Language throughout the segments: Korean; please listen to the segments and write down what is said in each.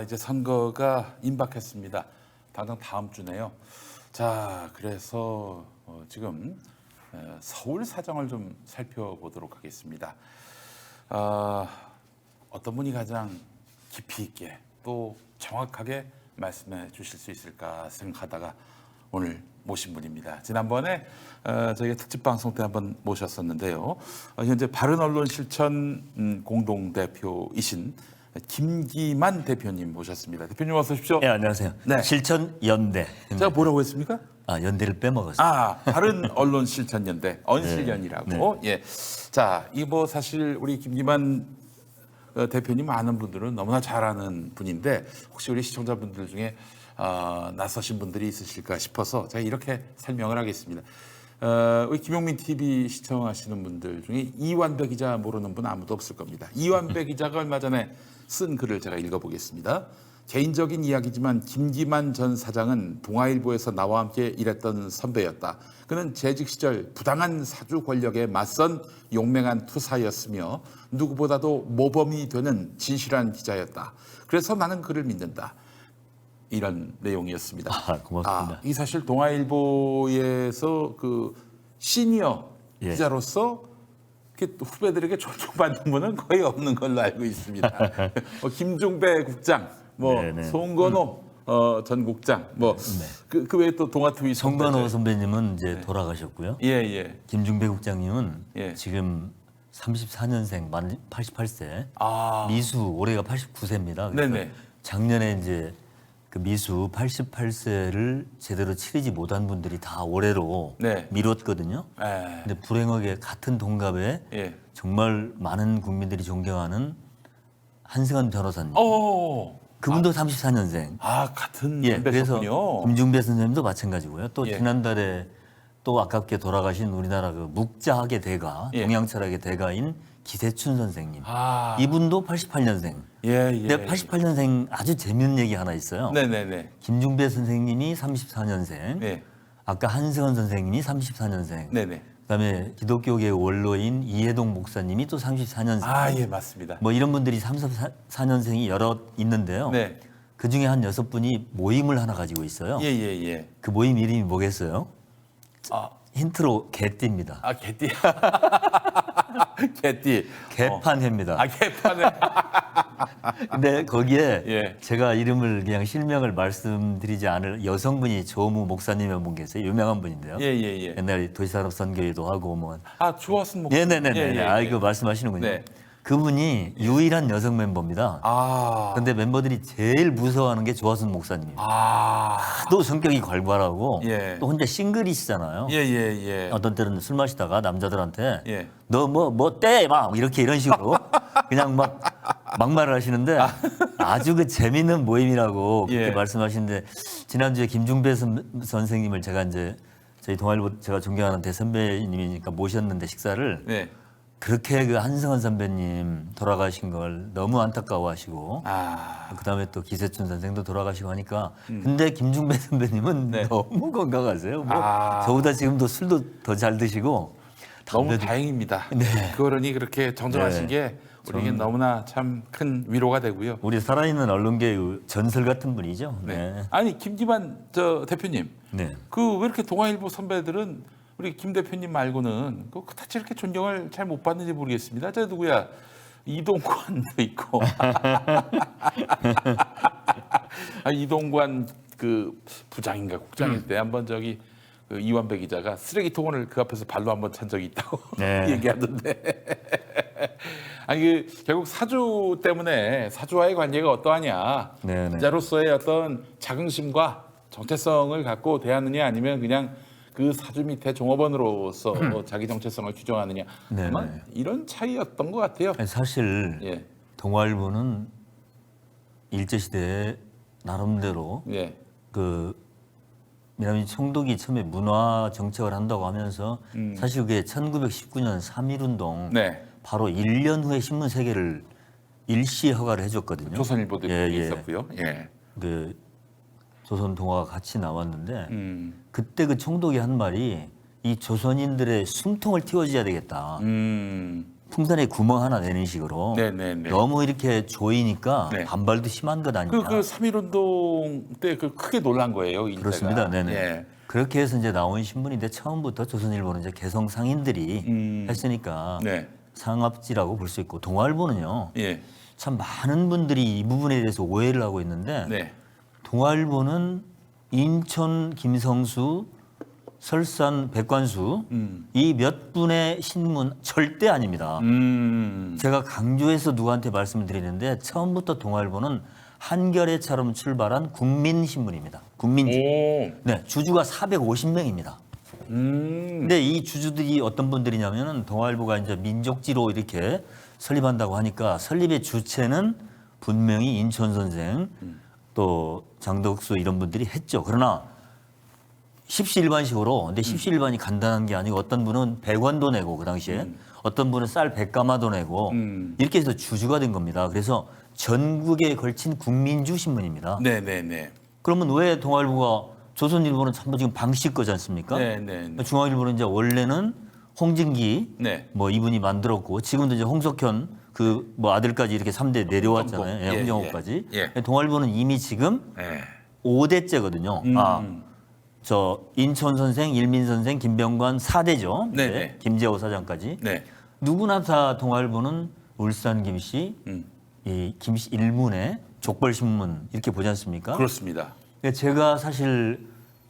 이제 선거가 임박했습니다. 당장 다음 주네요. 자, 그래서 지금 서울 사정을 좀 살펴보도록 하겠습니다. 어떤 분이 가장 깊이 있게 또 정확하게 말씀해 주실 수 있을까 생각하다가 오늘 모신 분입니다. 지난번에 저희가 특집 방송 때 한번 모셨었는데요. 현재 바른언론 실천 공동대표이신 김기만 대표님 모셨습니다. 대표님 어서 오십시오. 네, 안녕하세요. 네. 실천연대. 제가 뭐라고 했습니까? 연대를 빼먹었어요. 바른언론 실천연대 언실연이라고. 예. 자, 이 뭐 사실 우리 김기만 대표님 아는 분들은 너무나 잘 아는 분인데 혹시 우리 시청자분들 중에 낯서신 분들이 있으실까 싶어서 제가 이렇게 설명을 하겠습니다. 우리 김용민 TV 시청하시는 분들 중에 이완배 기자 모르는 분 아무도 없을 겁니다. 이완배 기자가 얼마 전에 쓴 글을 제가 읽어보겠습니다. 개인적인 이야기지만 김기만 전 사장은 동아일보에서 나와 함께 일했던 선배였다. 그는 재직 시절 부당한 사주 권력에 맞선 용맹한 투사였으며 누구보다도 모범이 되는 진실한 기자였다. 그래서 나는 그를 믿는다. 이런 내용이었습니다. 고맙습니다. 이 사실 동아일보에서 그 시니어 기자로서 이렇게 후배들에게 존중받는 분은 거의 없는 걸로 알고 있습니다. 김중배 국장, 송건호 전 국장, 그 외에 또 동아TV 송건호 선배님은 이제 돌아가셨고요. 예. 김중배 국장님은 지금 34년생, 만 88세. 미수 올해가 89세입니다. 네네. 작년에 이제 그 미수 88세를 제대로 치르지 못한 분들이 다 올해로 미뤘거든요. 근데 불행하게 같은 동갑에 정말 많은 국민들이 존경하는 한승환 변호사님. 그분도 34년생. 같은 그래서 선배셨군요. 김중배 선생님도 마찬가지고요. 또 지난달에 또 아깝게 돌아가신 우리나라 그 묵자학의 대가, 동양철학의 대가인 기세춘 선생님. 이분도 88년생. 근데 88년생 아주 재밌는 얘기 하나 있어요. 네네네. 김중배 선생님이 34년생. 아까 한승원 선생님이 34년생. 네네. 그다음에 기독교계 원로인 이해동 목사님이 또 34년생. 예, 맞습니다. 뭐 이런 분들이 34년생이 여러 있는데요. 그 중에 한 6분이 모임을 하나 가지고 있어요. 그 모임 이름이 뭐겠어요? 힌트로 개띠입니다. 개띠. 개띠. 개판회입니다. 개판회. 근데 거기에 제가 이름을 그냥 실명을 말씀드리지 않을 여성분이 조무 목사님 한 분 계세요. 유명한 분인데요. 옛날에 도시산업 선교회도 하고 뭐. 주하순 목사님. 네네네. 이거 말씀하시는군요. 그분이 유일한 여성 멤버입니다. 그런데 멤버들이 제일 무서워하는 게 조하순 목사님이에요. 또 성격이 괄괄하고 또 혼자 싱글이시잖아요. 어떤 때는 술 마시다가 남자들한테 너 뭐 떼 막 이렇게 이런 식으로 그냥 막 막말을 하시는데 아주 그 재밌는 모임이라고 그렇게 말씀하시는데 지난주에 김중배 선생님을 제가 이제 저희 동아일보 제가 존경하는 대선배님이니까 모셨는데 식사를 그렇게 그 한승원 선배님 돌아가신 걸 너무 안타까워하시고 그다음에 또 기세춘 선생도 돌아가시고 하니까 근데 김중배 선배님은 너무 건강하세요. 저보다 지금도 술도 더 잘 드시고 너무 다행입니다. 그러니 그렇게 정정하신 게 우리에게 너무나 참 큰 위로가 되고요. 우리 살아있는 언론계의 전설 같은 분이죠. 아니 김기만 대표님, 그 왜 이렇게 동아일보 선배들은 우리 김 대표님 말고는 그다지 이렇게 존경을 잘 못 받는지 모르겠습니다. 저 누구야? 이동관도 있고. 이동관 그 부장인가 국장일 때 한번 저기 그 이완배 기자가 쓰레기통을 그 앞에서 발로 한번 찬 적이 있다고 얘기하던데. 결국 사주 때문에 사주와의 관계가 어떠하냐. 기자로서의 어떤 자긍심과 정체성을 갖고 대하느냐 아니면 그냥 그 사주 밑에 종업원으로서 자기 정체성을 규정하느냐 아마 이런 차이였던 것 같아요. 사실 동아일보는 일제시대에 나름대로 그 미남이 총독이 처음에 문화 정책을 한다고 하면서 사실 그게 1919년 3.1운동 바로 1년 후에 신문 3개를 일시 허가를 해줬거든요. 조선일보도 있었고요. 그 조선동화가 같이 나왔는데 그때 그 총독이 한 말이 이 조선인들의 숨통을 틔워줘야 되겠다. 풍선에 구멍 하나 내는 식으로 네네네. 너무 이렇게 조이니까 네. 반발도 심한 것 아니냐. 그 3.1운동 때 그 크게 놀란 거예요. 인자가. 그렇습니다. 네네. 예. 그렇게 해서 이제 나온 신문인데 처음부터 조선일보는 이제 개성 상인들이 했으니까 네. 상업지라고 볼 수 있고 동아일보는요. 예. 참 많은 분들이 이 부분에 대해서 오해를 하고 있는데 네. 동아일보는 인천 김성수, 설산 백관수 이 몇 분의 신문 절대 아닙니다. 제가 강조해서 누구한테 말씀을 드리는데 처음부터 동아일보는 한겨레처럼 출발한 국민신문입니다. 국민주. 오. 네, 주주가 450명입니다. 근데 이 주주들이 어떤 분들이냐면은 동아일보가 이제 민족지로 이렇게 설립한다고 하니까 설립의 주체는 분명히 인천 선생 또 장덕수 이런 분들이 했죠. 그러나 십시일반식으로 근데 십시일반이 간단한 게 아니고 어떤 분은 100원도 내고 그 당시에 어떤 분은 쌀 100가마도 내고 이렇게 해서 주주가 된 겁니다. 그래서 전국에 걸친 국민주 신문입니다. 네네네. 그러면 왜 동아일보가 조선일보는 전부 지금 방식 거지 않습니까? 네네. 중앙일보는 이제 원래는 홍진기 네. 뭐 이분이 만들었고 지금도 이제 홍석현 그 뭐 아들까지 이렇게 3대 내려왔잖아요. 예, 예, 홍정호까지. 예. 동아일보는 이미 지금 예. 5대째거든요. 저 인천 선생, 일민 선생, 김병관 4대죠. 네네. 김재호 사장까지. 네. 누구나 다 동아일보는 울산 김씨, 이 김씨 일문에 족벌신문 이렇게 보지 않습니까? 그렇습니다. 제가 사실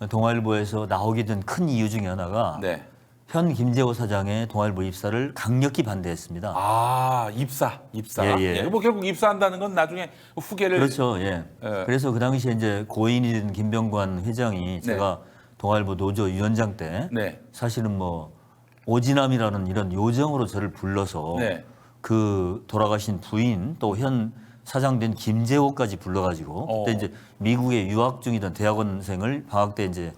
동아일보에서 나오게 된 큰 이유 중에 하나가 네. 현 김재호 사장의 동아일보 입사를 강력히 반대했습니다. 아, 입사. 예, 예. 뭐 결국 입사한다는 건 나중에 후계를 그렇죠. 예. 예. 그래서 그 당시에 이제 고인이 된 김병관 회장이 제가 동아일보 노조 위원장 때 네. 사실은 뭐 오지남이라는 이런 요정으로 저를 불러서 네. 그 돌아가신 부인 또 현 사장 된 김재호까지 불러가지고 그때 이제 미국에 유학 중이던 대학원생을 방학 때 이제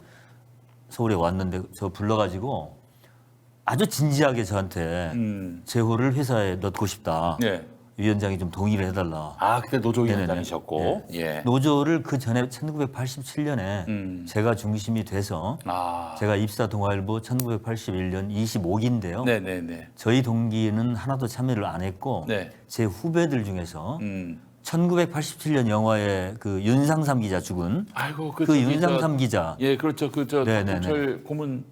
서울에 왔는데 저 불러가지고 아주 진지하게 저한테 재호를 회사에 넣고 싶다. 네. 위원장이 좀 동의를 해달라. 아, 그때 노조 네네네. 위원장이셨고. 예. 노조를 그 전에 1987년에 제가 중심이 돼서 아. 제가 입사 동아일보 1981년 25기인데요. 네네네. 저희 동기는 하나도 참여를 안 했고 네. 제 후배들 중에서 1987년 영화의 그 윤상삼 기자 죽은 아이고 그 저기 윤상삼 기자 예, 그렇죠. 그저 네네네. 박종철 고문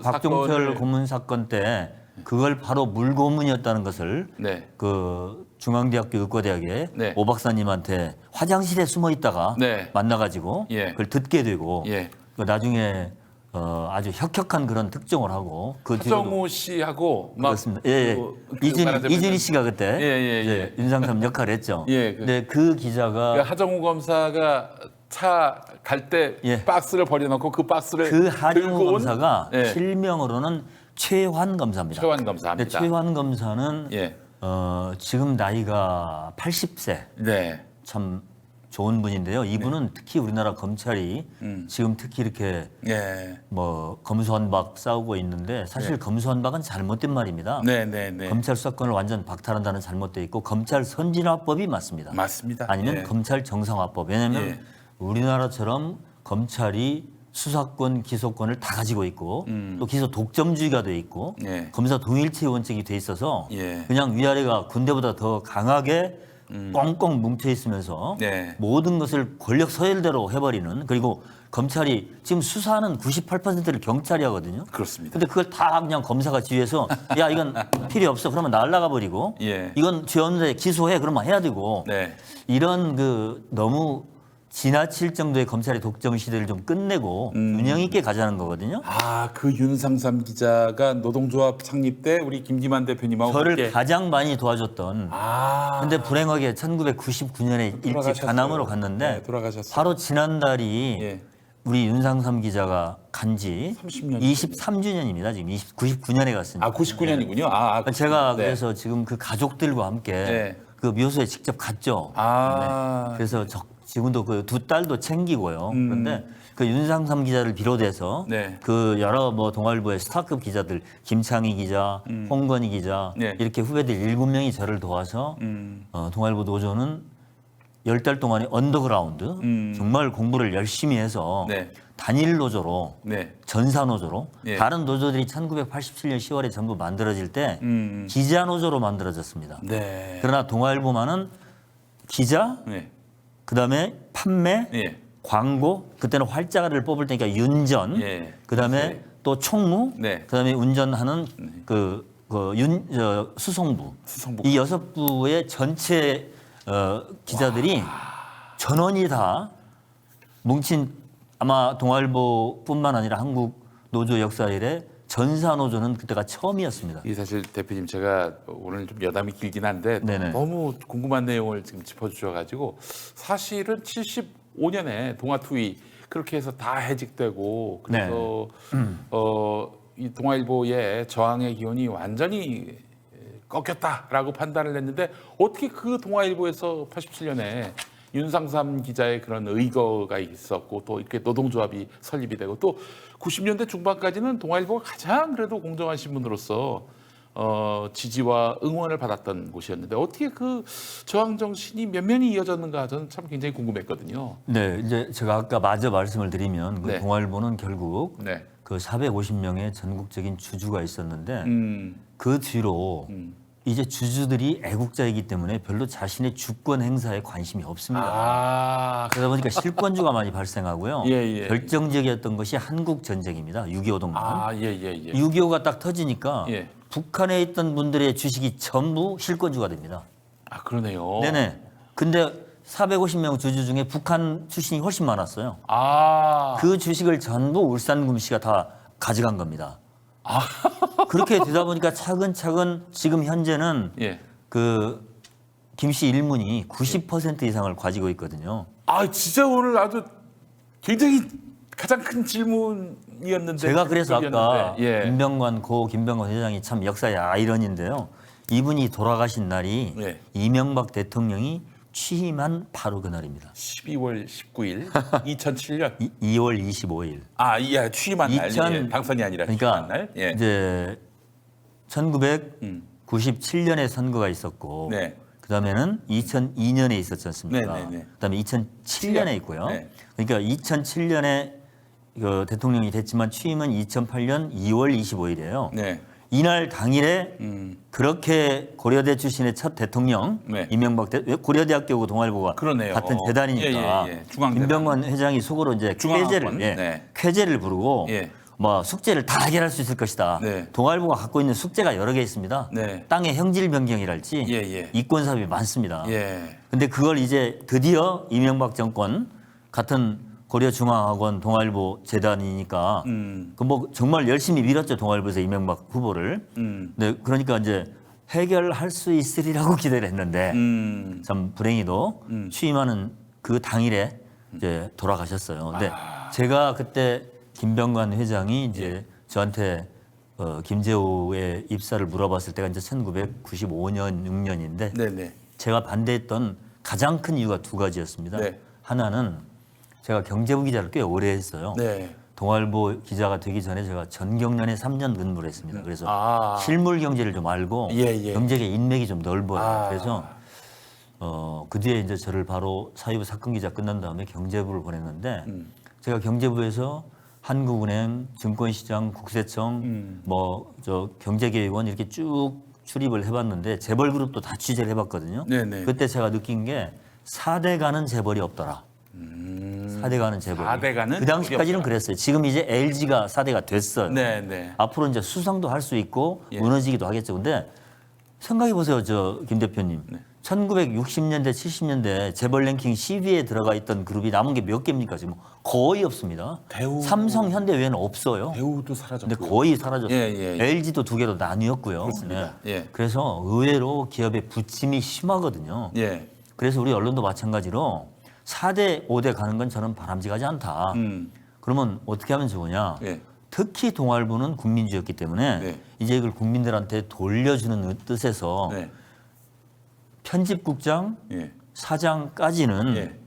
박종철 사건을- 고문 사건 때 그걸 바로 물고문이었다는 것을 네. 그 중앙대학교 의과대학의 네. 오 박사님한테 화장실에 숨어 있다가 네. 만나가지고 예. 그걸 듣게 되고 예. 그 나중에 아주 혁혁한 그런 특종을 하고 그 뒤로도 하정우 씨하고 막 그렇습니다. 예, 그 말하자면 이준희 씨가 그때 예. 윤상삼 역할을 했죠. 예, 근데 그 기자가 그 하정우 검사가 차 갈 때 예. 박스를 버려놓고 그 박스를 그 하정우 들고 온 검사가 예. 실명으로는 최환 검사입니다. 최환 근데 검사입니다. 최환 검사는 예. 지금 나이가 80세 네. 참 좋은 분인데요. 이분은 특히 우리나라 검찰이 지금 특히 이렇게 예. 뭐 검수완박 싸우고 있는데 사실 검수완박은 잘못된 말입니다. 네. 검찰 수사권을 완전 박탈한다는 잘못돼 있고 검찰 선진화법이 맞습니다. 맞습니다. 아니면 예. 검찰 정상화법. 왜냐하면 예. 우리나라처럼 검찰이 수사권, 기소권을 다 가지고 있고 또 기소 독점주의가 돼 있고 예. 검사 동일체 원칙이 돼 있어서 예. 그냥 위아래가 군대보다 더 강하게 꽁꽁 뭉쳐 있으면서 네. 모든 것을 권력 서열대로 해버리는 그리고 검찰이 지금 수사하는 98%를 경찰이 하거든요. 그렇습니다. 근데 그걸 다 그냥 검사가 지휘해서 야 이건 필요 없어 그러면 날라가 버리고 예. 이건 죄 없는데 기소해 그러면 해야 되고 네. 이런 그 너무 지나칠 정도의 검찰의 독점 시대를 좀 끝내고 균형 있게 가자는 거거든요. 아, 그 윤상삼 기자가 노동조합 창립 때 우리 김기만 대표님하고 저를 함께 가장 많이 도와줬던 아. 근데 불행하게 1999년에 일찍 돌아가셨어요. 가남으로 갔는데 네, 돌아가셨어요. 바로 지난달이 예. 우리 윤상삼 기자가 간지 30년. 23주년입니다. 지금 99년에 갔으니까. 아, 99년이군요. 아, 제가 네. 그래서 지금 그 가족들과 함께 네. 그 묘소에 직접 갔죠. 아. 네. 그래서 지금도 그 두 딸도 챙기고요. 그런데 그 윤상삼 기자를 비롯해서 네. 그 여러 뭐 동아일보의 스타급 기자들 김창희 기자, 홍건희 기자 네. 이렇게 후배들 7명이 저를 도와서 동아일보 노조는 10달 동안의 언더그라운드 정말 공부를 열심히 해서 네. 단일 노조로 네. 전사 노조로 예. 다른 노조들이 1987년 10월에 전부 만들어질 때 기자 노조로 만들어졌습니다. 네. 그러나 동아일보만은 기자, 네. 그다음에 판매, 예. 광고, 그때는 활자를 뽑을 때니까 윤전, 예. 그다음에 네. 또 총무, 네. 그다음에 운전하는 수송부. 수송부. 이 6부의 전체 기자들이 전원이 다 뭉친 아마 동아일보뿐만 아니라 한국 노조 역사 이래 전사 노조는 그때가 처음이었습니다. 이 사실 대표님 제가 오늘 좀 여담이 길긴 한데 네네. 너무 궁금한 내용을 지금 짚어주셔가지고 사실은 75년에 동아투이 그렇게 해서 다 해직되고 그래서 이 동아일보의 저항의 기운이 완전히 꺾였다라고 판단을 했는데 어떻게 그 동아일보에서 87년에 윤상삼 기자의 그런 의거가 있었고 또 이렇게 노동조합이 설립이 되고 또 90년대 중반까지는 동아일보가 가장 그래도 공정한 신문으로서 지지와 응원을 받았던 곳이었는데 어떻게 그 저항 정신이 몇 면이 이어졌는가 저는 참 굉장히 궁금했거든요. 네, 이제 제가 아까 마저 말씀을 드리면 그 네. 동아일보는 결국 네. 그 450명의 전국적인 주주가 있었는데 음. 그 뒤로 이제 주주들이 애국자이기 때문에 별로 자신의 주권 행사에 관심이 없습니다. 아. 그러다 보니까 실권주가 많이 발생하고요. 예, 예. 결정적이었던 것이 한국 전쟁입니다. 6.25 동맹. 아, 예, 예, 예. 6.25가 딱 터지니까 예. 북한에 있던 분들의 주식이 전부 실권주가 됩니다. 아, 그러네요. 네네. 근데 450명 주주 중에 북한 출신이 훨씬 많았어요. 아. 그 주식을 전부 울산금시가 다 가져간 겁니다. 그렇게 되다 보니까 차근차근 지금 현재는 예. 그 김씨 일문이 90% 이상을 가지고 있거든요. 아, 진짜 오늘 아주 굉장히 가장 큰 질문이었는데 제가 그래서 아까 예. 김병관 회장이 참 역사의 아이러니인데요. 이분이 돌아가신 날이 예. 이명박 대통령이 취임한 바로 그날입니다. 12월 19일 2007년 2월 25일. 아, 예, 취임한 날, 예, 당선이 아니라 취임한 그러니까 날. 예. 이제 1997년에 선거가 있었고 네. 그다음에는 2002년에 있었지 않습니까? 네, 네, 네. 그다음에 2007년에 있고요. 네. 그러니까 2007년에 그 대통령이 됐지만 취임은 2008년 2월 25일이에요. 네. 이날 당일에 그렇게 고려대 출신의 첫 대통령 네. 이명박 고려대학교고 동아일보가 그러네요. 같은 재단이니까 예, 예, 예. 중앙대단. 김병관 회장이 속으로 이제 중앙학번. 네. 쾌재를 부르고 예. 뭐 숙제를 다 해결할 수 있을 것이다. 네. 동아일보가 갖고 있는 숙제가 여러 개 있습니다. 네. 땅의 형질 변경이랄지 예, 예. 이권 사업이 많습니다. 예. 근데 그걸 이제 드디어 이명박 정권 같은 고려중앙학원 동아일보 재단이니까 그 뭐 정말 열심히 밀었죠. 동아일보에서 이명박 후보를. 네, 그러니까 이제 해결할 수 있으리라고 기대를 했는데 참 불행히도 취임하는 그 당일에 이제 돌아가셨어요. 근데 제가 그때 김병관 회장이 이제 저한테 김재호의 입사를 물어봤을 때가 이제 1995년 6년인데 네네. 제가 반대했던 가장 큰 이유가 두 가지였습니다. 네. 하나는 제가 경제부 기자를 꽤 오래 했어요. 네. 동아일보 기자가 되기 전에 제가 전경련에 3년 근무를 했습니다. 그래서 실물 경제를 좀 알고 예. 경제계 인맥이 좀 넓어요. 그래서 그 뒤에 이제 저를 바로 사회부 사건 기자 끝난 다음에 경제부를 보냈는데 제가 경제부에서 한국은행, 증권시장, 국세청, 뭐 저 경제개혁원 이렇게 쭉 출입을 해봤는데 재벌그룹도 다 취재를 해봤거든요. 네네. 그때 제가 느낀 게 4대 가는 재벌이 없더라. 4대 가는 재벌. 4대 가는 그 당시까지는 재벌이 없더라. 그랬어요. 지금 이제 LG가 4대가 됐어요. 네네. 앞으로 이제 수상도 할 수 있고 예. 무너지기도 하겠죠. 근데 생각해 보세요, 저 김 대표님. 1960년대, 70년대 재벌 랭킹 10위에 들어가 있던 그룹이 남은 게 몇 개입니까? 지금 거의 없습니다. 대우. 삼성, 현대 외에는 없어요. 배우도 사라졌고. 근데 거의 사라졌어요. 예. LG도 두 개로 나뉘었고요. 그렇습니다. 예. 그래서 의외로 기업의 부침이 심하거든요. 예. 그래서 우리 언론도 마찬가지로 4대, 5대 가는 건 저는 바람직하지 않다. 그러면 어떻게 하면 좋으냐? 예. 특히 동아일보는 국민주였기 때문에 네. 이제 이걸 국민들한테 돌려주는 뜻에서 네. 편집국장, 예. 사장까지는 예.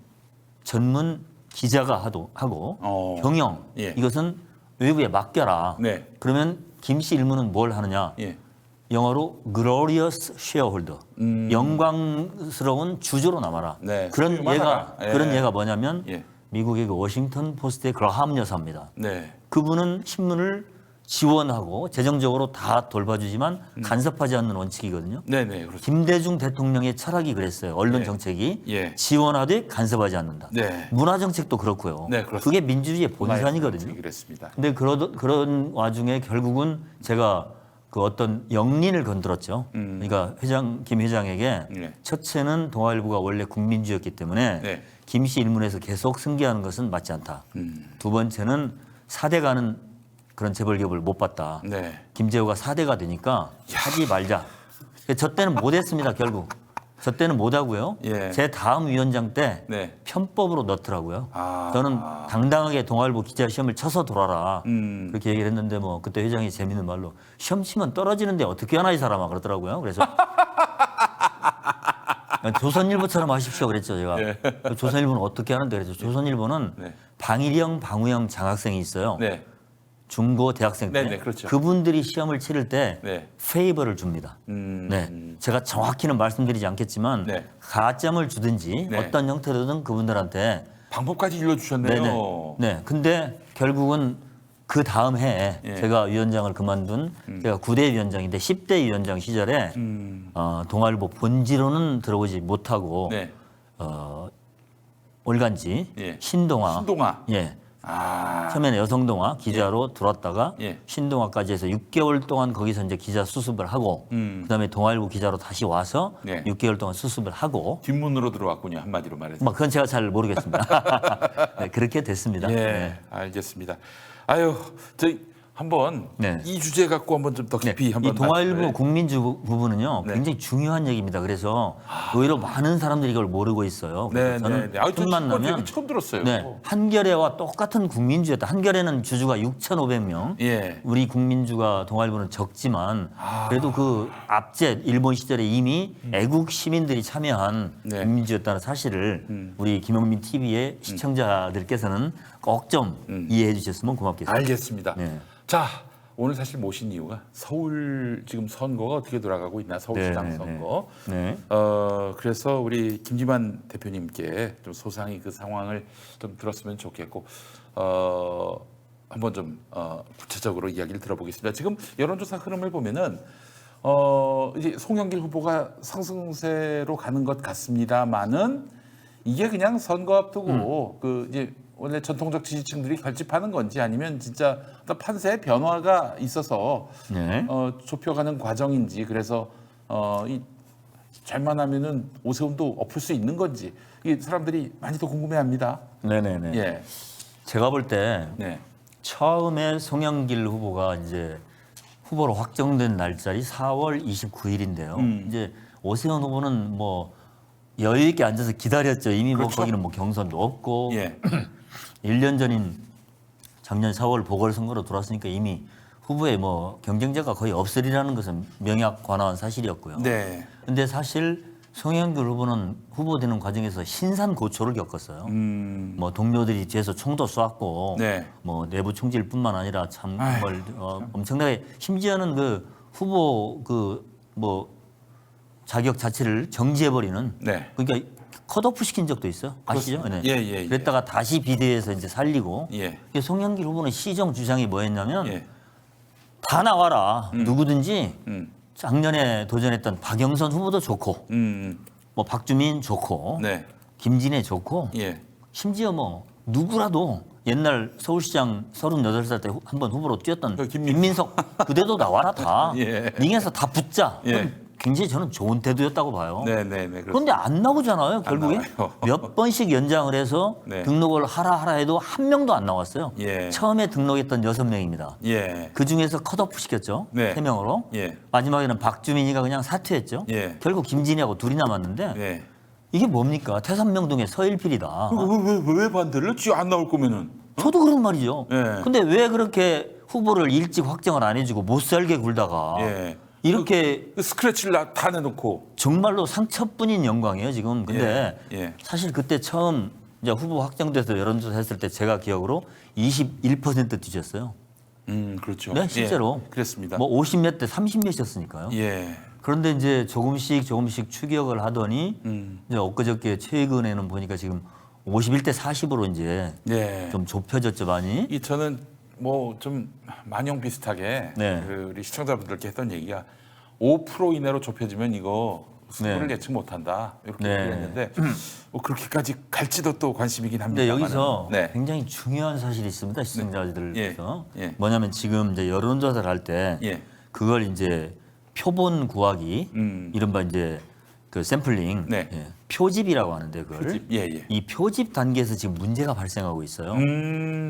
전문 기자가 하고 경영 예. 이것은 외부에 맡겨라. 네. 그러면 김씨 일무는 뭘 하느냐? 예. 영어로 glorious shareholder, 영광스러운 주주로 남아라. 네, 그런 소유만하라. 예. 그런 예가 뭐냐면 예. 미국의 그 워싱턴 포스트의 그라함 여사입니다. 네. 그분은 신문을 지원하고 재정적으로 다 돌봐주지만 간섭하지 않는 원칙이거든요. 네네, 그렇죠. 김대중 대통령의 철학이 그랬어요. 언론 예. 정책이 예. 지원하되 간섭하지 않는다. 네. 문화 정책도 그렇고요. 네, 그렇습니다. 그게 민주주의의 본산이거든요. 그랬습니다. 근데 그런 와중에 결국은 제가 그 어떤 영린을 건드렸죠. 그러니까 김 회장에게 네. 첫째는 동아일보가 원래 국민주였기 때문에 네. 김씨 일문에서 계속 승계하는 것은 맞지 않다. 두 번째는 4대 가는 그런 재벌기업을 못 봤다. 네. 김재호가 4대가 되니까 하지 말자. 저 때는 못했습니다. 결국. 저 때는 못하고요. 예. 제 다음 위원장 때 네. 편법으로 넣더라고요. 아. 저는 당당하게 동아일보 기자 시험을 쳐서 돌아라. 음. 그렇게 얘기를 했는데 뭐 그때 회장이 재밌는 말로 시험 치면 떨어지는데 어떻게 하나 이 사람아 그러더라고요. 그래서 조선일보처럼 하십시오 그랬죠 제가. 예. 조선일보는 어떻게 하는데 그랬죠. 조선일보는 네. 방일형, 방우형 장학생이 있어요. 네. 중고 대학생 때 네네, 그렇죠. 그분들이 시험을 치를 때 네. 페이버를 줍니다. 네, 제가 정확히는 말씀드리지 않겠지만 네. 가점을 주든지 네. 어떤 형태로든 그분들한테 방법까지 일러주셨네요. 네네. 네, 근데 결국은 그 다음 해에 예. 제가 위원장을 그만둔 제가 9대 위원장인데 10대 위원장 시절에 동아일보 본지로는 들어오지 못하고 네. 올간지 예. 신동아 예. 아. 처음에는 여성동화 기자로 들어왔다가 예. 신동아까지 해서 6개월 동안 거기서 이제 기자 수습을 하고 그다음에 동아일보 기자로 다시 와서 네. 6개월 동안 수습을 하고 뒷문으로 들어왔군요. 한마디로 말해서. 뭐 그건 제가 잘 모르겠습니다. 네, 그렇게 됐습니다. 예, 네. 알겠습니다. 아유, 저희 한번 네. 이 주제 갖고 한번 좀 더 깊이 한번 이 동아일보 말씀을- 국민주 부분은요 네. 굉장히 중요한 얘기입니다. 그래서 오히려 많은 사람들이 이걸 모르고 있어요. 네, 그래서 저는 네. 아유, 저 틈만 친구한테 나면 얘기 처음 들었어요. 네, 한겨레와 똑같은 국민주였다. 한겨레는 주주가 6,500명. 예. 우리 국민주가 동아일보는 적지만 그래도 그 앞제 일본 시절에 이미 애국 시민들이 참여한 네. 국민주였다는 사실을 우리 김용민 TV의 시청자들께서는 꼭 좀 이해해 주셨으면 고맙겠습니다. 알겠습니다. 네. 자, 오늘 사실 모신 이유가 서울 지금 선거가 어떻게 돌아가고 있나 서울시장 네, 네, 선거. 네. 그래서 우리 김기만 대표님께 좀 소상히 그 상황을 좀 들었으면 좋겠고 한번 좀 구체적으로 이야기를 들어보겠습니다. 지금 여론조사 흐름을 보면은 이제 송영길 후보가 상승세로 가는 것 같습니다만은 이게 그냥 선거 앞두고 그 이제 원래 전통적 지지층들이 결집하는 건지 아니면 진짜 어떤 판세의 변화가 있어서 네. 좁혀가는 과정인지 그래서 잘만 하면은 오세훈도 엎을 수 있는 건지 이 사람들이 많이 더 궁금해합니다. 네네네. 예, 제가 볼 때 네, 처음에 송영길 후보가 이제 후보로 확정된 날짜리 4월 29일인데요. 이제 오세훈 후보는 뭐 여유 있게 앉아서 기다렸죠. 이미 뭐 그렇죠. 거기는 뭐 경선도 없고 예, 1년 전인 작년 4월 보궐선거로 들어왔으니까 이미 후보의 뭐 경쟁자가 거의 없으리라는 것은 명약관화한 사실이었고요. 네, 근데 사실 송영길 후보는 후보되는 과정에서 신산고초를 겪었어요. 뭐 동료들이 뒤에서 총도 쏘았고, 네. 뭐 내부 총질뿐만 아니라 참 아휴, 뭘 엄청나게 심지어는 그 후보 그 뭐 자격 자체를 정지해버리는 네. 그러니까 컷오프 시킨 적도 있어 아시죠? 그렇습니다. 예, 예, 예. 그랬다가 다시 비대해서 이제 살리고. 예. 이게 송영길 후보는 시정 주장이 뭐였냐면 예, 다 나와라 누구든지 음, 작년에 도전했던 박영선 후보도 좋고 뭐 박주민 좋고 네, 김진애 좋고 예, 심지어 뭐 누구라도 옛날 서울시장 38살 때 한번 후보로 뛰었던 그 김민석. 김민석 그대도 나와라 다 예. 링에서 다 붙자. 예. 그건 굉장히 저는 좋은 태도였다고 봐요. 네, 네, 네. 그런데 안 나오잖아요. 결국에 나와요. 몇 번씩 연장을 해서 네. 등록을 하라 해도 한 명도 안 나왔어요. 예. 처음에 등록했던 6명입니다. 예, 그 중에서 컷오프 시켰죠. 네. 3명으로. 예. 마지막에는 박주민이가 그냥 사퇴했죠. 예. 결국 김진희하고 둘이 남았는데 네. 이게 뭡니까? 태산명동의 서일필이다. 왜 반대를? 지 안 나올 거면은. 저도 그런 말이죠. 예. 근데 왜 그렇게 후보를 일찍 확정을 안 해주고 못 살게 굴다가 예. 이렇게 그 스크래치를 다 내놓고. 정말로 상처뿐인 영광이에요 지금. 근데 예. 예. 사실 그때 처음 이제 후보 확정돼서 여론조사 했을 때 제가 기억으로 21% 뒤졌어요. 그렇죠. 네, 실제로. 예, 그랬습니다. 뭐 50몇 대 30몇이었으니까요. 예. 그런데 이제 조금씩 추격을 하더니 이제 엊그저께 최근에는 보니까 지금 51대 40으로 이제 네. 좀 좁혀졌죠, 많이. 이 저는 뭐 좀 만용 비슷하게 네. 그 우리 시청자분들께 했던 얘기가 5% 이내로 좁혀지면 이거 승부를 네. 예측 못한다 이렇게 네. 얘기했는데 뭐 그렇게까지 갈지도 또 관심이긴 합니다. 근데 여기서 네. 굉장히 중요한 사실이 있습니다, 시청자들께서. 예. 예. 뭐냐면 지금 이제 여론조사를 할 때 예. 그걸 이제 표본 구하기, 이른바 이제 그 샘플링, 네. 예, 표집이라고 하는데 그걸 표집, 예, 예. 이 표집 단계에서 지금 문제가 발생하고 있어요.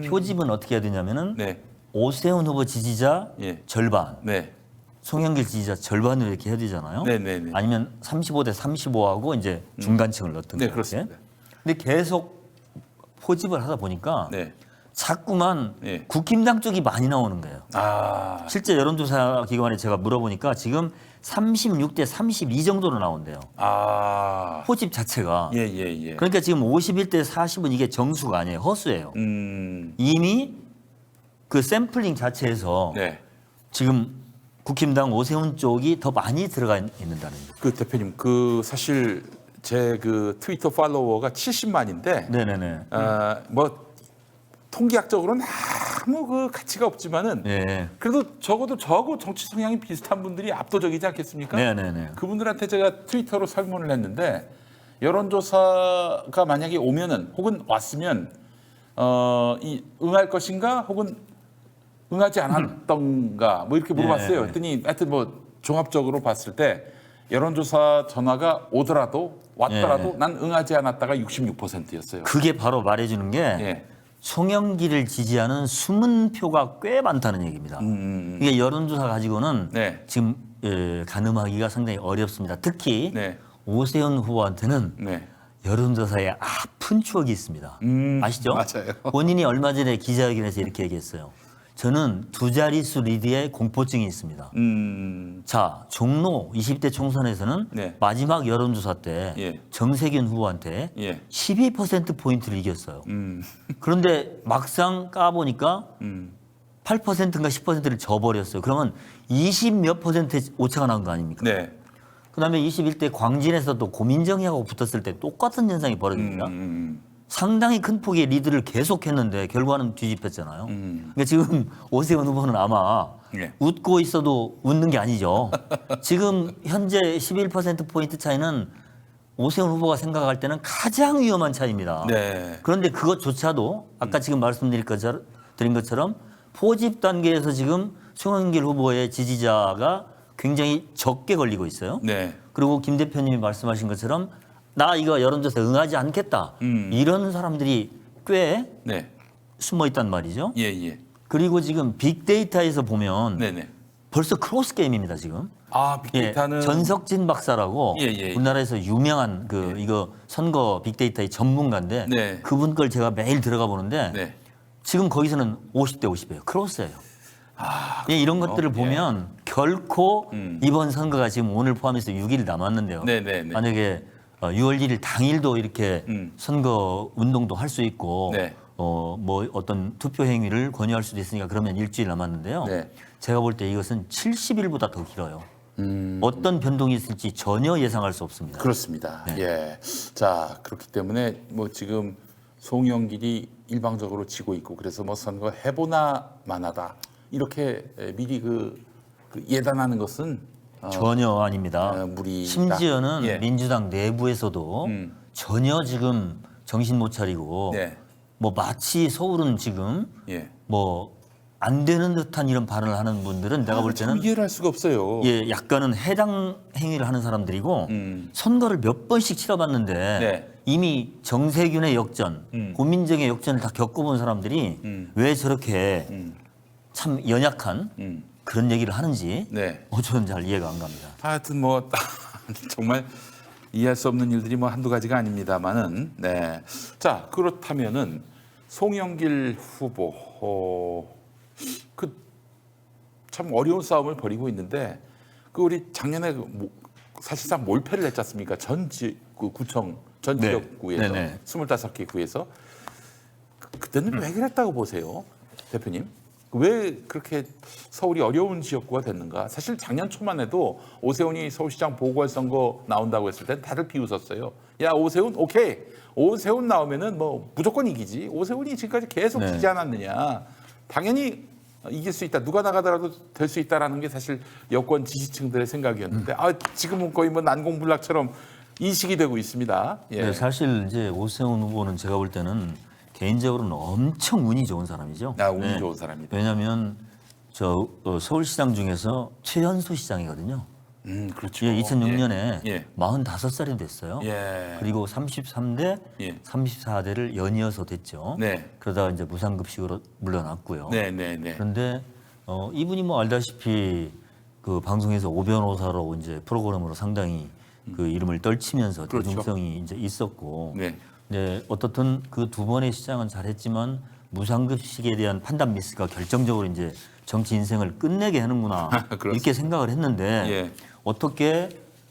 표집은 어떻게 해야 되냐면은 네. 오세훈 후보 지지자 예. 절반, 네. 송영길 지지자 절반으로 이렇게 해야 되잖아요. 네, 네, 네. 아니면 35대 35하고 이제 중간층을 넣든 네, 그렇게. 그렇습니다. 근데 계속 포집을 하다 보니까 네. 자꾸만 예. 국힘당 쪽이 많이 나오는 거예요. 아. 실제 여론조사 기관에 제가 물어보니까 지금 36대 32 정도로 나온대요. 아. 포집 자체가. 예, 예, 예. 그러니까 지금 51대 40은 이게 정수가 아니에요. 허수예요. 이미 그 샘플링 자체에서 네. 지금 국힘당 오세훈 쪽이 더 많이 들어가 있는다는 거죠. 그 대표님 그 사실 제 그 트위터 팔로워가 70만인데 네네네. 뭐 통계학적으로는 아무 그 가치가 없지만은 네. 그래도 적어도 저하고 정치 성향이 비슷한 분들이 압도적이지 않겠습니까? 네네네. 그분들한테 제가 트위터로 설문을 했는데 여론조사가 만약에 오면은 혹은 왔으면 이 응할 것인가 혹은 응하지 않았던가 뭐 이렇게 물어봤어요. 네. 했더니 하여튼 뭐 종합적으로 봤을 때 여론조사 전화가 오더라도 왔더라도 네. 난 응하지 않았다가 66%였어요. 그게 바로 말해주는 게 예. 송영길을 지지하는 숨은 표가 꽤 많다는 얘기입니다. 이게 여론조사 가지고는 네. 지금 가늠하기가 상당히 어렵습니다. 특히 네. 오세훈 후보한테는 네. 여론조사에 아픈 추억이 있습니다. 아시죠? 맞아요. 본인이 얼마 전에 기자회견에서 이렇게 얘기했어요. 저는 두 자릿수 리드에 공포증이 있습니다. 자, 종로 20대 총선에서는 네. 마지막 여론조사 때 예. 정세균 후보한테 예. 12%포인트를 이겼어요. 그런데 막상 까보니까 8%인가 10%를 져버렸어요. 그러면 20 몇 퍼센트 오차가 난 거 아닙니까? 네. 그다음에 21대 광진에서도 고민정희하고 붙었을 때 똑같은 현상이 벌어집니다. 상당히 큰 폭의 리드를 계속했는데 결과는 뒤집혔잖아요. 그러니까 지금 오세훈 후보는 아마 예. 웃고 있어도 웃는 게 아니죠. 지금 현재 11%포인트 차이는 오세훈 후보가 생각할 때는 가장 위험한 차이입니다. 네. 그런데 그것조차도 아까 지금 말씀드린 것처럼 포집 단계에서 지금 송영길 후보의 지지자가 굉장히 적게 걸리고 있어요. 네. 그리고 김 대표님이 말씀하신 것처럼 나 이거 여론조사 응하지 않겠다. 이런 사람들이 꽤 네. 숨어 있단 말이죠. 예, 예. 그리고 지금 빅데이터에서 보면 네, 네. 벌써 크로스 게임입니다, 지금. 아, 빅데이터는 전석진 박사라고 예, 예. 우리나라에서 유명한 그 이거 선거 빅데이터의 전문가인데 네. 그분 걸 제가 매일 들어가 보는데 네. 지금 거기서는 50대 50이에요. 크로스예요. 예, 이런 것들을 보면 결코 이번 선거가 지금 오늘 포함해서 6일 남았는데요. 네, 네, 네. 만약에 6월 1일 당일도 이렇게 선거 운동도 할 수 있고 네. 뭐 어떤 투표 행위를 권유할 수도 있으니까 그러면 일주일 남았는데요. 네. 제가 볼 때 이것은 70일보다 더 길어요. 어떤 변동이 있을지 전혀 예상할 수 없습니다. 그렇습니다. 네. 예. 자, 그렇기 때문에 뭐 지금 송영길이 일방적으로 지고 있고 그래서 뭐 선거 해보나 마나다 이렇게 미리 그 예단하는 것은 전혀 아닙니다. 무리다. 심지어는 예. 민주당 내부에서도 전혀 지금 정신 못 차리고 네. 뭐 마치 서울은 지금 예. 뭐 안 되는 듯한 이런 발언을 하는 분들은 내가 볼 참 때는 이해를 할 수가 없어요. 예, 약간은 해당 행위를 하는 사람들이고 선거를 몇 번씩 치러봤는데 네. 이미 정세균의 역전, 고민정의 역전을 다 겪어본 사람들이 왜 저렇게 참 연약한 그런 얘기를 하는지 네. 저는 잘 이해가 안 갑니다. 하여튼 뭐 정말 이해할 수 없는 일들이 뭐 한두 가지가 아닙니다만은 네. 자, 그렇다면은 송영길 후보 그 참 어려운 싸움을 벌이고 있는데 그 우리 작년에 사실상 몰패를 했지 않습니까? 그 구청 전 네. 지역구에서 네네. 25개 구에서 그때는 왜 그랬다고 보세요, 대표님? 왜 그렇게 서울이 어려운 지역구가 됐는가? 사실 작년 초만 해도 오세훈이 서울시장 보궐선거 나온다고 했을 때 다들 비웃었어요. 야, 오세훈 오케이. 오세훈 나오면은 뭐 무조건 이기지. 오세훈이 지금까지 계속 네. 지지 않았느냐. 당연히 이길 수 있다. 누가 나가더라도 될 수 있다라는 게 사실 여권 지지층들의 생각이었는데 지금은 거의 뭐 난공불락처럼 인식이 되고 있습니다. 예. 네, 사실 이제 오세훈 후보는 제가 볼 때는 개인적으로는 엄청 운이 좋은 사람이죠. 운이 좋은 사람이다. 왜냐하면 서울시장 중에서 최연소 시장이거든요. 그렇죠. 예, 2006년에 예. 45살이 됐어요. 예. 그리고 33대, 예. 34대를 연이어서 됐죠. 네. 그러다가 이제 무상급식으로 물러났고요. 네. 그런데 이분이 뭐 알다시피 그 방송에서 오변호사로 이제 프로그램으로 상당히 그 이름을 떨치면서 그렇죠. 대중성이 이제 있었고, 네. 네, 어떻든 그 두 번의 시장은 잘했지만 무상급식에 대한 판단 미스가 결정적으로 이제 정치 인생을 끝내게 하는구나 이렇게 생각을 했는데 예.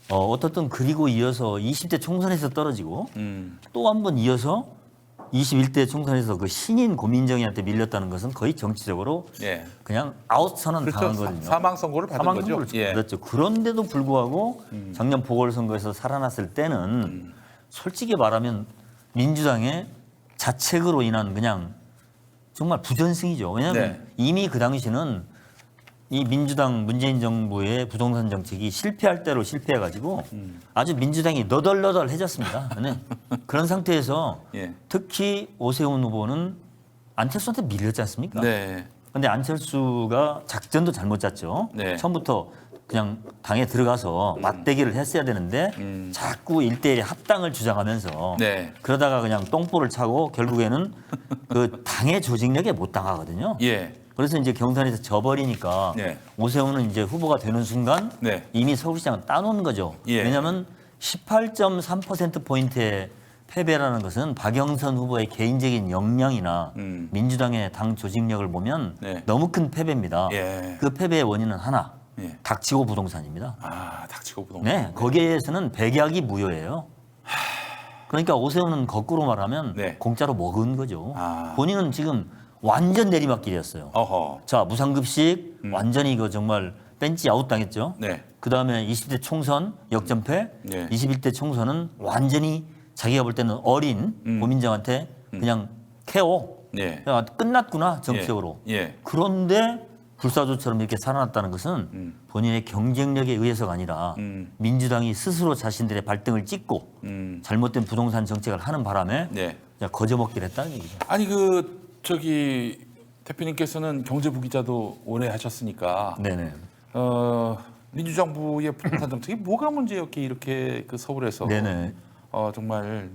어떻든 그리고 이어서 20대 총선에서 떨어지고 또 한 번 이어서 21대 총선에서 그 신인 고민정이한테 밀렸다는 것은 거의 정치적으로 예. 그냥 아웃 선언 그렇죠. 당한 거거든요. 사망 선고를 받은 사망 거죠. 선고를 예. 받았죠. 그런데도 불구하고 작년 보궐선거에서 살아났을 때는 솔직히 말하면 민주당의 자책으로 인한 그냥 정말 부전승이죠. 왜냐하면 네. 이미 그 당시는 이 민주당 문재인 정부의 부동산 정책이 실패할 대로 실패해가지고 아주 민주당이 너덜너덜해졌습니다. 네. 그런 상태에서 예. 특히 오세훈 후보는 안철수한테 밀렸지 않습니까? 네. 근데 안철수가 작전도 잘못 짰죠. 네. 처음부터 그냥 당에 들어가서 맞대기를 했어야 되는데 자꾸 1대1 합당을 주장하면서 네. 그러다가 그냥 똥볼을 차고 결국에는 그 당의 조직력에 못 당하거든요. 예. 그래서 이제 경선에서 져버리니까 네. 오세훈은 이제 후보가 되는 순간 네. 이미 서울시장은 따놓은 거죠. 예. 왜냐하면 18.3%포인트의 패배라는 것은 박영선 후보의 개인적인 역량이나 민주당의 당 조직력을 보면 네. 너무 큰 패배입니다. 예. 그 패배의 원인은 하나, 예. 닥치고 부동산입니다. 닥치고 부동산. 네, 거기에서는 백약이 무효예요. 그러니까 오세훈은 거꾸로 말하면 네. 공짜로 먹은 거죠. 아. 본인은 지금 완전 내리막길이었어요. 어허. 자, 무상급식 완전히 이거 정말 벤치 아웃 당했죠. 네. 그다음에 20대 총선 역전패, 네. 21대 총선은 완전히 자기가 볼 때는 어린 고민정한테 그냥 KO. 네. 야, 끝났구나 정치적으로. 예. 그런데 불사조처럼 이렇게 살아났다는 것은 본인의 경쟁력에 의해서가 아니라 민주당이 스스로 자신들의 발등을 찍고 잘못된 부동산 정책을 하는 바람에 네. 그냥 거저먹기를 했다는 얘기죠. 아니 대표님께서는 경제부 기자도 오래 하셨으니까 네네. 민주정부의 부동산 정책이 뭐가 문제였기에 이렇게 그 서울에서 네네. 정말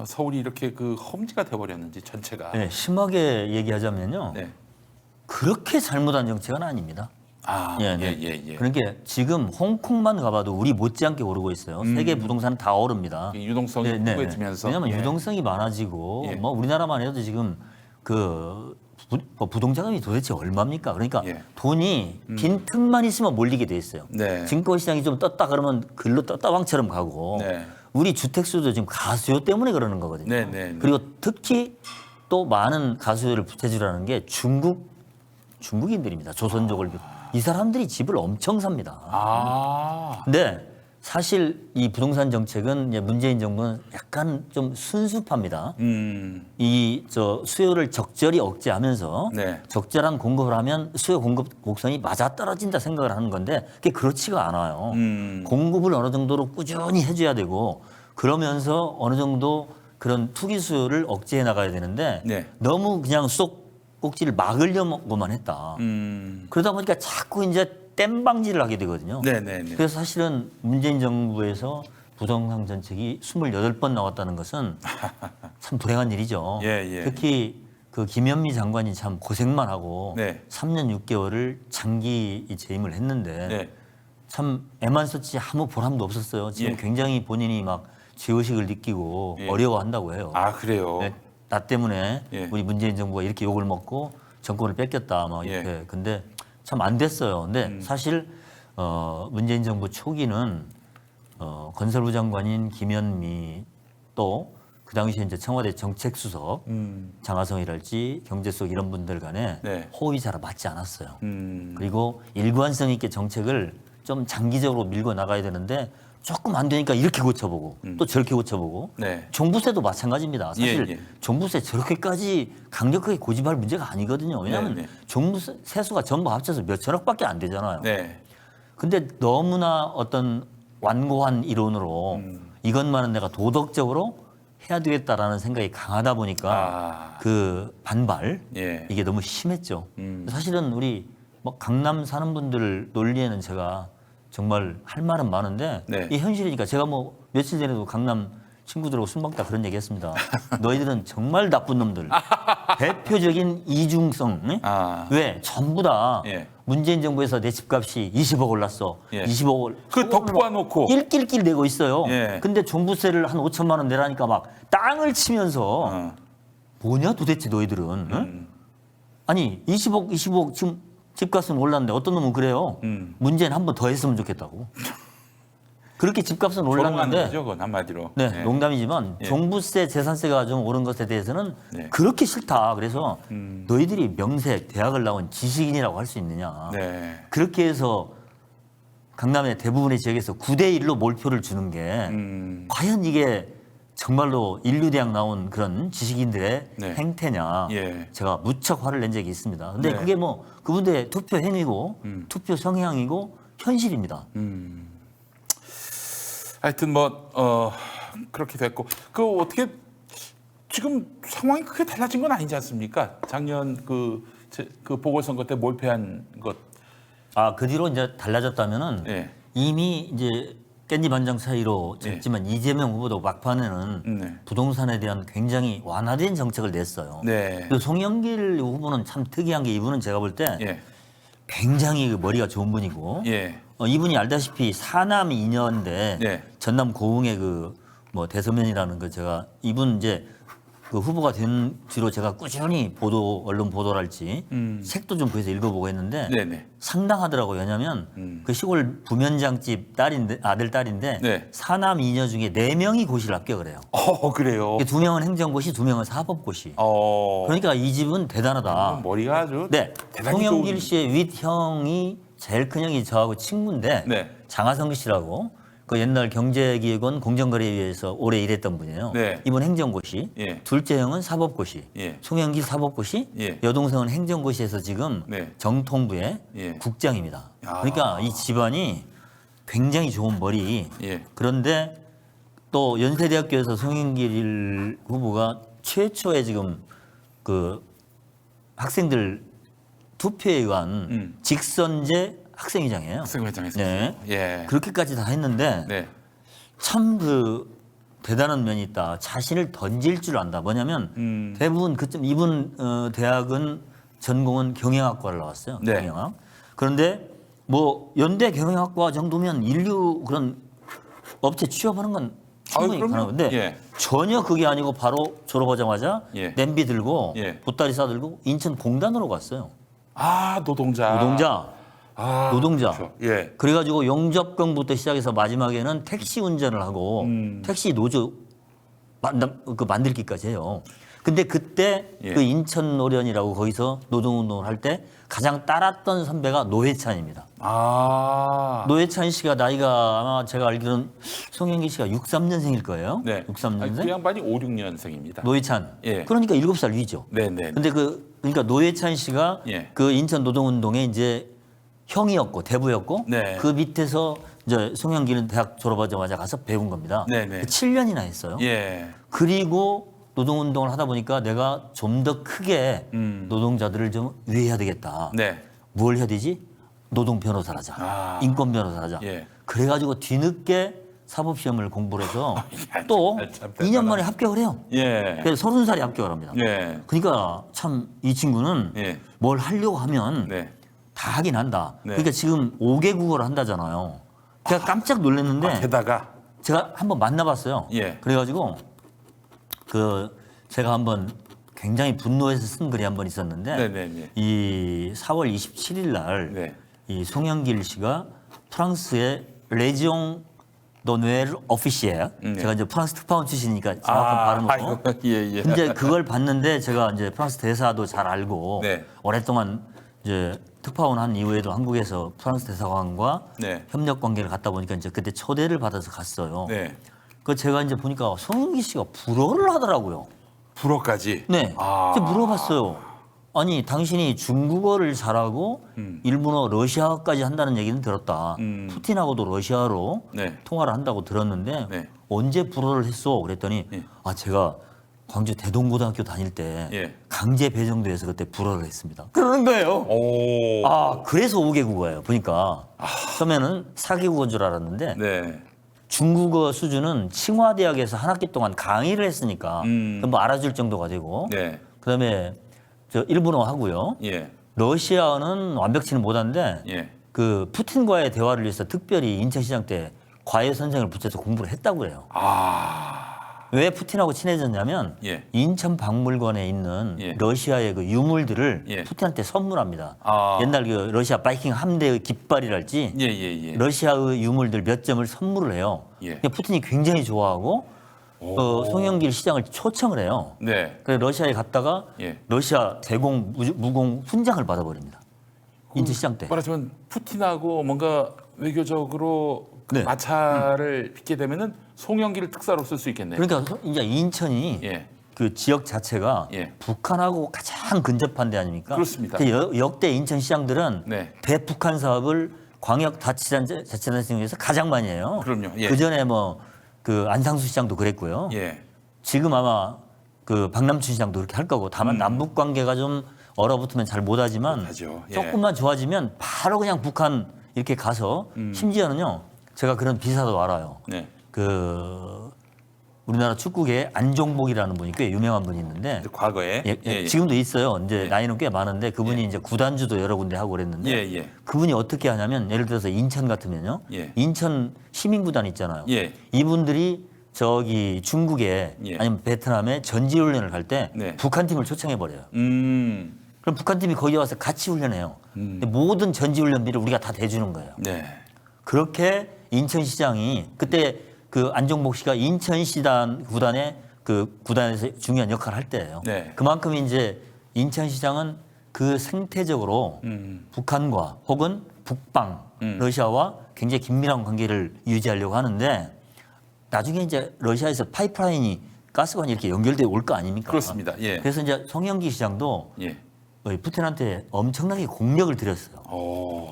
서울이 이렇게 그 험지가 돼버렸는지 전체가. 네, 심하게 얘기하자면요. 네. 그렇게 잘못한 정책은 아닙니다. 예. 그러니까 지금 홍콩만 가봐도 우리 못지않게 오르고 있어요. 세계 부동산은 다 오릅니다. 유동성이 풍부해지면서. 왜냐하면 예. 유동성이 많아지고 예. 뭐 우리나라만 해도 지금 그 부동자금이 도대체 얼마입니까? 그러니까 예. 돈이 빈 틈만 있으면 몰리게 돼 있어요. 네. 증권시장이 좀 떴다 그러면 글로 떴다왕처럼 가고 네. 우리 주택수도 지금 가수요 때문에 그러는 거거든요. 네. 그리고 특히 또 많은 가수요를 부채질하는 게 중국인들입니다. 조선족을 이 사람들이 집을 엄청 삽니다. 근데 사실 이 부동산 정책은 이제 문재인 정부는 약간 좀 순수합니다. 이 수요를 적절히 억제하면서 네. 적절한 공급을 하면 수요 공급 곡선이 맞아떨어진다 생각을 하는 건데 그게 그렇지가 않아요. 공급을 어느 정도로 꾸준히 해줘야 되고 그러면서 어느 정도 그런 투기 수요를 억제해 나가야 되는데 네. 너무 그냥 꼭지를 막으려고만 했다. 그러다 보니까 자꾸 이제 땜방지를 하게 되거든요. 네. 그래서 사실은 문재인 정부에서 부동산 정책이 28번 나왔다는 것은 참 불행한 일이죠. 예. 특히 그 김현미 장관이 참 고생만 하고 네. 3년 6개월을 장기 재임을 했는데 네. 참 애만 썼지 아무 보람도 없었어요. 지금 예. 굉장히 본인이 막 죄의식을 느끼고 예. 어려워한다고 해요. 그래요. 네, 나 때문에 예. 우리 문재인 정부가 이렇게 욕을 먹고 정권을 뺏겼다 막 이렇게. 예. 근데 참 안 됐어요. 근데 사실 문재인 정부 초기는 건설부 장관인 김현미 또 그 당시에 이제 청와대 정책수석 장하성이랄지 경제수석 이런 분들 간에 네. 호흡이 잘 맞지 않았어요. 그리고 일관성 있게 정책을 좀 장기적으로 밀고 나가야 되는데 조금 안 되니까 이렇게 고쳐보고 또 저렇게 고쳐보고 네. 종부세도 마찬가지입니다. 사실 예. 종부세 저렇게까지 강력하게 고집할 문제가 아니거든요. 왜냐하면 네. 종부세 세수가 전부 합쳐서 몇 천억밖에 안 되잖아요. 네. 근데 너무나 어떤 완고한 이론으로 이것만은 내가 도덕적으로 해야 되겠다라는 생각이 강하다 보니까 그 반발 예. 이게 너무 심했죠. 사실은 우리 뭐 강남 사는 분들 논리에는 제가 정말 할 말은 많은데 네. 이 현실이니까 제가 뭐 며칠 전에도 강남 친구들하고 술 먹다 그런 얘기 했습니다. 너희들은 정말 나쁜 놈들. 대표적인 이중성. 응? 왜? 전부 다 예. 문재인 정부에서 내 집값이 20억 올랐어. 예. 20억. 그 덕부아 놓고. 낄낄낄 내고 있어요. 예. 근데 종부세를 한 5천만 원 내라니까 막 땅을 치면서 뭐냐 도대체 너희들은. 응? 아니 20억 지금 집값은 올랐는데 어떤 놈은 그래요. 문재인 한 번 더 했으면 좋겠다고. 그렇게 집값은 올랐는데 거죠, 그건 한마디로. 네, 예. 농담이지만 예. 종부세, 재산세가 좀 오른 것에 대해서는 네. 그렇게 싫다. 그래서 너희들이 명색 대학을 나온 지식인이라고 할 수 있느냐. 네. 그렇게 해서 강남의 대부분의 지역에서 9대 1로 몰표를 주는 게 과연 이게 정말로 인류대학 나온 그런 지식인들의 네. 행태냐. 예. 제가 무척 화를 낸 적이 있습니다. 근데 네. 그게 뭐 그분들의 투표 행위고 투표 성향이고 현실입니다. 하여튼 그렇게 됐고 어떻게 지금 상황이 크게 달라진 건 아니지 않습니까? 작년 그 보궐선거 때 몰표한 것. 그 뒤로 이제 달라졌다면은 예. 이미 이제 깻잎 한 장 사이로 졌지만 이재명 후보도 막판에는 네. 부동산에 대한 굉장히 완화된 정책을 냈어요. 네. 그 송영길 후보는 참 특이한 게 이분은 제가 볼 때 예. 굉장히 그 머리가 좋은 분이고 예. 이분이 알다시피 사남 2년대 네. 전남 고흥의 그 뭐 대서면이라는 거 제가 이분 이제 그 후보가 된 뒤로 제가 꾸준히 언론 보도랄지 책도 좀 구해서 읽어보고 했는데 네네. 상당하더라고요. 왜냐하면 그 시골 부면장집 아들 딸인데 네. 사남 2녀 중에 4명이 고시를 합격을 해요. 그래요. 2명은 행정고시, 2명은 사법고시. 그러니까 이 집은 대단하다. 머리가 아주 네. 대단히 송영길 좋은- 씨의 윗형이 제일 큰 형이 저하고 친구인데 네. 장하성 씨라고 그 옛날 경제기획원 공정거래위에서 오래 일했던 분이에요. 네. 이분 행정고시, 예. 둘째 형은 사법고시, 예. 송영길 사법고시, 예. 여동생은 행정고시에서 지금 네. 정통부의 예. 국장입니다. 야. 그러니까 이 집안이 굉장히 좋은 머리. 예. 그런데 또 연세대학교에서 송영길 후보가 최초의 지금 그 학생들 투표에 의한 직선제 학생회장이에요. 학생회장에서. 네. 예. 그렇게까지 다 했는데 네. 참 그 대단한 면이 있다. 자신을 던질 줄 안다. 뭐냐면 대부분 그쯤 이분 대학은 전공은 경영학과를 나왔어요. 네. 경영학. 그런데 뭐 연대 경영학과 정도면 인류 그런 업체 취업하는 건 충분히 그럼요. 가능한데 예. 전혀 그게 아니고 바로 졸업하자마자 예. 냄비 들고 예. 보따리 싸들고 인천 공단으로 갔어요. 노동자. 노동자. 그렇죠. 예. 그래가지고 용접경부터 시작해서 마지막에는 택시 운전을 하고 택시 노조 만들기까지 해요. 근데 그때 예. 그 인천 노련이라고 거기서 노동운동을 할 때 가장 따랐던 선배가 노회찬입니다. 노회찬 씨가 나이가 아마 제가 알기로는 송영길 씨가 63년생일 거예요. 네. 63년생. 그 양반이 5, 6년생입니다. 노회찬. 예. 그러니까 7살 위죠. 네네. 근데 그러니까 노회찬 씨가 예. 그 인천 노동운동에 이제 형이었고 대부였고 네. 그 밑에서 이제 송영길은 대학 졸업하자마자 가서 배운 겁니다. 네네. 7년이나 했어요. 예. 그리고 노동운동을 하다 보니까 내가 좀 더 크게 노동자들을 좀 위해야 되겠다. 네. 뭘 해야 되지? 노동 변호사를 하자. 인권 변호사를 하자. 예. 그래가지고 뒤늦게 사법시험을 공부를 해서 야, 또 참 2년 만에 합격을 해요. 예. 그래서 30살에 합격을 합니다. 예. 그러니까 참 이 친구는 예. 뭘 하려고 하면 네. 다 하긴 한다. 네. 그러니까 지금 5개 국어를 한다잖아요. 제가 깜짝 놀랐는데 게다가 제가 한번 만나봤어요. 예. 그래가지고 그 제가 한번 굉장히 분노해서 쓴 글이 한 번 있었는데 네네네. 이 4월 27일 날 네. 이 송영길 씨가 프랑스의 레지옹 노엘 오피시에 제가 이제 프랑스 특파원 출신이니까 정확한 발음으로. 예. 근데 그걸 봤는데 제가 이제 프랑스 대사도 잘 알고 네. 오랫동안 이제 특파원 한 이후에도 한국에서 프랑스 대사관과 네. 협력 관계를 갖다 보니까 이제 그때 초대를 받아서 갔어요. 네. 그 제가 이제 보니까 송영기 씨가 불어를 하더라고요. 불어까지. 네. 이제 물어봤어요. 아니 당신이 중국어를 잘하고 일본어, 러시아어까지 한다는 얘기는 들었다. 푸틴하고도 러시아로 네. 통화를 한다고 들었는데 네. 언제 불어를 했어? 그랬더니 예. 제가 광주 대동고등학교 다닐 때 예. 강제 배정돼서 그때 불어를 했습니다. 그러는 거예요. 오. 그래서 5개국어예요. 보니까 처음에는 4개국어인 줄 알았는데 네. 중국어 수준은 칭화대학에서 한 학기 동안 강의를 했으니까 그건 뭐 알아줄 정도가 되고 네. 그다음에 저 일본어 하고요. 예. 러시아어는 완벽치는 못한데 예. 그 푸틴과의 대화를 위해서 특별히 인천시장 때 과외 선생을 붙여서 공부를 했다고 해요. 왜 푸틴하고 친해졌냐면 예. 인천 박물관에 있는 예. 러시아의 그 유물들을 예. 푸틴한테 선물합니다. 아. 옛날 그 러시아 바이킹 함대의 깃발이랄지 예. 러시아의 유물들 몇 점을 선물을 해요. 예. 근데 푸틴이 굉장히 좋아하고 송영길 시장을 초청을 해요. 네. 그래서 러시아에 갔다가 예. 러시아 대공 무공 훈장을 받아버립니다. 인천시장 때. 말하자면 푸틴하고 뭔가 외교적으로 그 네. 마찰을 빚게 되면은 송영기를 특사로 쓸 수 있겠네요. 그러니까 이제 인천이 예. 그 지역 자체가 예. 북한하고 가장 근접한 데 아닙니까? 그렇습니다. 그래서 역대 인천 시장들은 네. 대북한 사업을 광역 자치단체 중에서 가장 많이 해요. 그럼요. 예. 그 전에 뭐 그 안상수 시장도 그랬고요. 예. 지금 아마 그 박남춘 시장도 그렇게 할 거고 다만 남북 관계가 좀 얼어붙으면 잘 못하지만 못하죠. 예. 조금만 좋아지면 바로 그냥 북한 이렇게 가서 심지어는요 제가 그런 비사도 알아요. 네. 그 우리나라 축구계 안종복이라는 분이 꽤 유명한 분이 있는데 과거에 지금도 있어요. 이제 예. 나이는 꽤 많은데 그분이 이제 구단주도 여러 군데 하고 그랬는데 예. 그분이 어떻게 하냐면 예를 들어서 인천 같으면요. 예. 인천 시민구단 있잖아요. 예. 이분들이 저기 중국에 예. 아니면 베트남에 전지훈련을 갈 때 네. 북한 팀을 초청해 버려요. 음. 그럼 북한 팀이 거기 와서 같이 훈련해요. 근데 모든 전지훈련비를 우리가 다 대주는 거예요. 네. 그렇게 인천시장이 그때 그 안종복 씨가 인천시단 구단의 그 구단에서 중요한 역할을 할 때예요. 네. 그만큼 이제 인천시장은 그 생태적으로 북한과 혹은 북방 러시아와 굉장히 긴밀한 관계를 유지하려고 하는데 나중에 이제 러시아에서 파이프라인이 가스관이 이렇게 연결돼 올 거 아닙니까? 그렇습니다. 예. 그래서 이제 송영기 시장도 예. 푸틴한테 엄청나게 공력을 들였어요. 오.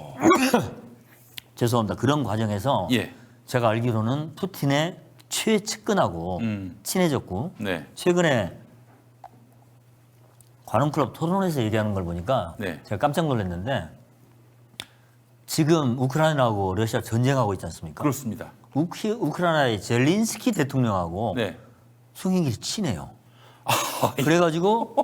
죄송합니다. 그런 과정에서 예. 제가 알기로는 푸틴의 최측근하고 친해졌고 네. 최근에 관훈클럽 토론에서 얘기하는 걸 보니까 네. 제가 깜짝 놀랐는데 지금 우크라이나하고 러시아 전쟁하고 있지 않습니까? 그렇습니다. 우크라이나의 젤린스키 대통령하고 네. 송영길이 친해요. 그래가지고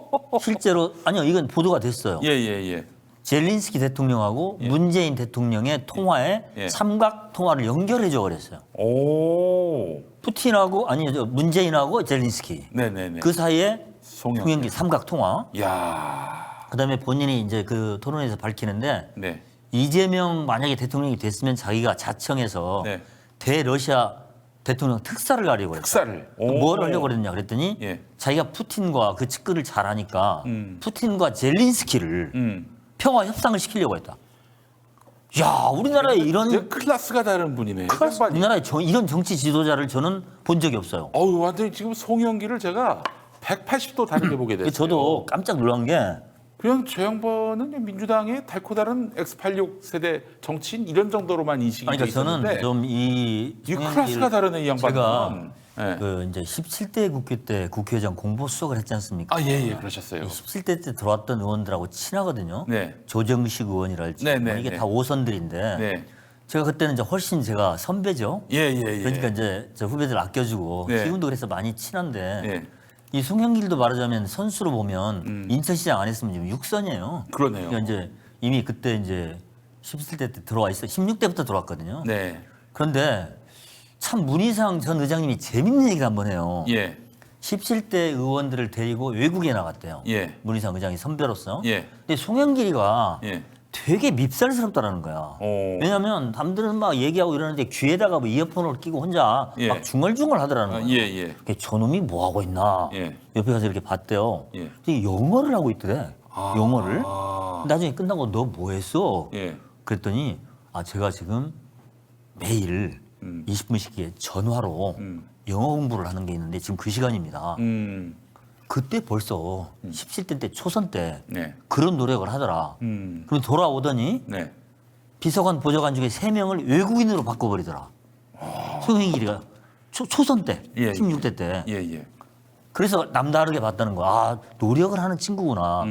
실제로 아니요 이건 보도가 됐어요. 예. 젤린스키 대통령하고 문재인 대통령의 통화에 예. 삼각 통화를 연결해줘 그랬어요. 오. 푸틴하고 문재인하고 젤린스키 네네네. 그 사이에 송영기. 송영기 삼각 통화. 야. 그다음에 본인이 이제 그 토론에서 밝히는데 네. 이재명 만약에 대통령이 됐으면 자기가 자청해서 네. 대러시아 대통령 특사를 가려고 그랬어요. 특사를. 뭘 하려고 그랬냐 그랬더니 예. 자기가 푸틴과 그 측근을 잘 아니까 푸틴과 젤린스키를 평화 협상을 시키려고 했다. 야, 우리나라에 이런 클래스가 다른 분이네. 우리나라에 이런 정치 지도자를 저는 본 적이 없어요. 어우, 완전히 지금 송영기를 제가 180도 다르게 보게 됐어요. 저도 깜짝 놀란 게 그냥 저 양반은 민주당의 달코 다른 X86 세대 정치인 이런 정도로만 인식이 돼 그러니까 있었는데 저는 좀 이 클래스가 다르네 이 양반은. 제가 예. 그 이제 17대 국회 때 국회의장 공보수석을 했지 않습니까? 예, 그러셨어요. 17대 때 들어왔던 의원들하고 친하거든요. 네. 조정식 의원이랄지 네, 뭐 네, 이게 네. 다 오선들인데 네. 제가 그때는 이제 훨씬 제가 선배죠. 예. 그러니까 이제 저 후배들 아껴주고 네. 지금도 그래서 많이 친한데 예. 이 송영길도 말하자면 선수로 보면 인천시장 안 했으면 지금 6선이에요. 그러네요. 그러니까 이제 이미 그때 이제 17대 때 들어와 있어. 16대부터 들어왔거든요. 네. 그런데 참 문희상 전 의장님이 재밌는 얘기를 한번 해요. 예. 17대 의원들을 데리고 외국에 나갔대요. 예. 문희상 의장이 선배로서. 예. 근데 송영길이가 예. 되게 밉살스럽다라는 거야. 왜냐하면 남들은 막 얘기하고 이러는데 귀에다가 뭐 이어폰을 끼고 혼자 예. 막 중얼중얼 하더라는 거야. 예. 저놈이 뭐 하고 있나. 예. 옆에 가서 이렇게 봤대요. 예. 근데 영어를 하고 있더래. 영어를. 나중에 끝나고 너 뭐 했어? 예. 그랬더니 제가 지금 매일 20분씩 전화로 영어 공부를 하는 게 있는데 지금 그 시간입니다. 그때 벌써 17대 때 초선 때 네. 그런 노력을 하더라. 그럼 돌아오더니 네. 비서관 보좌관 중에 3명을 외국인으로 바꿔버리더라. 송영길이가 초선 때 예, 16대 때. 예. 그래서 남다르게 봤다는 거야. 노력을 하는 친구구나.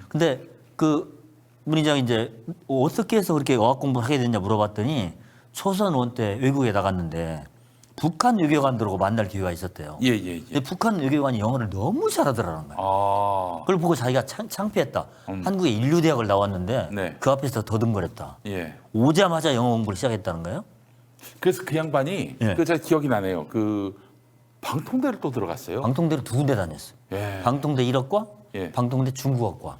근데 그 문희장이 이제 어떻게 해서 그렇게 어학 공부를 하게 됐냐 물어봤더니 초선 원 때 외국에 나갔는데 북한 외교관들하고 만날 기회가 있었대요. 예. 근데 북한 외교관이 영어를 너무 잘하더라는 거야. 그걸 보고 자기가 창피했다. 한국의 인류대학을 나왔는데 네. 그 앞에서 더듬거렸다. 예. 오자마자 영어 공부를 시작했다는 거예요. 그래서 그 양반이 예. 그 제가 기억이 나네요. 그 방통대를 또 들어갔어요. 방통대를 2군데 다녔어요. 예. 방통대 1학과, 예. 방통대 중국어과.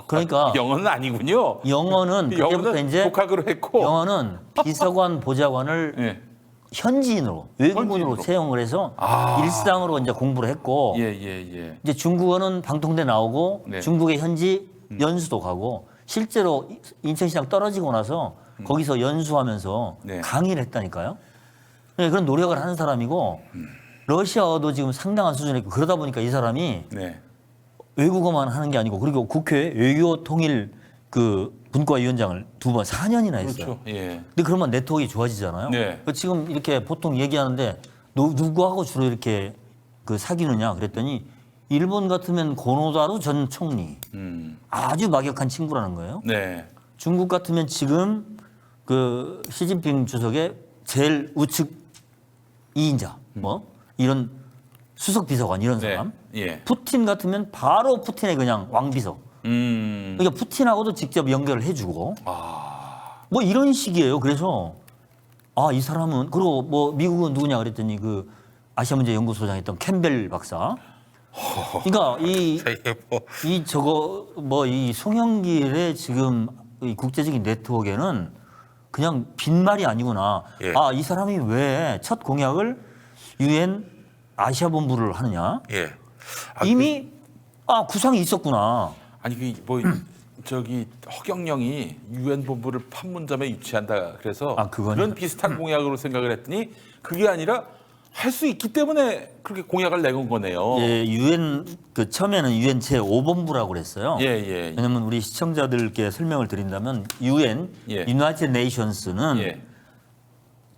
그러니까 영어는 아니군요. 영어는 그때부터 영어는 이제 독학으로 했고. 영어는 비서관 보좌관을 예. 현지인으로 외국인으로 현지인으로. 채용을 해서 일상으로 이제 공부를 했고 예. 이제 중국어는 방통대 나오고 네. 중국의 현지 연수도 가고 실제로 인천시장 떨어지고 나서 거기서 연수하면서 네. 강의를 했다니까요. 네, 그런 노력을 하는 사람이고 러시아어도 지금 상당한 수준에 있고 그러다 보니까 이 사람이 네. 외국어만 하는 게 아니고 그리고 국회 외교통일 그 분과위원장을 2번 4년이나 했어요. 그렇죠. 예. 근데 그러면 네트워크가 좋아지잖아요. 네. 지금 이렇게 보통 얘기하는데 누구하고 주로 이렇게 그 사귀느냐 그랬더니 일본 같으면 고노다루 전 총리 아주 막역한 친구라는 거예요. 네. 중국 같으면 지금 그 시진핑 주석의 제일 우측 2인자 뭐 이런 수석 비서관 이런 네. 사람. 예. 푸틴 같으면 바로 푸틴의 그냥 왕비서. 그러니까 푸틴하고도 직접 연결을 해주고 뭐 이런 식이에요. 그래서 이 사람은 그리고 뭐 미국은 누구냐 그랬더니 그 아시아 문제 연구소장 했던 캠벨 박사. 그러니까 이 저거 뭐 이 송영길의 지금 이 국제적인 네트워크에는 그냥 빈말이 아니구나. 예. 이 사람이 왜 첫 공약을 유엔 아시아 본부를 하느냐? 예. 이미 구상이 있었구나. 아니 그 뭐 저기 허경영이 유엔 본부를 판문점에 유치한다 그래서 그건 그런 비슷한 공약으로 생각을 했더니 그게 아니라 할 수 있기 때문에 그렇게 공약을 내건 거네요. 예, 유엔 그 처음에는 유엔 제 5본부라고 그랬어요. 예. 왜냐면 우리 시청자들께 설명을 드린다면 유엔 예. 유나이티드 네이션스는 예.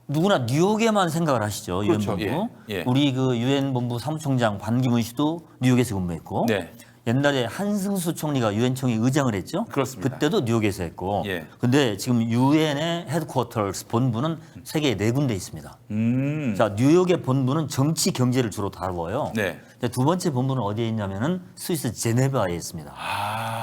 누구나 뉴욕에만 생각을 하시죠. 유엔 그렇죠. 본부. 예. 우리 그 유엔 본부 사무총장 반기문 씨도 뉴욕에서 근무했고 네. 옛날에 한승수 총리가 유엔 총회 의장을 했죠. 그렇습니다. 그때도 뉴욕에서 했고. 예. 근데 지금 유엔의 헤드쿼터스 본부는 세계에 4군데 있습니다. 자, 뉴욕의 본부는 정치 경제를 주로 다루어요. 네. 근데 두 번째 본부는 어디에 있냐면은 스위스 제네바에 있습니다.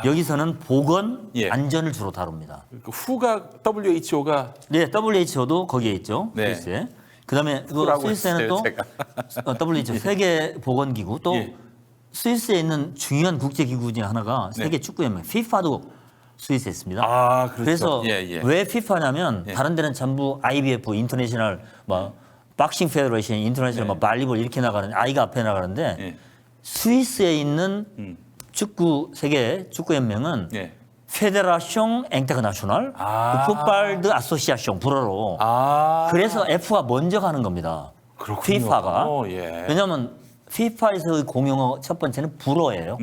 여기서는 보건 예. 안전을 주로 다룹니다. 그 후가 WHO가 네, WHO도 거기에 있죠. 네. 스위스에. 그다음에 그 후라고 스위스에는 또 했어요, WHO 세계 보건 기구 또 예. 스위스에 있는 중요한 국제 기구 중에 하나가 세계 축구 연맹 FIFA도 스위스에 있습니다. 그렇죠. 그래서 예. 왜 FIFA냐면 다른 데는 전부 IBF 인터내셔널 뭐 박싱 페더레이션 인터내셔널 뭐 발리볼 이렇게 나가는 I가 앞에 나가는데 예. 스위스에 있는 축구 세계 축구 연맹은 예. 페데라숑 앵테그나셔널 풋발드 아소시아숑 불어로 그래서 F가 먼저 가는 겁니다. 그렇군요. FIFA가 예. 왜냐하면 FIFA에서의 공용어 첫 번째는 불어예요.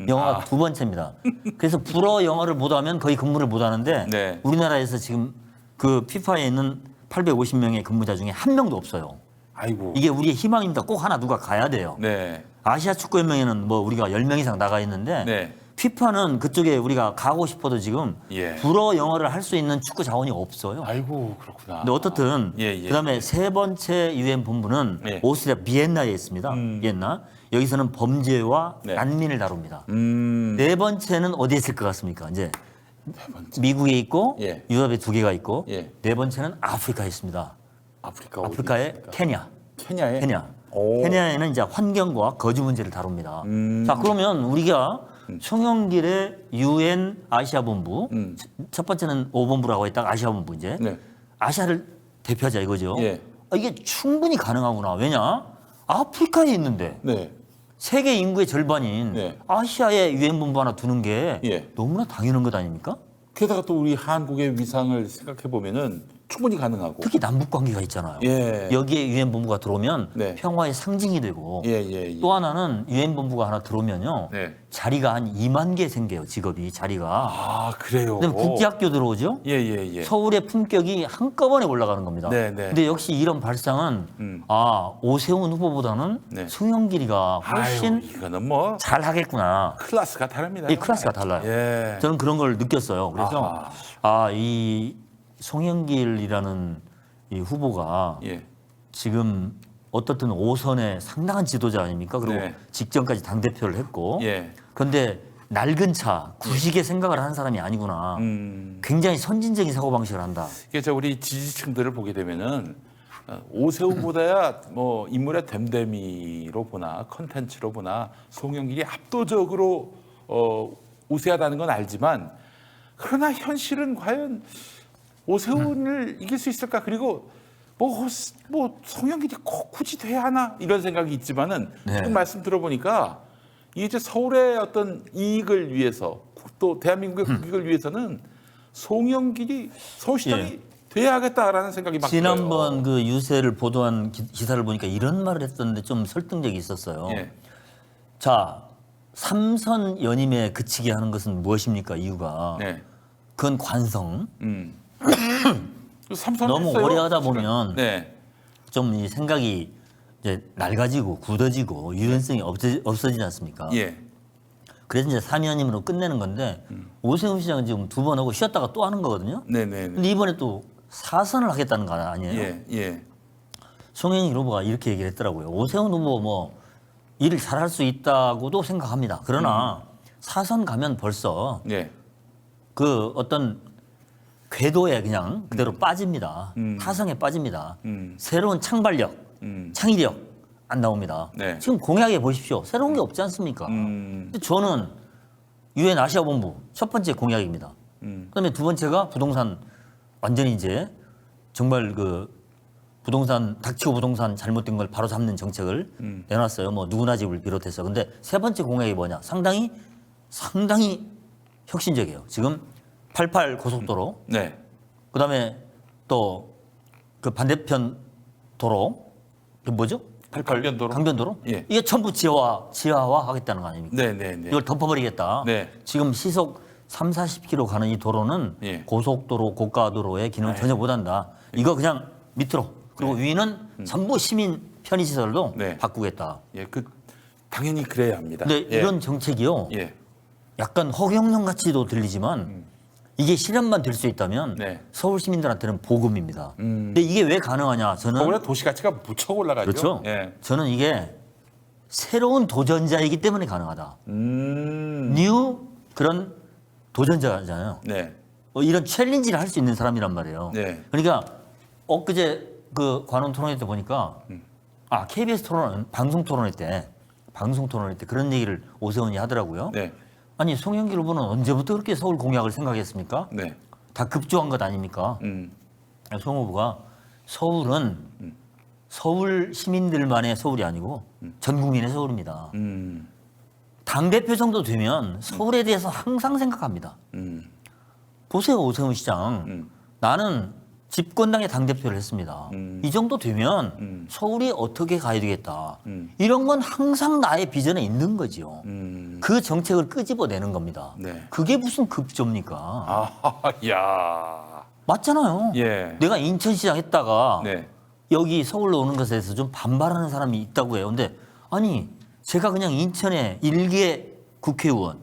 영어가 두 번째입니다. 그래서 불어 영어를 못하면 거의 근무를 못하는데 네. 우리나라에서 지금 그 FIFA에 있는 850명의 근무자 중에 한 명도 없어요. 아이고. 이게 우리의 희망입니다. 꼭 하나 누가 가야 돼요. 네. 아시아 축구연맹에는 뭐 우리가 10명 이상 나가 있는데 네. FIFA는 그쪽에 우리가 가고 싶어도 지금 예. 불어 영어를 할 수 있는 축구 자원이 없어요. 아이고 그렇구나. 근데 어떻든 예. 그다음에 세 번째 유엔 본부는 예. 오스트리아 비엔나에 있습니다. 비엔나. 여기서는 범죄와 네. 난민을 다룹니다. 네 번째는 어디에 있을 것 같습니까? 이제 미국에 있고 예. 유럽에 2개가 있고 예. 네 번째는 아프리카에 있습니다. 아프리카 어디 아프리카의 있습니까? 케냐. 케냐에. 케냐. 오. 케냐에는 이제 환경과 거주 문제를 다룹니다. 자, 그러면 우리가 송영길의 UN 아시아 본부 첫 번째는 5본부라고 했다가 아시아 본부 이제 네. 아시아를 대표하자 이거죠. 예. 이게 충분히 가능하구나. 왜냐? 아프리카에 있는데 네. 세계 인구의 절반인 네. 아시아에 UN 본부 하나 두는 게 예. 너무나 당연한 것 아닙니까? 게다가 또 우리 한국의 위상을 생각해 보면은 충분히 가능하고. 특히 남북 관계가 있잖아요. 예. 여기에 UN 본부가 들어오면 네. 평화의 상징이 되고 예. 또 하나는 UN 본부가 하나 들어오면요. 네. 자리가 한 2만 개 생겨요. 직업이 자리가. 아, 그래요. 그다음에 국제학교 들어오죠. 예. 서울의 품격이 한꺼번에 올라가는 겁니다. 네. 근데 역시 이런 발상은 오세훈 후보보다는 네. 송영길이가 훨씬 아유, 이거는 뭐 잘하겠구나. 클래스가 다릅니다. 이 클래스가 달라요. 예. 저는 그런 걸 느꼈어요. 그래서 이 송영길이라는 이 후보가 예. 지금 어떻든 5선의 상당한 지도자 아닙니까? 그리고 네. 직전까지 당대표를 했고 예. 그런데 낡은 차, 구식의 생각을 하는 사람이 아니구나. 굉장히 선진적인 사고방식을 한다. 이게 저 우리 지지층들을 보게 되면은 오세훈보다야 뭐 인물의 됨됨이로 보나 컨텐츠로 보나 송영길이 압도적으로 우세하다는 건 알지만 그러나 현실은 과연 오세훈을 이길 수 있을까? 그리고 뭐 송영길이 꼭 굳이 돼야 하나 이런 생각이 있지만은 네. 지금 말씀 들어보니까 이게 이제 서울의 어떤 이익을 위해서 또 대한민국의 국익을 위해서는 송영길이 서울시장이 돼야 하겠다라는 생각이 막 지난번 그 유세를 보도한 기사를 보니까 이런 말을 했었는데 좀 설득력이 있었어요. 예. 자, 삼선 연임에 그치게 하는 것은 무엇입니까? 이유가 네. 그건 관성. 삼선 너무 했어요, 오래 하다 지금. 보면 네. 좀 이 생각이 이제 낡아지고 굳어지고 유연성이 없어지지 않습니까? 예. 그래서 이제 3연임으로 끝내는 건데 오세훈 시장은 지금 2번 하고 쉬었다가 또 하는 거거든요. 네네. 근데 이번에 또 4선을 하겠다는 거 아니에요? 예. 송영길 후보가 이렇게 얘기를 했더라고요. 오세훈 후보 뭐 일을 잘할 수 있다고도 생각합니다. 그러나 4선 가면 벌써 예. 그 어떤 궤도에 그냥 그대로 빠집니다. 타성에 빠집니다. 새로운 창발력, 창의력 안 나옵니다. 네. 지금 공약에 보십시오. 새로운 게 없지 않습니까? 근데 저는 UN 아시아 본부 첫 번째 공약입니다. 그다음에 두 번째가 부동산 완전히 이제 정말 그 부동산 닥치고 부동산 잘못된 걸 바로 잡는 정책을 내놨어요. 뭐 누구나 집을 비롯해서. 근데 세 번째 공약이 뭐냐? 상당히 혁신적이에요. 지금 88 고속도로, 네. 그다음에 또 그 반대편 도로, 그 뭐죠? 강변도로. 강변도로? 예. 이게 전부 지하화 하겠다는 거 아닙니까? 네. 이걸 덮어버리겠다. 네. 지금 시속 30-40km 가는 이 도로는 예. 고속도로, 고가도로의 기능을 전혀 못한다. 이거 그냥 밑으로. 그리고 위는 전부 시민 편의시설도 네. 바꾸겠다. 예. 당연히 그래야 합니다. 근데 예. 이런 정책이요. 예. 약간 허경영 같이도 들리지만 이게 실현만 될 수 있다면 네. 서울 시민들한테는 복음입니다. 근데 이게 왜 가능하냐? 저는 서울의 도시 가치가 무척 올라가죠. 그렇죠. 예. 저는 이게 새로운 도전자이기 때문에 가능하다. 뉴 그런 도전자잖아요. 네. 이런 챌린지를 할 수 있는 사람이란 말이에요. 네. 그러니까 엊그제 그 관훈 토론회 때 보니까 KBS 방송 토론회 때 그런 얘기를 오세훈이 하더라고요. 네. 아니 송영길 후보는 언제부터 그렇게 서울 공약을 생각했습니까? 네. 다 급조한 것 아닙니까? 송 후보가 서울은 서울 시민들만의 서울이 아니고 전 국민의 서울입니다. 당대표 정도 되면 서울에 대해서 항상 생각합니다. 보세요, 오세훈 시장. 나는 집권당의 당대표를 했습니다. 이 정도 되면 서울이 어떻게 가야 되겠다. 이런 건 항상 나의 비전에 있는 거죠. 그 정책을 끄집어내는 겁니다. 네. 그게 무슨 급조입니까? 야. 맞잖아요. 예. 내가 인천시장 했다가 네. 여기 서울로 오는 것에 대해서 좀 반발하는 사람이 있다고 해요. 근데 아니 제가 그냥 인천에 일개 국회의원,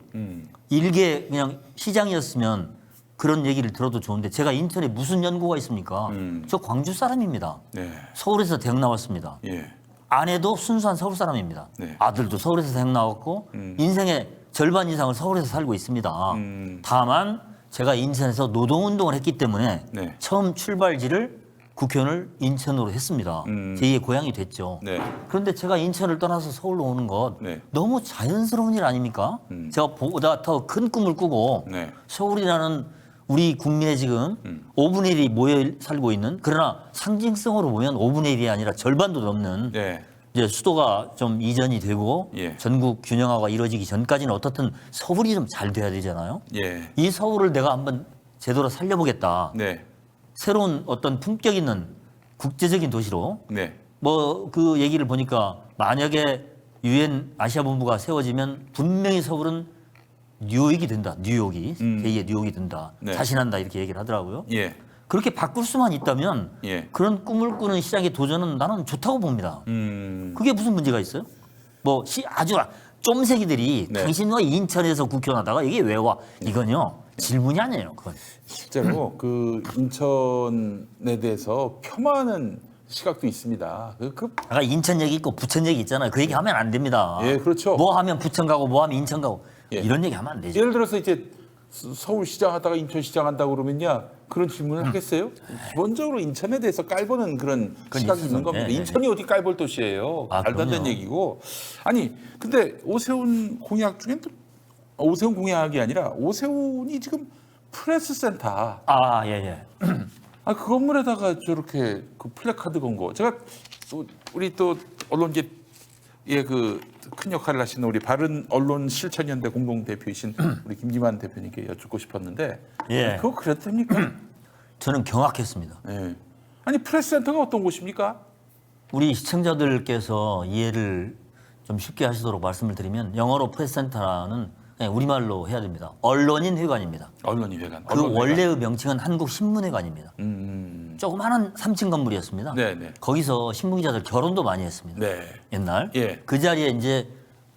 일개 그냥 시장이었으면 그런 얘기를 들어도 좋은데 제가 인천에 무슨 연고가 있습니까? 저 광주 사람입니다. 네. 서울에서 대학 나왔습니다. 예. 아내도 순수한 서울 사람입니다. 네. 아들도 서울에서 대학 나왔고 인생의 절반 이상을 서울에서 살고 있습니다. 다만 제가 인천에서 노동운동을 했기 때문에 네. 처음 출발지를 국회의원을 인천으로 했습니다. 제2의 고향이 됐죠. 네. 그런데 제가 인천을 떠나서 서울로 오는 것 네. 너무 자연스러운 일 아닙니까? 제가 보다 더 큰 꿈을 꾸고 네. 서울이라는 우리 국민의 지금 5분의 1이 모여 살고 있는, 그러나 상징성으로 보면 5분의 1이 아니라 절반도 넘는 네. 이제 수도가 좀 이전이 되고 예. 전국 균형화가 이루어지기 전까지는 어떻든 서울이 좀 잘 돼야 되잖아요. 예. 이 서울을 내가 한번 제대로 살려보겠다. 네. 새로운 어떤 품격 있는 국제적인 도시로, 네. 뭐 그 얘기를 보니까 만약에 유엔 아시아 본부가 세워지면 분명히 서울은 뉴욕이 된다. 뉴욕이 제2의 뉴욕이 된다. 네. 자신한다 이렇게 얘기를 하더라고요. 예. 그렇게 바꿀 수만 있다면 예. 그런 꿈을 꾸는 시장의 도전은 나는 좋다고 봅니다. 그게 무슨 문제가 있어요? 뭐 아주 쫌새기들이 네. 당신 왜 인천에서 국회의원 하다가 이게 왜 와? 이건요 질문이 아니에요. 그건. 실제로 그 인천에 대해서 폄하하는 시각도 있습니다. 아까 인천 얘기 있고 부천 얘기 있잖아요. 그 얘기 하면 안 됩니다. 예, 그렇죠. 뭐 하면 부천 가고 뭐 하면 인천 가고 예. 이런 얘기 하면 안 되죠. 예를 들어서 이제 서울시장 하다가 인천시장 한다고 그러면야 그런 질문을 하겠어요? 기본적으로 인천에 대해서 깔보는 그런 시각이 있는 겁니다. 네, 네, 인천이 어디 깔볼 도시예요. 아, 말도 안 되는 그럼요. 얘기고. 아니 근데 오세훈 공약 중엔 또 오세훈 공약이 아니라 오세훈이 지금 프레스센터 아, 예, 예. 그 건물에다가 저렇게 그 플래카드 건 거 제가 또 우리 또 언론계에 그 큰 역할을 하시는 우리 바른 언론 실천연대 공동 대표이신 우리 김기만 대표님께 여쭙고 싶었는데 예. 그거 그래도 됩니까? 저는 경악했습니다. 네. 아니 프레스센터가 어떤 곳입니까? 우리 시청자들께서 이해를 좀 쉽게 하시도록 말씀을 드리면 영어로 프레스센터는 그냥 우리말로 해야 됩니다. 언론인회관입니다. 언론인회관. 그 원래의 명칭은 한국신문회관입니다. 조그마한 3층 건물이었습니다. 네네. 거기서 신문기자들 결혼도 많이 했습니다. 네. 옛날. 예. 그 자리에 이제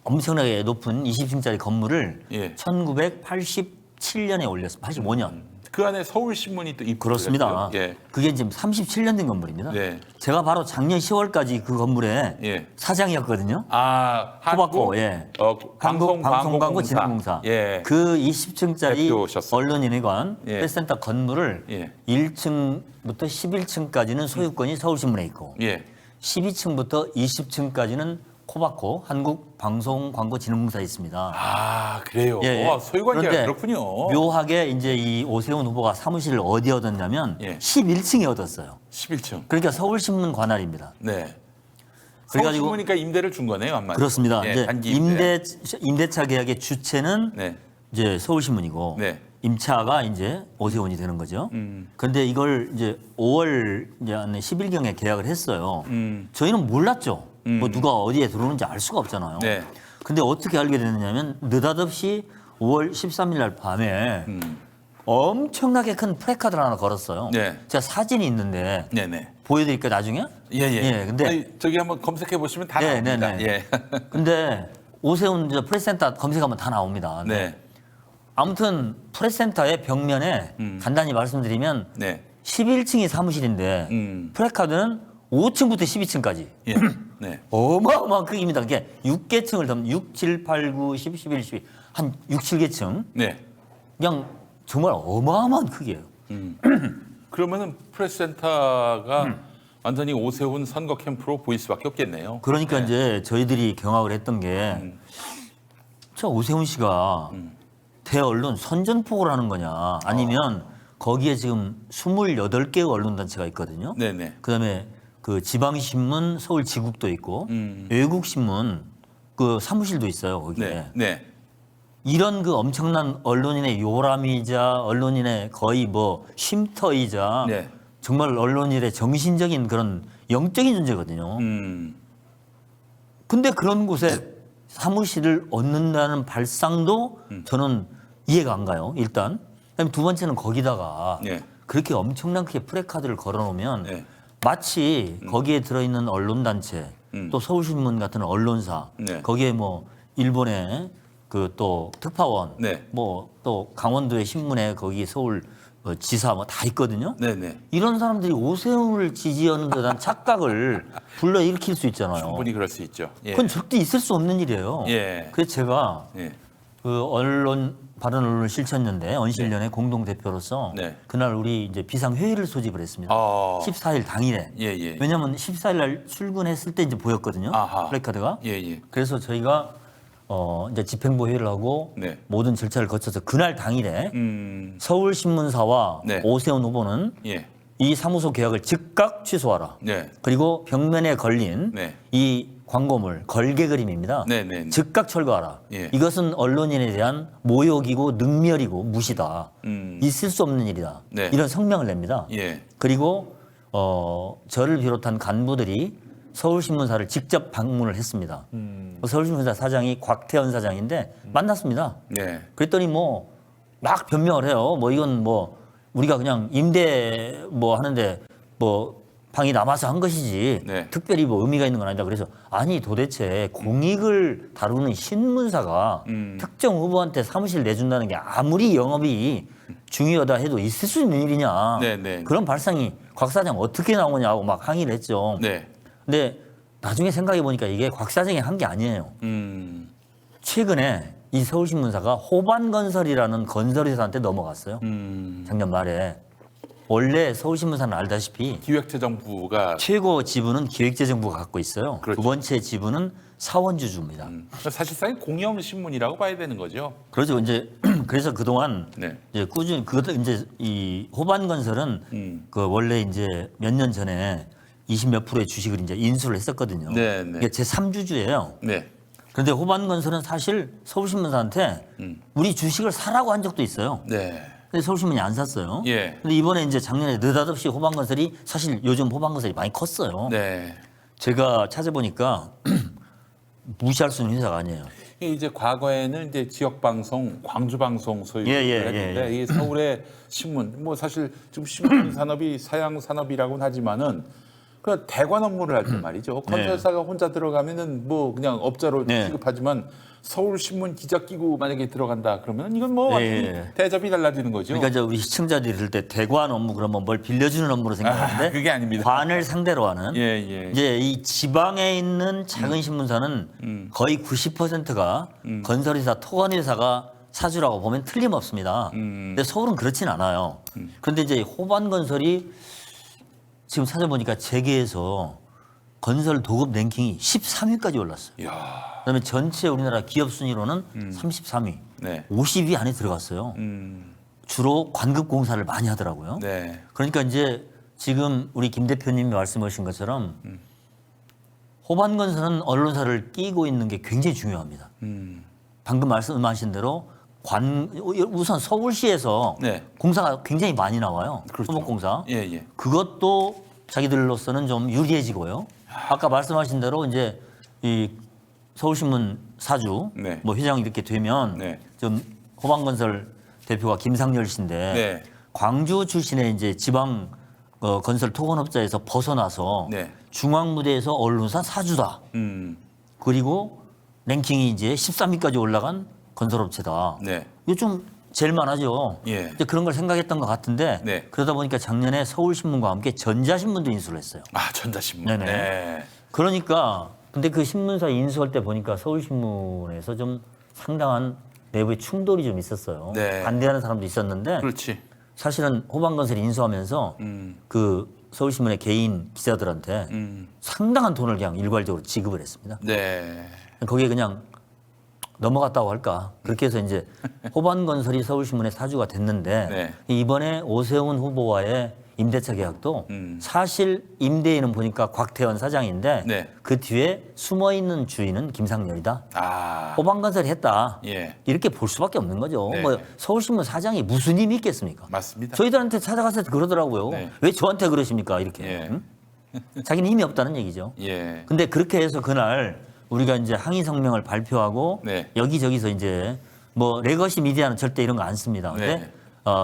엄청나게 높은 20층짜리 건물을 예. 1987년에 올렸습니다. 85년. 그 안에 서울신문이 또 입주를 그렇습니다. 했고요. 예. 그게 지금 37년 된 건물입니다. 네. 제가 바로 작년 10월까지 그 건물에 예. 사장이었거든요. 한국 예. 방송광고진흥공사. 방송광고진흥공사. 예. 그 20층짜리 대표셨어요. 언론인회관 예. 프레스센터 건물을 예. 1층부터 11층까지는 소유권이 서울신문에 있고 예. 12층부터 20층까지는 코바코 한국방송광고진흥공사에 있습니다. 그래요. 예, 예. 소유관계가 그런데 그렇군요. 묘하게 이제 이 오세훈 후보가 사무실을 어디 얻었냐면 예. 11층에 얻었어요. 11층. 그러니까 서울신문 관할입니다. 네. 그래가지고- 서울신문이니까 임대를 준 거네요, 한마디로. 그렇습니다. 예, 이제 단기 임대. 임대차 계약의 주체는 네. 이제 서울신문이고 네. 임차가 이제 오세훈이 되는 거죠. 그런데 이걸 이제 5월 이제 10일경에 계약을 했어요. 저희는 몰랐죠. 뭐 누가 어디에 들어오는지 알 수가 없잖아요. 네. 근데 어떻게 알게 됐느냐면 느닷없이 5월 13일 날 밤에 엄청나게 큰 플래카드를 하나 걸었어요. 네. 제가 사진이 있는데 네네. 보여드릴까요 나중에? 예. 근데 아니, 저기 한번 검색해 보시면 다 네, 나옵니다. 네, 네. 예. 근데 오세훈 저 프레스센터 검색하면 다 나옵니다. 네. 아무튼 프레스센터의 벽면에 간단히 말씀드리면 네. 11층이 사무실인데 플래카드는 5층부터 12층까지 예. 네. 어마어마한 크기입니다. 그게 6개층을 더 6, 7, 8, 9, 10, 11, 12, 한 6, 7개층. 네. 그냥 정말 어마어마한 크기예요. 그러면은 프레스센터가 완전히 오세훈 선거 캠프로 보일 수밖에 없겠네요. 그러니까 네. 이제 저희들이 경악을 했던 게 저 오세훈 씨가 대언론 선전포고를 하는 거냐 아니면 거기에 지금 28개의 언론단체가 있거든요. 네네. 그다음에 그 지방신문 서울지국도 있고 외국신문 그 사무실도 있어요 거기에. 네. 네. 이런 그 엄청난 언론인의 요람이자 언론인의 거의 뭐 쉼터이자 네. 정말 언론인의 정신적인 그런 영적인 존재거든요. 근데 그런 곳에 사무실을 얻는다는 발상도 저는 이해가 안 가요. 일단. 그다음에 두 번째는 거기다가 네. 그렇게 엄청난 크게 프래카드를 걸어놓으면 네. 마치 거기에 들어있는 언론단체 또 서울신문 같은 언론사 네. 거기에 뭐 일본의 그 또 특파원 네. 뭐 또 강원도의 신문에 거기 서울 지사 뭐 다 있거든요. 네네. 이런 사람들이 오세훈을 지지하는 듯한 착각을 불러일으킬 수 있잖아요. 충분히 그럴 수 있죠. 예. 그건 절대 있을 수 없는 일이에요. 예. 그래서 제가 예. 그 바른 언론 실천연대 언실련의 공동 대표로서 네. 그날 우리 이제 비상 회의를 소집을 했습니다. 14일 당일에. 예, 예. 왜냐하면 14일 날 출근했을 때 이제 보였거든요. 아하. 플래카드가. 예, 예. 그래서 저희가 이제 집행부 회의를 하고 네. 모든 절차를 거쳐서 그날 당일에 서울신문사와 네. 오세훈 후보는 예. 이 사무소 계약을 즉각 취소하라. 네. 그리고 벽면에 걸린 네. 이 광고물 걸개 그림입니다. 네, 네, 네. 즉각 철거하라. 예. 이것은 언론인에 대한 모욕이고 능멸이고 무시다. 있을 수 없는 일이다. 네. 이런 성명을 냅니다. 예. 그리고 저를 비롯한 간부들이 서울신문사를 직접 방문을 했습니다. 서울신문사 사장이 곽태현 사장인데 만났습니다. 네. 그랬더니 뭐 막 변명을 해요. 뭐 이건 뭐 우리가 그냥 임대 뭐 하는데 뭐 방이 남아서 한 것이지 네. 특별히 뭐 의미가 있는 건 아니다. 그래서 아니 도대체 공익을 다루는 신문사가 특정 후보한테 사무실 내준다는 게 아무리 영업이 중요하다 해도 있을 수 있는 일이냐. 네, 네. 그런 발상이 곽 사장 어떻게 나오냐고 막 항의를 했죠. 네. 근데 나중에 생각해 보니까 이게 곽 사장이 한 게 아니에요. 최근에 이 서울신문사가 호반건설이라는 건설회사한테 넘어갔어요. 작년 말에. 원래 서울신문사는 알다시피 기획재정부가 최고 지분은 기획재정부가 갖고 있어요. 그렇죠. 두 번째 지분은 사원주주입니다. 사실상 공영 신문이라고 봐야 되는 거죠. 그렇죠. 이제 그래서 그동안 네. 이제 꾸준히 그것도 이제 이 호반건설은 그 원래 이제 몇 년 전에 20몇 프로의 주식을 이제 인수를 했었거든요. 네, 네. 이게 제 3주주예요. 네. 그런데 호반건설은 사실 서울신문사한테 우리 주식을 사라고 한 적도 있어요. 네. 근데 서울신문이 안 샀어요. 예. 근데 이번에 이제 작년에 느닷없이 호반건설이 사실 요즘 호반건설이 많이 컸어요. 네. 제가 찾아보니까 무시할 수 있는 회사가 아니에요. 이게 이제 과거에는 이제 지역 방송, 광주 방송 소유를 예, 예, 했는데 예, 예. 이 서울의 신문, 뭐 사실 지금 신문 산업이 사양 산업이라고는 하지만은 그 대관 업무를 할 때 말이죠. 건설사가 혼자 들어가면은 뭐 그냥 업자로 네. 취급하지만 서울 신문 기자 끼고 만약에 들어간다 그러면 이건 뭐 예, 완전히 예. 대접이 달라지는 거죠. 그러니까 이제 우리 시청자들이 들을 때 대관 업무 그러면 뭘 빌려주는 업무로 생각하는데 그게 아닙니다. 관을 상대로 하는 예, 예. 이제 이 지방에 있는 작은 신문사는 거의 90%가 건설회사, 토건회사가 사주라고 보면 틀림없습니다. 근데 서울은 그렇진 않아요. 그런데 이제 호반건설이 지금 찾아보니까 재계에서 건설 도급 랭킹이 13위까지 올랐어요. 이야. 그다음에 전체 우리나라 기업 순위로는 33위, 네. 50위 안에 들어갔어요. 주로 관급 공사를 많이 하더라고요. 네. 그러니까 이제 지금 우리 김 대표님이 말씀하신 것처럼 호반건설은 언론사를 끼고 있는 게 굉장히 중요합니다. 방금 말씀하신 대로 우선 서울시에서 네. 공사가 굉장히 많이 나와요. 그렇죠. 토목공사. 예, 예. 그것도 자기들로서는 좀 유리해지고요. 아까 말씀하신 대로 이제 이 서울신문 사주 네. 뭐 회장 이렇게 되면 네. 좀 호반건설 대표가 김상열 씨인데 네. 광주 출신의 이제 지방 건설 토건업자에서 벗어나서 네. 중앙 무대에서 언론사 사주다. 그리고 랭킹이 이제 13위까지 올라간 건설업체다. 네. 이거 좀 잴만하죠. 예. 이제 그런 걸 생각했던 것 같은데 네. 그러다 보니까 작년에 서울신문과 함께 전자신문도 인수를 했어요. 아, 전자신문. 네네. 네. 그러니까 근데 그 신문사 인수할 때 보니까 서울신문에서 좀 상당한 내부의 충돌이 좀 있었어요. 네. 반대하는 사람도 있었는데 그렇지. 사실은 호반건설이 인수하면서 그 서울신문의 개인 기자들한테 상당한 돈을 그냥 일괄적으로 지급을 했습니다. 네. 거기에 그냥 넘어갔다고 할까. 그렇게 해서 이제 호반건설이 서울신문의 사주가 됐는데 네. 이번에 오세훈 후보와의 임대차 계약도 사실 임대인은 보니까 곽태원 사장인데 네. 그 뒤에 숨어있는 주인은 김상열이다. 아. 호반건설이 했다. 예. 이렇게 볼 수밖에 없는 거죠. 네. 뭐 서울신문 사장이 무슨 힘이 있겠습니까? 맞습니다. 저희들한테 찾아가서 그러더라고요. 네. 왜 저한테 그러십니까? 이렇게. 예. 응? 자기는 힘이 없다는 얘기죠. 예. 근데 그렇게 해서 그날 우리가 이제 항의 성명을 발표하고 네. 여기저기서 이제 뭐 레거시 미디어는 절대 이런 거 안 씁니다. 근데 네.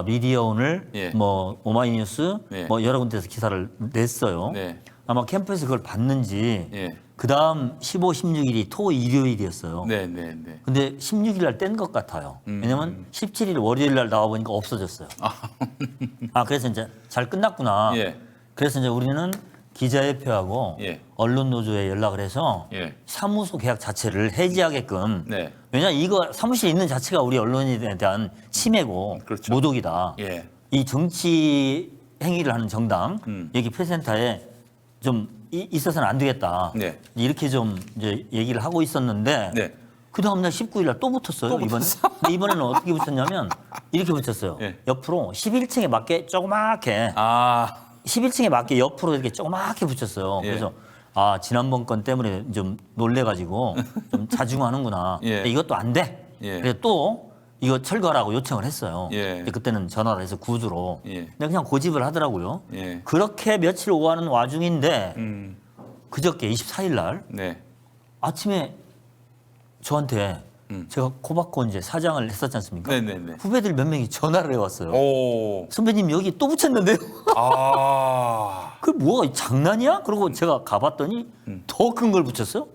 미디어 오늘 예. 뭐 오마이뉴스 네. 뭐 여러 군데서 기사를 냈어요. 네. 아마 캠프에서 그걸 봤는지 예. 그다음 15, 16일이 토 일요일이었어요. 네, 네, 네. 근데 16일 날 뗀 것 같아요. 왜냐면 17일 월요일 날 나와 보니까 없어졌어요. 그래서 이제 잘 끝났구나. 예. 그래서 이제 우리는 기자협회하고 예. 언론노조에 연락을 해서 예. 사무소 계약 자체를 해지하게끔 네. 왜냐하면 이거 사무실에 있는 자체가 우리 언론에 대한 침해고 그렇죠. 모독이다. 예. 이 정치 행위를 하는 정당 여기 프레스센터에 좀 있어서는 안 되겠다. 네. 이렇게 좀 이제 얘기를 하고 있었는데 네. 그 다음날 19일 날 또 붙었어요. 또 이번에. 근데 이번에는 어떻게 붙였냐면 이렇게 붙였어요. 예. 옆으로 11층에 맞게 조그맣게 11층에 맞게 옆으로 이렇게 조그맣게 붙였어요. 예. 그래서 아 지난번 건 때문에 좀 놀래가지고 좀 자중하는구나. 예. 근데 이것도 안 돼. 예. 그래서 또 이거 철거하라고 요청을 했어요. 예. 근데 그때는 전화를 해서 구두로. 예. 근데 그냥 고집을 하더라고요. 예. 그렇게 며칠 오가는 와중인데 그저께 24일 날 네. 아침에 저한테 제가 코바코 이제 사장을 했었지 않습니까? 네네네. 후배들 몇 명이 전화를 해왔어요. 오. 선배님 여기 또 붙였는데요. 아. 그 뭐가 장난이야? 그리고 제가 가봤더니 더 큰 걸 붙였어요.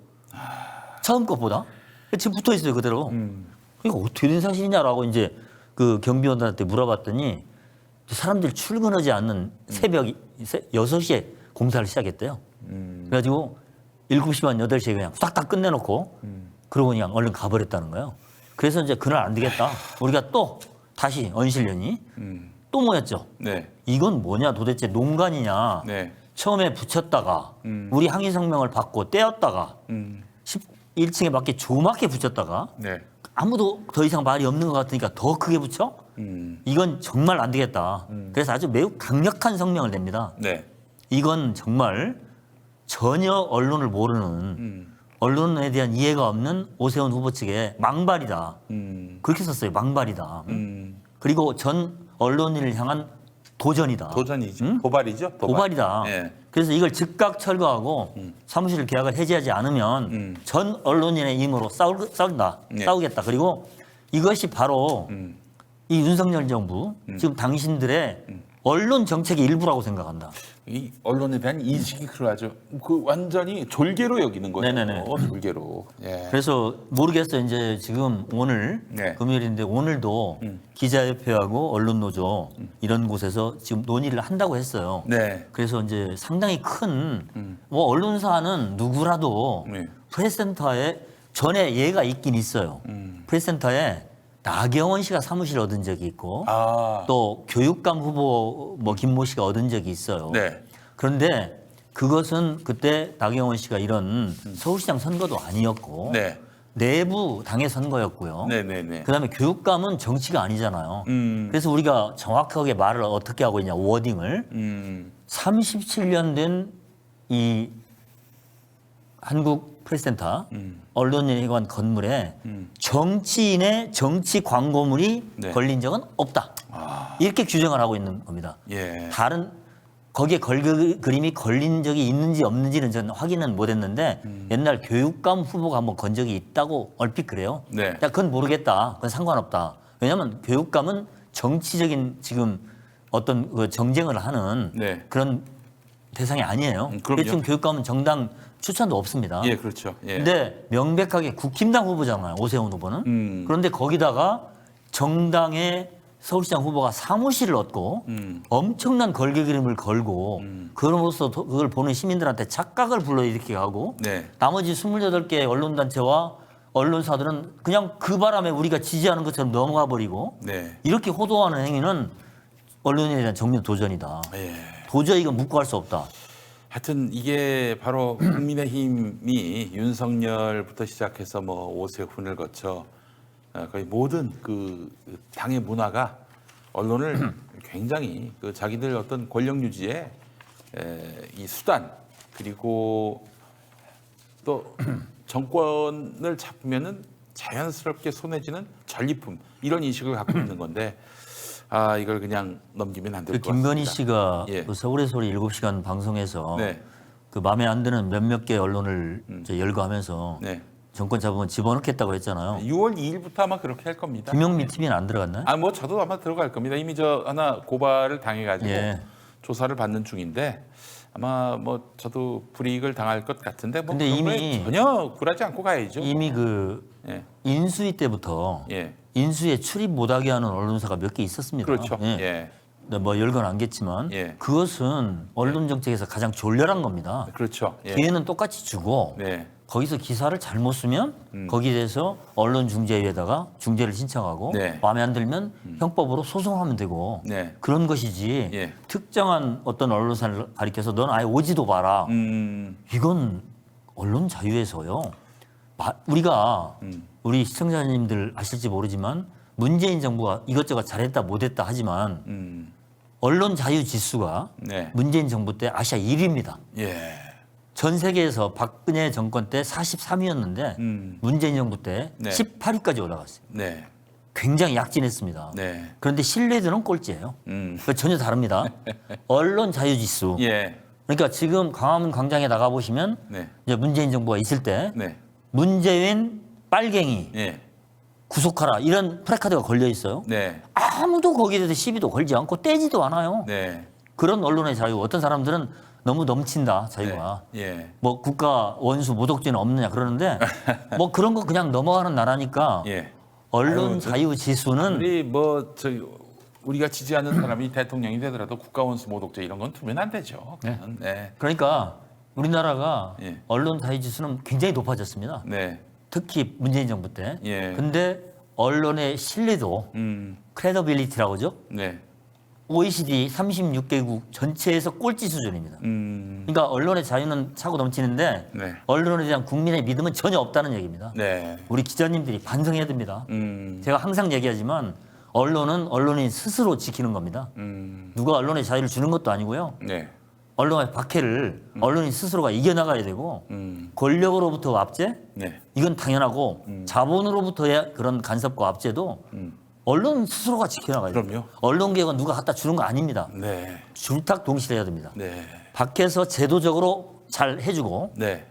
처음 것보다. 지금 붙어 있어요 그대로. 이거 어떻게 된 사실이냐라고 이제 그 경비원들한테 물어봤더니 사람들이 출근하지 않는 새벽 6시에 공사를 시작했대요. 그래가지고 7시 반 8시에 그냥 싹 끝내놓고 그러고 그냥 얼른 가버렸다는 거예요. 그래서 이제 그날 안 되겠다. 우리가 또 다시 언실련이 또 모였죠. 네. 이건 뭐냐 도대체 농간이냐. 네. 처음에 붙였다가 우리 항의 성명을 받고 떼었다가 11층에 맞게 조그맣게 붙였다가 네. 아무도 더 이상 말이 없는 것 같으니까 더 크게 붙여? 이건 정말 안 되겠다. 그래서 아주 매우 강력한 성명을 냅니다. 네. 이건 정말 전혀 언론을 모르는 언론에 대한 이해가 없는 오세훈 후보 측의 망발이다. 그렇게 썼어요. 망발이다. 그리고 전 언론인을 향한 도전이다. 도전이죠. 도발이죠. 도발이다. 예. 그래서 이걸 즉각 철거하고 사무실 계약을 해지하지 않으면 전 언론인의 힘으로 싸운다. 예. 싸우겠다. 그리고 이것이 바로 이 윤석열 정부 지금 당신들의 언론 정책의 일부라고 생각한다. 이 언론에 대한 인식이 그러하죠. 그 완전히 졸개로 여기는 거죠. 네네네. 졸개로. 예. 그래서 모르겠어요. 이제 지금 오늘 네. 금요일인데 오늘도 기자협회하고 언론노조 이런 곳에서 지금 논의를 한다고 했어요. 네. 그래서 이제 상당히 큰 뭐 언론사는 누구라도 네. 프레스센터에 전에 예가 있긴 있어요. 프레스센터에 나경원 씨가 사무실 얻은 적이 있고 아. 또 교육감 후보 뭐 김모 씨가 얻은 적이 있어요. 네. 그런데 그것은 그때 나경원 씨가 이런 서울시장 선거도 아니었고 네. 내부 당의 선거였고요. 네네네. 그다음에 교육감은 정치가 아니잖아요. 그래서 우리가 정확하게 말을 어떻게 하고 있냐 워딩을 37년 된 이 한국 프레스센터 언론인회관 건물에 정치인의 정치 광고물이 네. 걸린 적은 없다. 이렇게 규정을 하고 있는 겁니다. 예. 다른 거기에 그림이 걸린 적이 있는지 없는지는 저는 확인은 못했는데 옛날 교육감 후보가 한번 건 적이 있다고 얼핏 그래요. 네. 야, 그건 모르겠다. 그건 상관없다. 왜냐하면 교육감은 정치적인 지금 어떤 그 정쟁을 하는 네. 그런 대상이 아니에요. 그럼요. 근데 지금 교육감은 정당 추천도 없습니다. 예, 그렇죠. 예. 근데 명백하게 국힘당 후보잖아요. 오세훈 후보는. 그런데 거기다가 정당의 서울시장 후보가 사무실을 얻고 엄청난 걸개 그림을 걸고 그럼으로써 그걸 보는 시민들한테 착각을 불러일으키게 하고 네. 나머지 28개의 언론단체와 언론사들은 그냥 그 바람에 우리가 지지하는 것처럼 넘어가 버리고 네. 이렇게 호도하는 행위는 언론에 대한 정면 도전이다. 예. 도저히 이건 묵고 할 수 없다. 하여튼 이게 바로 국민의힘이 윤석열부터 시작해서 뭐 오세훈을 거쳐 거의 모든 그 당의 문화가 언론을 굉장히 그 자기들 어떤 권력 유지의 이 수단 그리고 또 정권을 잡으면은 자연스럽게 손에 쥐는 전리품 이런 인식을 갖고 있는 건데 아 이걸 그냥 넘기면 안 될 것 같습니다. 김건희 씨가 예. 그 서울의 소리 7시간 방송에서 네. 그 마음에 안 드는 몇몇 개 언론을 이제 열거하면서 네. 정권 잡으면 집어넣겠다고 했잖아요. 6월 2일부터 아마 그렇게 할 겁니다. 김용민 TV는 안 들어갔나요? 아 뭐 저도 아마 들어갈 겁니다. 이미 저 하나 고발을 당해가지고 예. 조사를 받는 중인데 아마 뭐 저도 불이익을 당할 것 같은데 뭐 근데 그런 거에 이미- 전혀 굴하지 않고 가야죠. 이미 그 예. 인수위 때부터 예. 인수에 출입 못하게 하는 언론사가 몇 개 있었습니다. 그렇죠. 예. 예. 네, 뭐 열건 안겠지만 예. 그것은 언론 정책에서 가장 졸렬한 겁니다. 그렇죠. 예. 기회는 똑같이 주고 네. 거기서 기사를 잘못 쓰면 거기에 대해서 언론중재위에다가 중재를 신청하고 네. 마음에 안 들면 형법으로 소송하면 되고 네. 그런 것이지 예. 특정한 어떤 언론사를 가리켜서 넌 아예 오지도 마라. 이건 언론 자유에서요. 우리가 우리 시청자님들 아실지 모르지만 문재인 정부가 이것저것 잘했다 못했다 하지만 언론 자유 지수가 네. 문재인 정부 때 아시아 1위입니다. 예. 전 세계에서 박근혜 정권 때 43위였는데 문재인 정부 때 네. 18위까지 올라갔어요. 네. 굉장히 약진했습니다. 네. 그런데 신뢰도는 꼴찌예요. 그러니까 전혀 다릅니다. 언론 자유 지수. 예. 그러니까 지금 광화문 광장에 나가 보시면 네. 이제 문재인 정부가 있을 때 네. 문재인 빨갱이 예. 구속하라 이런 프래카드가 걸려 있어요. 네. 아무도 거기에 대해서 시비도 걸지 않고 떼지도 않아요. 네. 그런 언론의 자유. 어떤 사람들은 너무 넘친다 자유가. 네. 예. 뭐 국가 원수 모독죄는 없느냐 그러는데 뭐 그런 거 그냥 넘어가는 나라니까 예. 언론 아유, 자유 지수는 우리 우리가 지지하는 사람이 대통령이 되더라도 국가원수 모독죄 이런 건 두면 안 되죠. 그건. 네. 그러니까 우리나라가 예. 언론 자유 지수는 굉장히 높아졌습니다. 네. 특히 문재인 정부 때. 예. 근데 언론의 신뢰도 크레더빌리티라고 하죠. 네. OECD 36개국 전체에서 꼴찌 수준입니다. 그러니까 언론의 자유는 차고 넘치는데 네. 언론에 대한 국민의 믿음은 전혀 없다는 얘기입니다. 네. 우리 기자님들이 반성해야 됩니다. 제가 항상 얘기하지만 언론은 언론인 스스로 지키는 겁니다. 누가 언론의 자유를 주는 것도 아니고요. 네. 언론의 박해를 언론인 스스로가 이겨나가야 되고 권력으로부터 압제? 네. 이건 당연하고 자본으로부터의 그런 간섭과 압제도 언론 스스로가 지켜나가야 돼요. 그럼요. 언론개혁은 누가 갖다 주는 거 아닙니다. 네. 줄탁 동시해야 됩니다. 네. 밖에서 제도적으로 잘 해주고 네.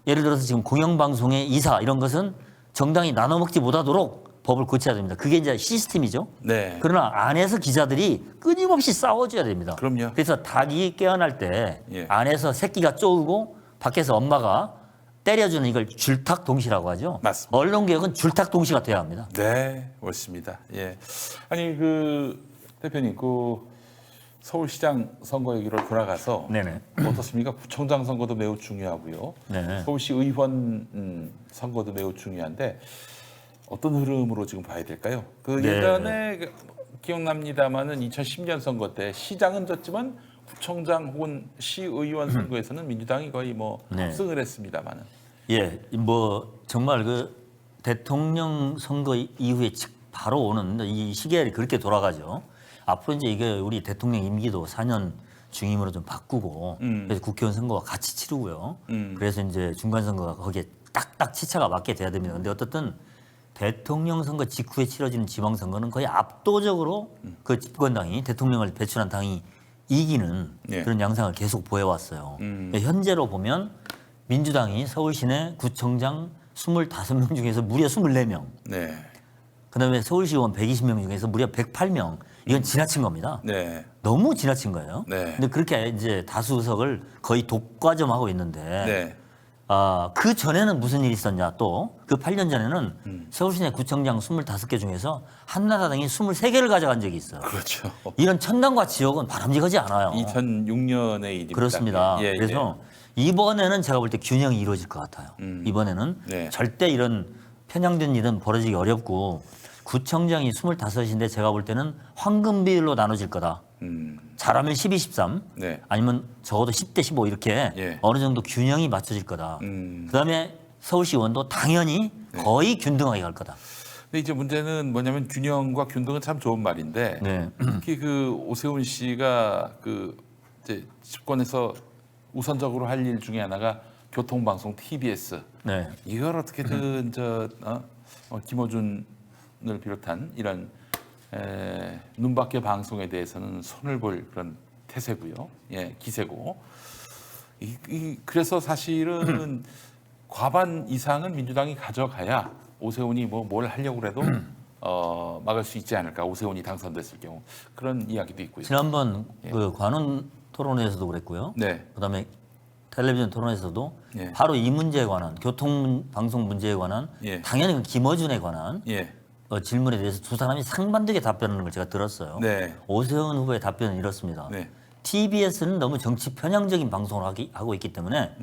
예를 들어서 지금 공영방송의 이사 이런 것은 정당이 나눠 먹지 못하도록 법을 고쳐야 됩니다. 그게 이제 시스템이죠. 네. 그러나 안에서 기자들이 끊임없이 싸워줘야 됩니다. 그럼요. 그래서 닭이 깨어날 때 예. 안에서 새끼가 쪼우고 밖에서 엄마가 때려주는 이걸 줄탁 동시라고 하죠. 맞습니다. 언론개혁은 줄탁 동시가 돼야 합니다. 네, 옳습니다. 예. 아니 대표님 서울시장 선거 얘기로 돌아가서 네네. 어떻습니까? 구청장 선거도 매우 중요하고요. 네. 서울시 의원 선거도 매우 중요한데 어떤 흐름으로 지금 봐야 될까요? 네. 예전에 기억납니다마는 2010년 선거 때 시장은 졌지만 구청장 혹은 시의원 선거에서는 민주당이 거의 네. 압승을 했습니다마는. 예, 뭐 정말 대통령 선거 이후에 바로 오는 이 시계열이 그렇게 돌아가죠. 앞으로 이제 이게 우리 대통령 임기도 4년 중임으로 좀 바꾸고 그래서 국회의원 선거와 같이 치르고요. 그래서 이제 중간 선거가 거기에 딱딱 치차가 맞게 돼야 됩니다. 근데 어떻든 대통령 선거 직후에 치러지는 지방 선거는 거의 압도적으로 그 집권당이 대통령을 배출한 당이 이기는 예. 그런 양상을 계속 보여왔어요. 현재로 보면 민주당이 서울 시내 구청장 25명 중에서 무려 24명. 네. 그다음에 서울시의원 120명 중에서 무려 108명. 이건 지나친 겁니다. 네. 너무 지나친 거예요. 네. 근데 그렇게 이제 다수석을 거의 독과점하고 있는데 네. 그 전에는 무슨 일이 있었냐 또 그 8년 전에는 서울시내 구청장 25개 중에서 한나라당이 23개를 가져간 적이 있어요. 그렇죠. 이런 천당과 지옥은 바람직하지 않아요. 2006년의 일입니다. 그렇습니다. 예, 그래서 이번에는 제가 볼 때 균형이 이루어질 것 같아요. 이번에는 네. 절대 이런 편향된 일은 벌어지기 어렵고 구청장이 25인데 제가 볼 때는 황금 비율로 나눠질 거다. 잘하면 12, 13 네. 아니면 적어도 10대 15 이렇게 예. 어느 정도 균형이 맞춰질 거다. 그다음에 서울시의원도 당연히 거의 균등하게 갈 거다. 근데 이제 문제는 뭐냐면 균형과 균등은 참 좋은 말인데 네. 특히 오세훈 씨가 이제 집권에서 우선적으로 할 일 중에 하나가 교통방송 TBS 네. 이걸 어떻게든 김어준을 비롯한 이런 눈밖의 방송에 대해서는 손을 볼 그런 태세고요. 예, 기세고. 그래서 사실은 과반 이상은 민주당이 가져가야 오세훈이 뭘 하려고 해도 막을 수 있지 않을까. 오세훈이 당선됐을 경우 그런 이야기도 있고요. 지난번 그 관훈 토론회에서도 그랬고요. 네. 그다음에 텔레비전 토론에서도 예. 바로 이 문제에 관한 교통방송 문제에 관한 예. 당연히 김어준에 관한 예. 질문에 대해서 두 사람이 상반되게 답변하는 걸 제가 들었어요. 네. 오세훈 후보의 답변은 이렇습니다. 네. TBS는 너무 정치 편향적인 방송을 하고 있기 때문에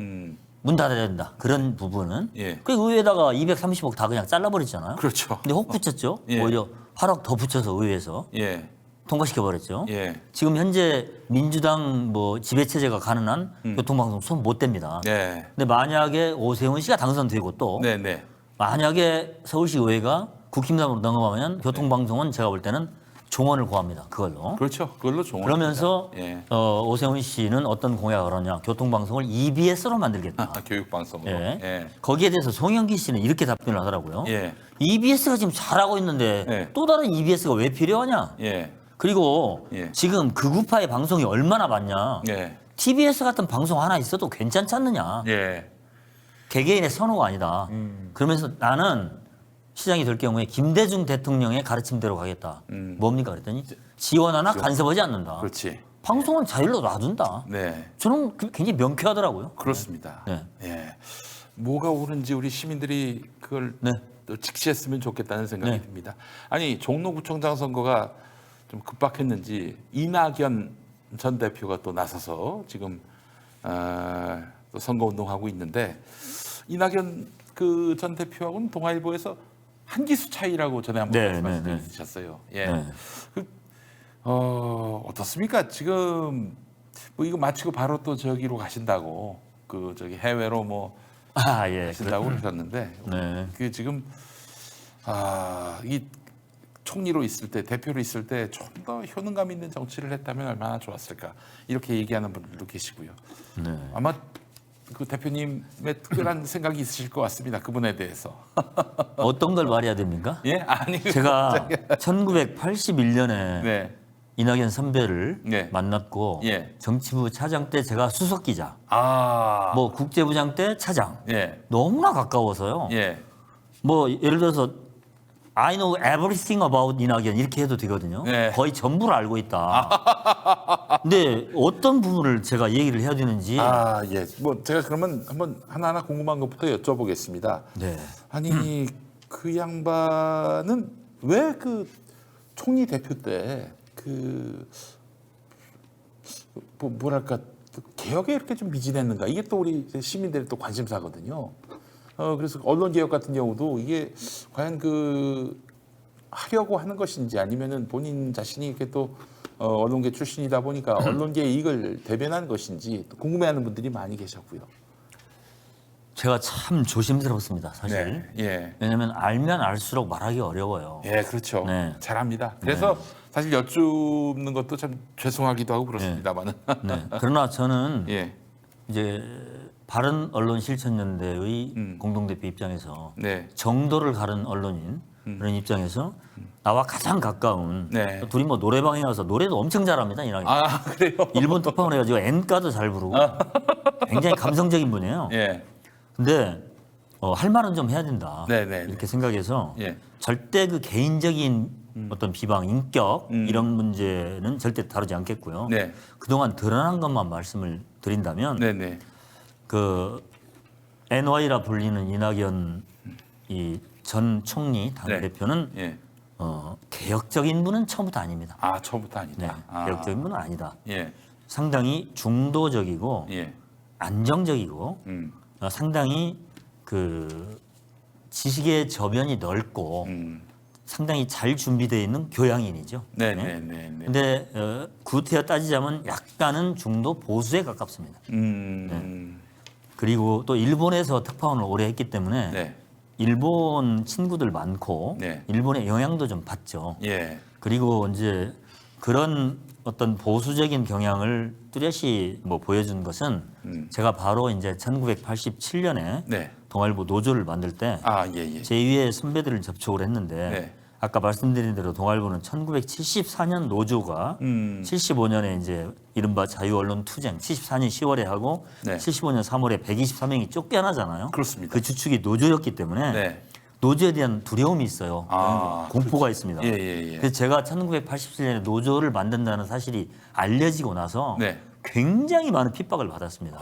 문 닫아야 된다. 그런 부분은. 예. 그 의회에다가 230억 다 그냥 잘라버렸잖아요. 그렇죠. 근데 혹 붙였죠. 예. 오히려 8억 더 붙여서 의회에서 예. 통과시켜버렸죠. 예. 지금 현재 민주당 뭐 지배체제가 가능한 교통방송 손 못 댑니다. 네. 근데 만약에 오세훈 씨가 당선되고 또 네네. 만약에 서울시 의회가 국힘당으로 넘어가면 교통방송은 제가 볼 때는 종언을 구합니다. 그걸로. 그렇죠. 그걸로 종언. 그러면서 예. 오세훈 씨는 어떤 공약을 하냐. 교통방송을 EBS로 만들겠다. 교육방송으로. 예. 예. 거기에 대해서 송영기 씨는 이렇게 답변을 하더라고요. 예. EBS가 지금 잘하고 있는데 예. 또 다른 EBS가 왜 필요하냐. 예. 그리고 예. 지금 극우파의 방송이 얼마나 많냐. 예. TBS 같은 방송 하나 있어도 괜찮지 않느냐. 예. 개개인의 선호가 아니다. 그러면서 나는 시장이 될 경우에 김대중 대통령의 가르침대로 가겠다. 뭡니까 그랬더니 지원하나 간섭하지 않는다. 그렇지. 방송은 자율로 놔둔다. 네. 저는 굉장히 명쾌하더라고요. 그렇습니다. 네. 예. 뭐가 옳은지 우리 시민들이 그걸 네. 또 직시했으면 좋겠다는 생각이 네. 듭니다. 아니 종로구청장 선거가 좀 급박했는지 이낙연 전 대표가 또 나서서 지금 또 선거 운동하고 있는데 이낙연 그 전 대표하고는 동아일보에서 한 기수 차이라고 전에 한번 네, 말씀하신 네, 적이 네. 있으셨어요. 예. 네. 어떻습니까? 지금 뭐 이거 마치고 바로 또 저기로 가신다고 그 저기 해외로 뭐 예. 가신다고 그러셨는데 네. 그 지금 이 총리로 있을 때 대표로 있을 때 좀 더 효능감 있는 정치를 했다면 얼마나 좋았을까 이렇게 얘기하는 분들도 계시고요. 네. 아마 그 대표님의 특별한 생각이 있으실 것 같습니다. 그분에 대해서. 어떤 걸 말해야 됩니까? 예? 아니 제가 1981년에 네. 이낙연 선배를 네. 만났고 예. 정치부 차장 때 제가 수석 기자, 아. 뭐 국제부장 때 차장. 예. 너무나 가까워서요. 예. 뭐 예를 들어서 I know everything about 이낙연 이렇게 해도 되거든요. 네. 거의 전부를 알고 있다. 근데 어떤 부분을 제가 얘기를 해야 되는지. 예. 뭐 제가 그러면 한번 하나하나 궁금한 것부터 여쭤보겠습니다. 네. 아니 그 양반은 왜 그 총리 대표 때 그 뭐랄까 개혁에 이렇게 좀 미진했는가? 이게 또 우리 시민들의 또 관심사거든요. 그래서 언론 개혁 같은 경우도 이게 과연 그 하려고 하는 것인지 아니면은 본인 자신이 이렇게 또 언론계 출신이다 보니까 언론계의 이익을 대변하는 것인지 또 궁금해하는 분들이 많이 계셨고요. 제가 참 조심스럽습니다, 사실. 네, 예. 왜냐하면 알면 알수록 말하기 어려워요. 예, 그렇죠. 네. 잘합니다. 그래서 사실 여쭙는 것도 참 죄송하기도 하고 그렇습니다만은. 네. 그러나 저는 예, 이제 바른 언론 실천연대의 공동대표 입장에서 네, 정도를 가른 언론인 그런 입장에서 나와 가장 가까운 네. 둘이 뭐 노래방에 가서 노래도 엄청 잘합니다. 이낙연. 그래요. 일본 특파원 해가지고 엔가도 잘 부르고 굉장히 감성적인 분이에요. 예, 근데 할 말은 좀 해야 된다. 네, 네, 이렇게 생각해서 예, 절대 그 개인적인 어떤 비방, 인격 이런 문제는 절대 다루지 않겠고요. 네, 그동안 드러난 것만 말씀을 드린다면 네, 네, 그 NY라 불리는 이낙연 이 전 총리 당 네. 대표는 예. 개혁적인 분은 처음부터 아닙니다. 처음부터 네, 아니다. 개혁적인 분은 아니다. 예, 상당히 중도적이고 예, 안정적이고 상당히 그 지식의 저변이 넓고 상당히 잘 준비되어 있는 교양인이죠. 네, 네, 네, 네. 근데 구태여 따지자면 약간은 중도 보수에 가깝습니다. 그리고 또 일본에서 특파원을 오래 했기 때문에 네, 일본 친구들 많고 네. 일본의 영향도 좀 받죠. 예, 그리고 이제 그런 어떤 보수적인 경향을 뚜렷이 뭐 보여준 것은 제가 바로 이제 1987년에 네, 동아일보 노조를 만들 때 예, 예, 제2의 선배들을 접촉을 했는데 네. 아까 말씀드린 대로 동아일보는 1974년 노조가 75년에 이제 이른바 자유언론 투쟁 74년 10월에 하고 네. 75년 3월에 123명이 쫓겨나잖아요. 그렇습니다. 그 주축이 노조였기 때문에 네, 노조에 대한 두려움이 있어요. 공포가 있습니다. 예, 예, 예. 그래서 제가 1987년에 노조를 만든다는 사실이 알려지고 나서 네. 굉장히 많은 핍박을 받았습니다.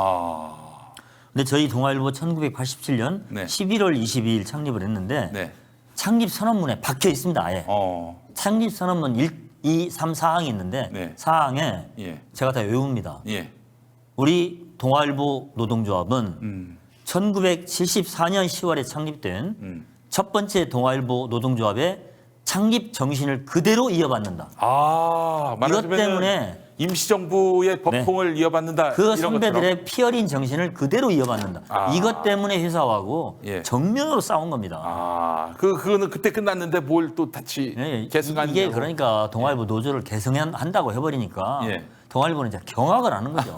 근데 저희 동아일보 1987년 네. 11월 22일 창립을 했는데 네, 창립 선언문에 박혀 있습니다. 아예. 창립 선언문 1, 2, 3, 4항이 있는데 네. 4항에 예, 제가 다 외웁니다. 예, 우리 동아일보 노동조합은 1974년 10월에 창립된 첫 번째 동아일보 노동조합의 창립 정신을 그대로 이어받는다. 아, 이것 때문에 임시정부의 법통을 이어받는다. 그 이런 선배들의 피 어린 정신을 그대로 이어받는다. 이것 때문에 회사하고 예. 정면으로 싸운 겁니다. 아, 그거는 그때 끝났는데 뭘 또 다시 예, 계승하는 이게 그러니까 동아일보 노조를 개성한다고 해버리니까 예. 동아일보는 이제 경악을 하는 거죠.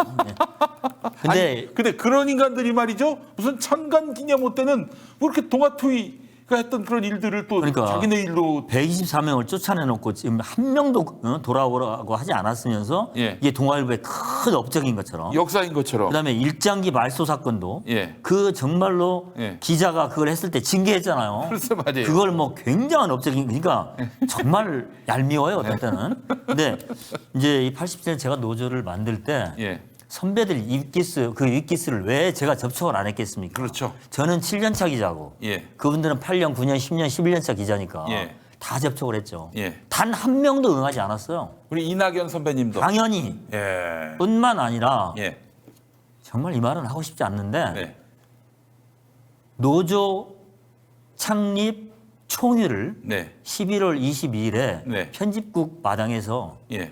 예. 근데 그런 인간들이 말이죠. 무슨 천간 기념호 때는 뭐 이렇게 동아투이가 했던 그런 일들을 또 그러니까 자기네 일로 124명을 쫓아내놓고 지금 한 명도 돌아오라고 하지 않았으면서 예. 이게 동아일보의 큰 업적인 것처럼. 역사인 것처럼. 그다음에 일장기 말소 사건도 예. 그 정말로 예. 기자가 그걸 했을 때 징계했잖아요. 글쎄 말이에요. 그걸 뭐 굉장한 업적인 그러니까 정말 얄미워요 어떤 때는. 근데 이제 이 80년 제가 노조를 만들 때 예. 선배들 윗기스를 왜 제가 접촉을 안 했겠습니까? 그렇죠. 저는 7년차 기자고 예. 그분들은 8년, 9년, 10년, 11년차 기자니까 예. 다 접촉을 했죠. 예. 단 한 명도 응하지 않았어요. 우리 이낙연 선배님도. 당연히 예. 뿐만 아니라 예. 정말 이 말은 하고 싶지 않는데 네. 노조 창립 총회를 네. 11월 22일에 네. 편집국 마당에서 예.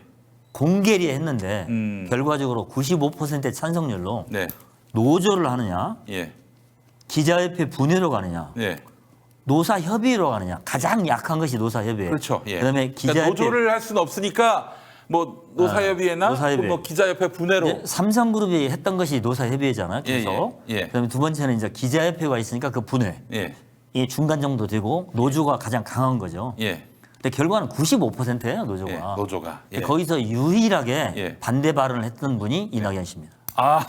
공개리 했는데 결과적으로 95%의 찬성률로 네. 노조를 하느냐 예. 기자협회 분회로 가느냐 예. 노사협의로 가느냐 가장 약한 것이 노사협의예요. 그렇죠. 예. 그다음에 기자협회 노조를 할 수는 없으니까 뭐 노사협의회나 노사협의회. 뭐 기자협회 분회로 이제 삼성그룹이 했던 것이 노사협의회잖아요. 계속. 예, 예. 그다음에 두 번째는 이제 기자협회가 있으니까 그 분회. 예. 이 중간 정도 되고 노조가 가장 강한 거죠. 예. 근데 결과는 95%예요 노조가. 예. 노조가. 예. 거기서 유일하게 예. 반대 발언을 했던 분이 이낙연 씨입니다. 아.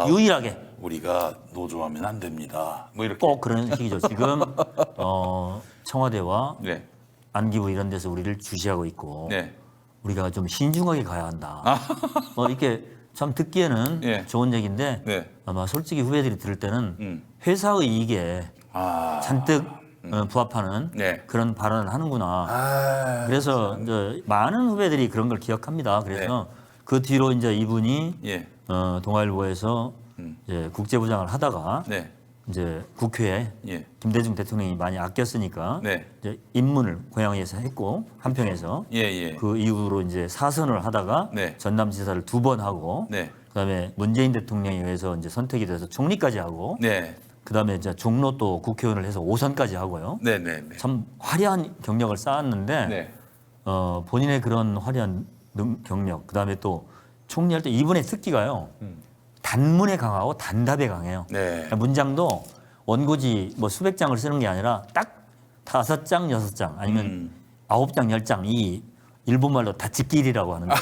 유일하게. 우리가 노조하면 안 됩니다. 뭐 이렇게. 꼭 그런 식이죠. 지금 청와대와 네. 안기부 이런 데서 우리를 주시하고 있고 네. 우리가 좀 신중하게 가야 한다. 이렇게 참 듣기에는 예. 좋은 얘기인데 네. 아마 솔직히 후배들이 들을 때는 회사의 이익에 잔뜩 부합하는 네. 그런 발언을 하는구나. 아. 그래서 이제 많은 후배들이 그런 걸 기억합니다. 그래서 그 뒤로 이제 이분이 예. 동아일보에서 이제 국제부장을 하다가 네. 이제 국회에 예. 김대중 대통령이 많이 아꼈으니까 네. 이제 입문을 고향에서 했고 한평에서 예, 예. 그 이후로 이제 사선을 하다가 네. 전남지사를 2번 하고 네. 그다음에 문재인 대통령에 의해서 이제 선택이 돼서 총리까지 하고 네. 그다음에 이제 종로 또 국회의원을 해서 5선까지 하고요. 네, 네, 네. 참 화려한 경력을 쌓았는데 네. 본인의 그런 화려한 경력 그다음에 또 총리할 때 이번에 특기가요. 단문에 강하고 단답에 강해요. 네. 그러니까 문장도 원고지 뭐 수백 장을 쓰는 게 아니라 딱 5장, 6장 아니면 9장, 10장 이 일본말로 다치끼리라고 하는데요.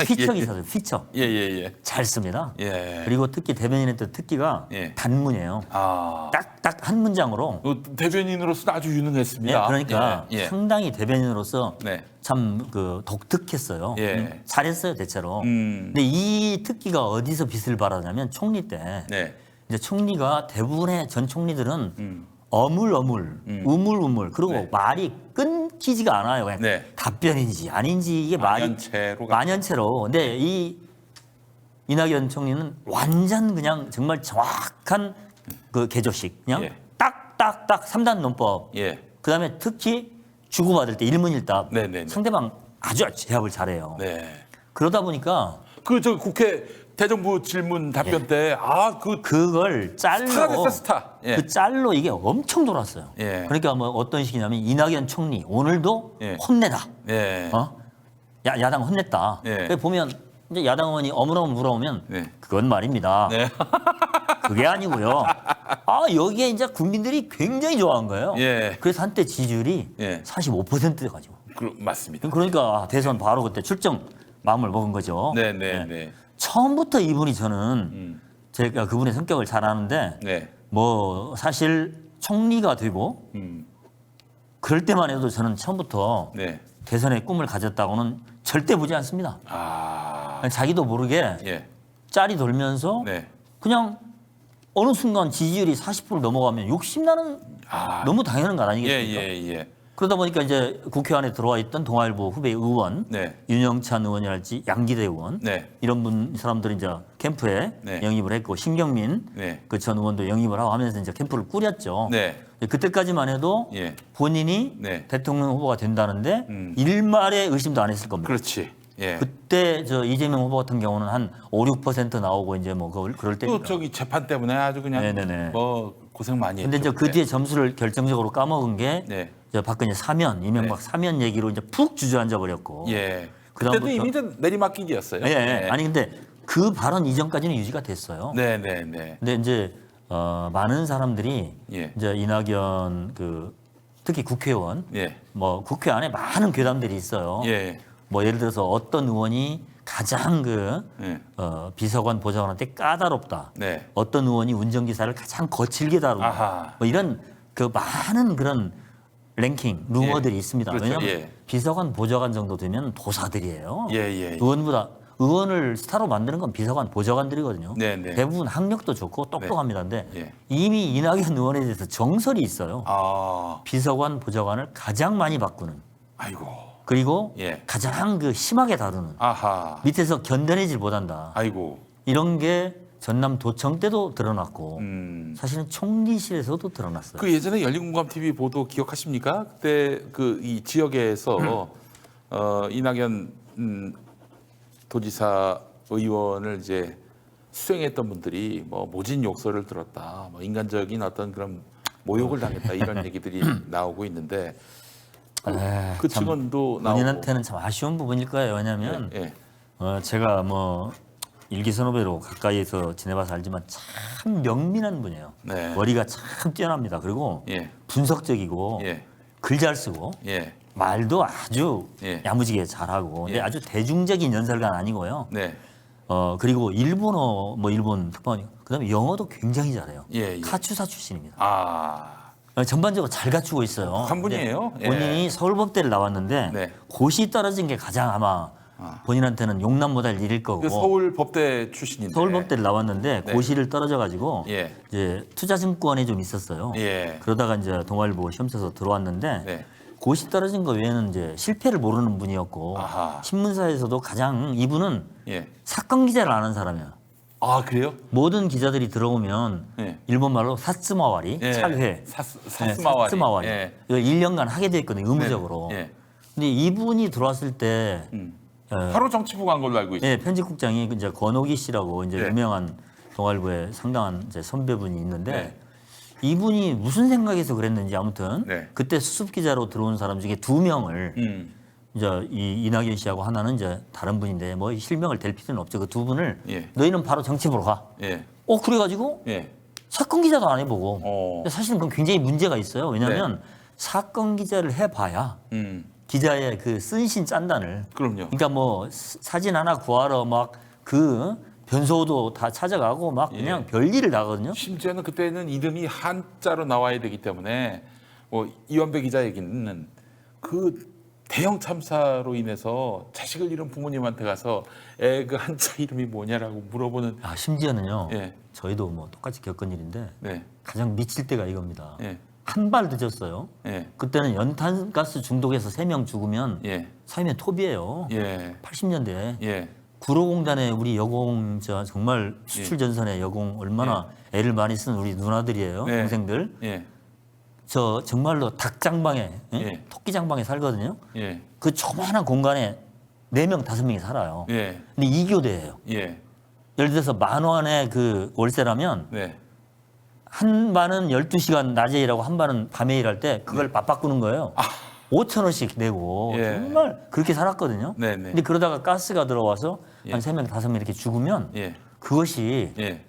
휘척이 있어요. 휘척. 예, 예, 예. 잘 씁니다. 예. 그리고 특히 대변인의 특기가 예. 단문이에요. 아. 딱딱 한 문장으로. 대변인으로서 아주 유능했습니다. 예, 그러니까 예, 예. 상당히 대변인으로서 네. 참 그 독특했어요. 예. 잘했어요 대체로. 근데 이 특기가 어디서 빛을 발하냐면 총리 때 네. 이제 총리가 대부분의 전 총리들은 어물어물, 우물우물 그리고 네. 말이 끊기지가 않아요. 그냥 네. 답변인지 아닌지 이게 말이 만연체로 가- 만연체로. 근데 이 이낙연 총리는 완전 그냥 정말 정확한 그 개조식 그냥 예. 딱딱딱 3단 논법. 예. 그다음에 특히 주고받을 때 일문일답 네네네. 상대방 아주 제압을 잘해요. 네. 그러다 보니까 그 저 국회 대정부 질문 답변 때 그걸 스타가 짤로 됐어, 스타. 예. 그 짤로 이게 엄청 돌았어요. 예. 그러니까 뭐 어떤 식이냐면 이낙연 총리 오늘도 예. 혼내다. 예. 야당 혼냈다. 예. 그래 보면 이제 야당 의원이 어물어물 물어오면 네. 그건 말입니다. 네. 그게 아니고요. 여기에 이제 국민들이 굉장히 좋아한 거예요. 예. 그래서 한때 지지율이 예. 45% 가지고. 맞습니다. 그러니까 대선 바로 그때 출정 마음을 먹은 거죠. 네, 네, 네. 처음부터 이분이 저는 제가 그분의 성격을 잘 아는데 네. 뭐 사실 총리가 되고 그럴 때만 해도 저는 처음부터 네. 대선의 꿈을 가졌다고는 절대 보지 않습니다. 아. 자기도 모르게 예. 짤이 돌면서 네. 그냥 어느 순간 지지율이 40% 넘어가면 욕심나는 너무 당연한 거 예, 아니겠습니까? 예, 예. 그러다 보니까 이제 국회 안에 들어와 있던 동아일보 후배 의원, 네. 윤영찬 의원이랄지 양기대 의원 네. 이런 사람들이 이제 캠프에 네. 영입을 했고 신경민 네. 그 전 의원도 영입을 하고 하면서 이제 캠프를 꾸렸죠. 네. 그때까지만 해도 예. 본인이 네. 대통령 후보가 된다는데 일말의 의심도 안 했을 겁니다. 그렇지. 예. 그때 저 이재명 후보 같은 경우는 한 5, 6% 나오고 이제 뭐 그럴 또 때니까. 저기 재판 때문에 아주 그냥 네네네. 뭐 고생 많이 근데 했죠. 이제 그 뒤에 점수를 결정적으로 까먹은 게 네. 저 박근혜 사면, 이명박 사면 얘기로 이제 푹 주저앉아 버렸고. 예. 그다음부터- 그때도 이미 좀 내리막길이었어요. 예, 예. 네. 아니 근데 그 발언 이전까지는 유지가 됐어요. 네, 네, 네. 근데 이제 많은 사람들이 예. 이제 이낙연 그 특히 국회의원 예. 뭐 국회 안에 많은 괴담들이 있어요. 예. 뭐 예를 들어서 어떤 의원이 가장 그 예. 비서관 보좌관한테 까다롭다. 네. 어떤 의원이 운전기사를 가장 거칠게 다루다. 아하. 뭐 이런 그 많은 그런 랭킹 루머들이 예. 있습니다. 그렇죠. 왜냐하면 예. 비서관 보좌관 정도 되면 도사들이에요. 예, 예. 의원을 스타로 만드는 건 비서관 보좌관들이거든요. 네, 네. 대부분 학력도 좋고 똑똑합니다. 근데 예. 이미 이낙연 의원에 대해서 정설이 있어요. 아. 비서관 보좌관을 가장 많이 바꾸는 아이고. 그리고 예. 가장 그 심하게 다루는 아하. 밑에서 견뎌내질 못한다. 아이고. 이런 게 전남 도청 때도 드러났고 사실은 총리실에서도 드러났어요. 그 예전에 열린공감 TV 보도 기억하십니까? 그때 그 이 지역에서 이낙연 도지사 의원을 이제 수행했던 분들이 뭐 모진 욕설을 들었다, 뭐 인간적인 어떤 그런 모욕을 당했다 이런 얘기들이 나오고 있는데 그 참 증언도 나오고. 본인한테는 참 아쉬운 부분일 거예요. 왜냐하면 예, 제가 뭐 일기선후배로 가까이에서 지내봐서 알지만 참 명민한 분이에요. 네. 머리가 참 뛰어납니다. 그리고 예, 분석적이고 예, 글 잘 쓰고 예, 말도 아주 예. 야무지게 잘하고 근데 예. 아주 대중적인 연설가는 아니고요. 네, 그리고 일본어 뭐 일본 특파원 그다음에 영어도 굉장히 잘해요. 예, 예. 카츠사 출신입니다. 아, 전반적으로 잘 갖추고 있어요. 한 분이에요? 근데 본인이 예. 서울법대를 나왔는데 네. 고시 떨어진 게 가장 아마 본인한테는 용남 못할 일일 거고. 그 서울 법대 출신인데. 서울법대를 나왔는데 네. 고시를 떨어져 가지고 예. 이제 투자증권에 좀 있었어요. 예. 그러다가 이제 동아일보 시험 쳐서 들어왔는데 네. 고시 떨어진 거 외에는 이제 실패를 모르는 분이었고 아하. 신문사에서도 가장 이분은 예. 사건 기자를 아는 사람이야. 아 그래요? 모든 기자들이 들어오면 예. 일본 말로 사츠마와리, 예. 차회, 사스마와리. 사츠마와리. 예. 이거 1년간 하게 돼 있거든요, 의무적으로. 네. 예. 근데 이분이 들어왔을 때 하루 정치부 간 걸로 알고 있어요. 예, 편집국장이 이제 권오기 씨라고 이제 네. 유명한 동아일보의 상당한 이제 선배분이 있는데 네. 이분이 무슨 생각에서 그랬는지 아무튼 네. 그때 수습 기자로 들어온 사람 중에 2명을 이제 이 이낙연 씨하고 하나는 이제 다른 분인데 뭐 실명을 댈 필요는 없죠. 그 두 분을 예. 너희는 바로 정치부로 가. 예. 그래가지고 예. 사건 기자도 안 해보고 어. 사실은 그건 굉장히 문제가 있어요. 왜냐하면 사건 기자를 해봐야 기자의 그 쓴신 짠단을 그럼요. 그러니까 뭐 사진 하나 구하러 막 그 변소도 다 찾아가고 막 그냥 별일을 다 하거든요. 심지어는 그때는 이름이 한자로 나와야 되기 때문에 뭐 이완배 기자 얘기는 그 대형 참사로 인해서 자식을 잃은 부모님한테 가서 애 그 한자 이름이 뭐냐라고 물어보는. 아 심지어는요. 예. 저희도 뭐 똑같이 겪은 일인데 네. 가장 미칠 때가 이겁니다. 예. 한 발 늦었어요. 예. 그때는 연탄가스 중독에서 3명 죽으면 예. 사회면 톱이에요. 예. 80년대 예. 구로공단에 우리 여공 정말 수출 전선에 여공 얼마나 애를 많이 쓴 우리 누나들이에요. 네. 동생들. 예. 저 정말로 닭장방에 예. 토끼장방에 살거든요. 예. 그 조그마한 공간에 4명 5명이 살아요. 예. 근데 2교대예요. 예. 예를 들어서 10,000원의 그 월세라면 네. 한 반은 12시간 낮에 일하고 한 반은 밤에 일할 때 그걸 맞바꾸는 거예요. 5,000원씩 내고 예. 정말 그렇게 살았거든요. 네, 네. 근데 그러다가 가스가 들어와서 예. 한 3명, 5명 이렇게 죽으면 예. 그것이 예.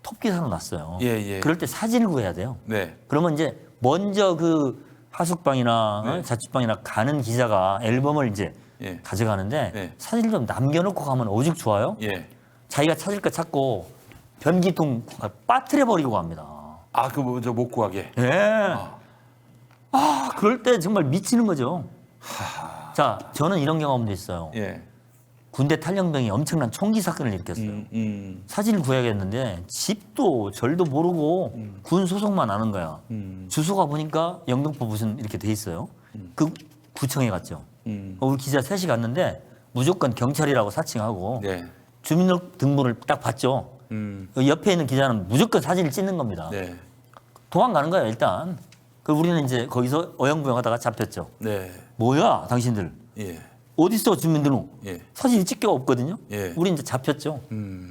톱기사로 났어요. 예, 예. 그럴 때 사진을 구해야 돼요. 네. 그러면 이제 먼저 그 하숙방이나 네. 자취방이나 가는 기자가 앨범을 이제 예. 가져가는데 네. 사진을 좀 남겨놓고 가면 오죽 좋아요? 예. 자기가 찾을 거 찾고 변기통 빠뜨려 버리고 갑니다. 아, 그 뭐 저 못 구하게. 예. 그럴 때 정말 미치는 거죠. 자, 저는 이런 경험도 있어요. 예. 군대 탈영병이 엄청난 총기 사건을 일으켰어요. 사진을 구해야겠는데 집도 절도 모르고 군 소속만 아는 거야. 주소가 보니까 영등포 무슨 이렇게 돼 있어요. 그 구청에 갔죠. 우리 기자 셋이 갔는데 무조건 경찰이라고 사칭하고 네. 주민등록번호를 딱 봤죠. 옆에 있는 기자는 무조건 사진을 찍는 겁니다. 네. 도망가는 거예요 일단. 그 우리는 이제 거기서 어영부영하다가 잡혔죠. 네. 뭐야 당신들 예. 어디서 주민등록 예. 사진이 찍혀가 없거든요. 예. 우리 이제 잡혔죠.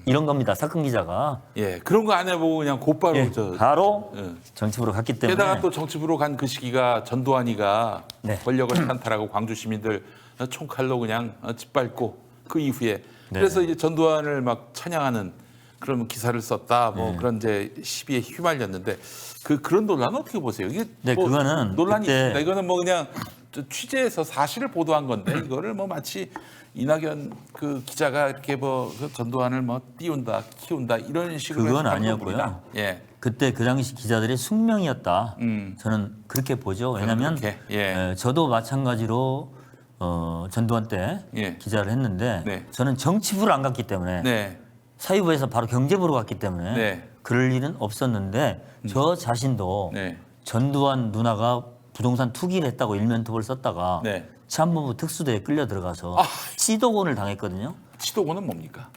이런 겁니다. 사건 기자가. 예. 그런 거 안 해보고 그냥 곧바로 예, 바로 예. 정치부로 갔기 때문에. 게다가 또 정치부로 간 그 시기가 전두환이가 네. 권력을 찬탈하고 광주 시민들 총칼로 그냥 짓밟고 그 이후에 네. 그래서 이제 전두환을 막 찬양하는 그런 기사를 썼다 뭐 네. 그런 이제 시비에 휘말렸는데 그런 논란은 어떻게 보세요? 이게 네, 뭐 그거는 논란이 그때- 있습니다. 이거는 뭐 그냥 취재해서 사실을 보도한 건데 이거를 뭐 마치 이낙연 그 기자가 이렇게 뭐 전두환을 뭐 띄운다 키운다 이런 식으로 그건 해석한 아니었고요. 겁니다. 예. 그때 그 당시 기자들의 숙명이었다. 저는 그렇게 보죠. 왜냐하면 그렇게, 예. 저도 마찬가지로 전두환 때 예. 기자를 했는데 네. 저는 정치부를 안 갔기 때문에 네. 사회부에서 바로 경제부로 갔기 때문에 네. 그럴 일은 없었는데 저 자신도 네. 전두환 누나가 부동산 투기를 했다고 일면톱을 썼다가 네. 치안본부 특수대에 끌려 들어가서 시도곤을 당했거든요. 치도고는 뭡니까?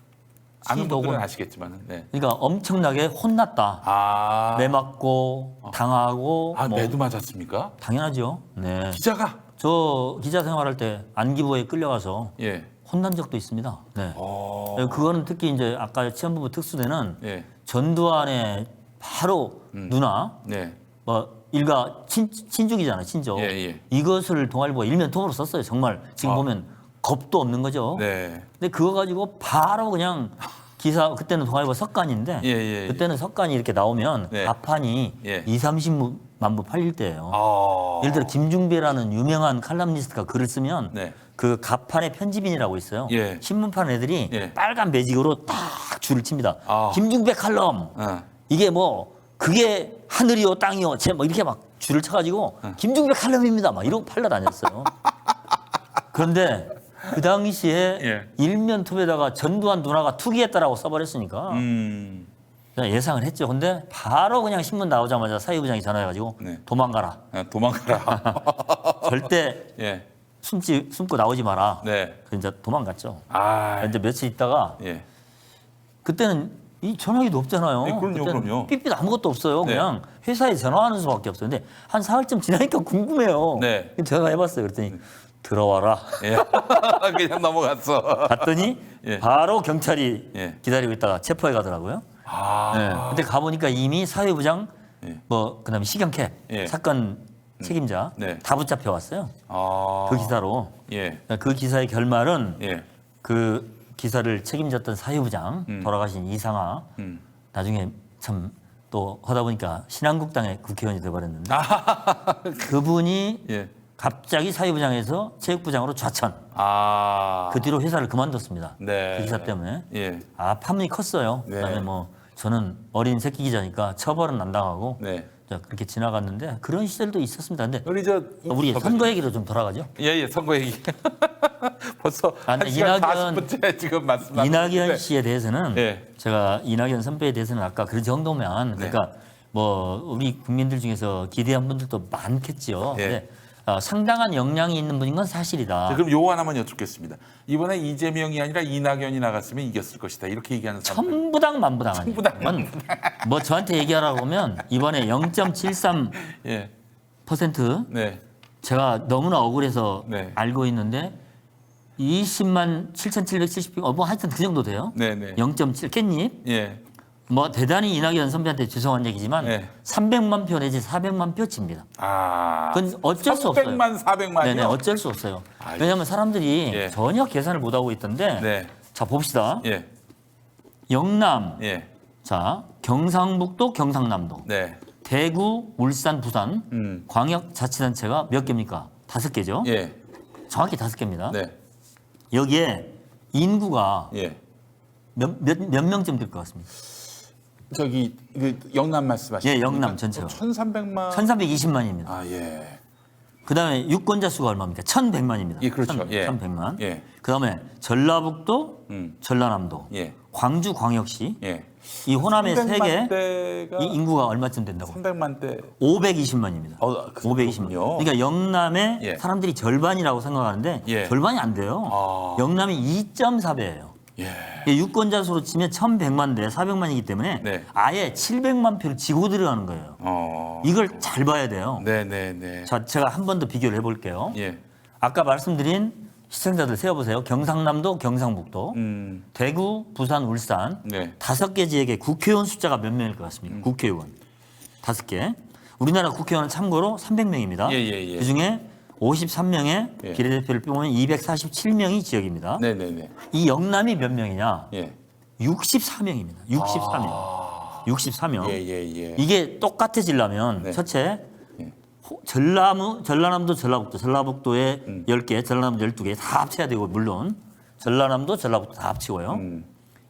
아는 치도곤. 분들은 아시겠지만, 네. 그러니까 엄청나게 혼났다. 아, 매 맞고 당하고 뭐 매도 맞았습니까? 당연하죠. 네. 기자가? 저 기자 생활할 때 안기부에 끌려가서 예. 혼난 적도 있습니다. 네. 어, 그거는 특히 이제 아까 치안본부 특수대는 예. 전두환의 바로 누나 네. 뭐 일가 친족이잖아요. 친족. 예, 예. 이것을 동아일보가 일면톱으로 썼어요. 정말 지금 보면 겁도 없는 거죠. 네. 근데 그거 가지고 바로 그냥 기사 그때는 동아일보 석간인데 예, 예, 예. 그때는 석간이 이렇게 나오면 네. 가판이 예. 30만 부 팔릴 때예요. 아, 예를 들어 김중배라는 유명한 칼럼니스트가 글을 쓰면 네. 그 가판의 편집인이라고 있어요. 예. 신문 파는 애들이 예. 빨간 매직으로 딱 줄을 칩니다. 아. 김중배 칼럼. 어. 이게 뭐 그게 하늘이요 땅이요 뭐 이렇게 막 줄을 쳐가지고 김중배 칼럼입니다. 막 이러고 팔러 다녔어요. 그런데 그 당시에 예. 일면톱에다가 전두환 누나가 투기했다라고 써버렸으니까 그냥 예상을 했죠. 근데 바로 그냥 신문 나오자마자 사회부장이 전화해가지고 네. 도망가라. 도망가라. 절대 예. 숨고 나오지 마라. 네. 그래서 이제 도망갔죠. 아, 이제 며칠 있다가 예. 그때는 이 전화기도 없잖아요. 네, 그럼요, 그때는 그럼요. 삐삐도 아무것도 없어요. 네. 그냥 회사에 전화하는 수밖에 없어요. 근데 한 사흘쯤 지나니까 궁금해요. 네. 전화해봤어요. 그랬더니 들어와라. 예. 그냥 넘어갔어. 갔더니 예. 바로 경찰이 예. 기다리고 있다가 체포해 가더라고요. 아, 네. 근데 가보니까 이미 사회부장, 예. 뭐 그다음에 식영캡 예. 사건 책임자 네. 다 붙잡혀 왔어요. 아, 그 기사로. 예. 그 기사의 결말은 예. 그 기사를 책임졌던 사회부장 돌아가신 이상하 나중에 참 또 하다 보니까 신한국당의 국회의원이 돼버렸는데 그분이 예. 갑자기 사회부장에서 체육부장으로 좌천. 아, 그 뒤로 회사를 그만뒀습니다. 네. 그 기사 때문에. 예. 아, 파문이 컸어요. 네. 그다음에 뭐 저는 어린 새끼 기자니까 처벌은 안 당하고 네. 자, 그렇게 지나갔는데 그런 시절도 있었습니다. 근데 우리 우리 선거 얘기로 좀 돌아가죠. 예, 선거 얘기. 벌써 아, 한 시간 이낙연- 40분째 지금 말씀. 이낙연 씨에 대해서는 네. 제가 이낙연 선배에 대해서는 아까 그 정도면 그러니까 뭐 우리 국민들 중에서 기대한 분들도 많겠죠. 네. 근데 상당한 역량이 있는 분인 건 사실이다. 자, 그럼 요거 하나만 여쭙겠습니다. 이번에 이재명이 아니라 이낙연이 나갔으면 이겼을 것이다. 이렇게 얘기하는 사람. 천부당 만부당 아니에요. 천부당 뭐 저한테 얘기하라고 하면 이번에 0.73% 예. 네. 제가 너무나 억울해서 네. 알고 있는데 20만 7,770표 뭐 하여튼 그 정도 돼요. 네, 네. 0.7 깻잎. 예. 뭐 대단히 이낙연 선배한테 죄송한 얘기지만 네. 300만 표 내지 400만 표 칩니다. 아. 그건 어쩔 수 없어요. 300만, 400만이요? 네네, 어쩔 수 없어요. 왜냐하면 사람들이 예. 전혀 계산을 못 하고 있던데. 네. 자 봅시다. 예. 영남, 예. 자 경상북도, 경상남도, 네. 대구, 울산, 부산 광역자치단체가 몇 개입니까? 5개죠. 예. 정확히 5개입니다. 네. 여기에 인구가 예. 몇 명쯤 될 것 같습니다. 저기 그 영남 말씀하시는 예, 영남 전체가. 1,300만. 1,320만입니다. 아, 예. 그다음에 유권자 수가 얼마입니까? 1,100만입니다. 예, 그렇죠. 예. 1,100만. 예. 그다음에 전라북도, 전라남도, 예. 광주 광역시, 예. 이 호남의 300만 세계 대가 이 인구가 얼마쯤 된다고? 300만 대. 520만입니다. 520만. 그러니까 영남의 예. 사람들이 절반이라고 생각하는데 예. 절반이 안 돼요. 영남이 2.4배예요. 예. 유권자 수로 치면 1,100만 대 400만이기 때문에 네. 아예 700만 표를 지고 들어가는 거예요. 이걸 잘 봐야 돼요. 네네네. 자, 제가 한 번 더 비교를 해볼게요. 예. 아까 말씀드린 시청자들 세어보세요. 경상남도, 경상북도, 대구, 부산, 울산 네. 5개 지역의 국회의원 숫자가 몇 명일 것 같습니까? 국회의원 5개. 우리나라 국회의원은 참고로 300명입니다. 예. 그중에 53명의 예. 비례대표를 빼면 247명이 지역입니다. 네네네. 이 영남이 몇 명이냐? 예. 64명입니다. 64명. 64명. 예. 이게 똑같아지려면 네. 첫째 예. 전라남도, 전라북도에 10개, 전라남도 12개 다 합쳐야 되고 물론 전라남도, 전라북도 다 합치고요.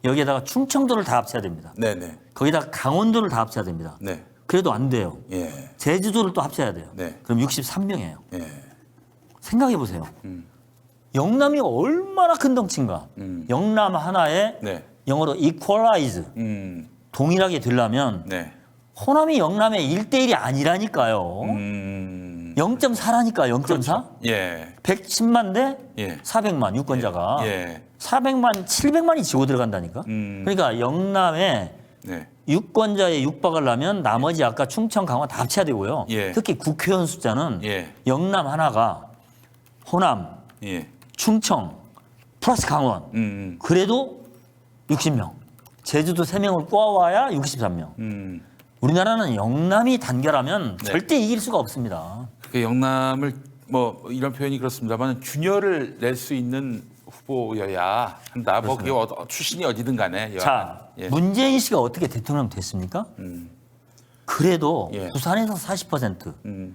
여기에다가 충청도를 다 합쳐야 됩니다. 네네. 거기다가 강원도를 다 합쳐야 됩니다. 네. 그래도 안 돼요. 예. 제주도를 또 합쳐야 돼요. 네. 그럼 63명이에요. 예. 생각해 보세요. 영남이 얼마나 큰 덩치인가. 영남 하나에 네. 영어로 equalize, 동일하게 되려면 네. 호남이 영남의 1대1이 아니라니까요. 0.4라니까 0.4? 그렇죠. 예. 110만 대 예. 400만 유권자가 예. 400만, 700만이 지고 들어간다니까. 그러니까 영남의 네. 유권자에 육박을 하면 나머지 아까 충청, 강원 다 합쳐야 되고요. 예. 특히 국회의원 숫자는 예. 영남 하나가 호남, 예. 충청, 플러스 강원. 그래도 60명. 제주도 3명을 꼬아와야 63명. 우리나라는 영남이 단결하면 네. 절대 이길 수가 없습니다. 그 영남을 뭐 이런 표현이 그렇습니다만 균열을 낼 수 있는 후보여야 한다. 뭐 그게 출신이 어디든 간에. 자, 예. 문재인 씨가 어떻게 대통령 됐습니까? 그래도 예. 부산에서 40%,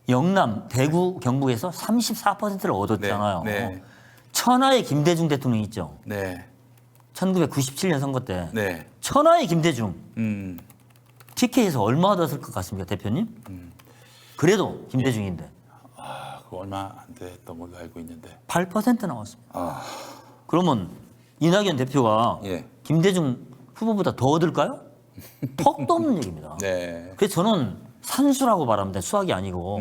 영남, 대구, 경북에서 34%를 얻었잖아요. 네. 천하의 김대중 대통령 있죠. 네. 1997년 선거 때 네. 천하의 김대중 TK에서 얼마 얻었을 것 같습니까, 대표님? 그래도 김대중인데 그거 얼마 안 됐던 걸로 알고 있는데. 8% 나왔습니다. 그러면 이낙연 대표가 예. 김대중 후보보다 더 얻을까요? 턱도 없는 얘기입니다. 네. 그래서 저는 산수라고 말합니다. 수학이 아니고.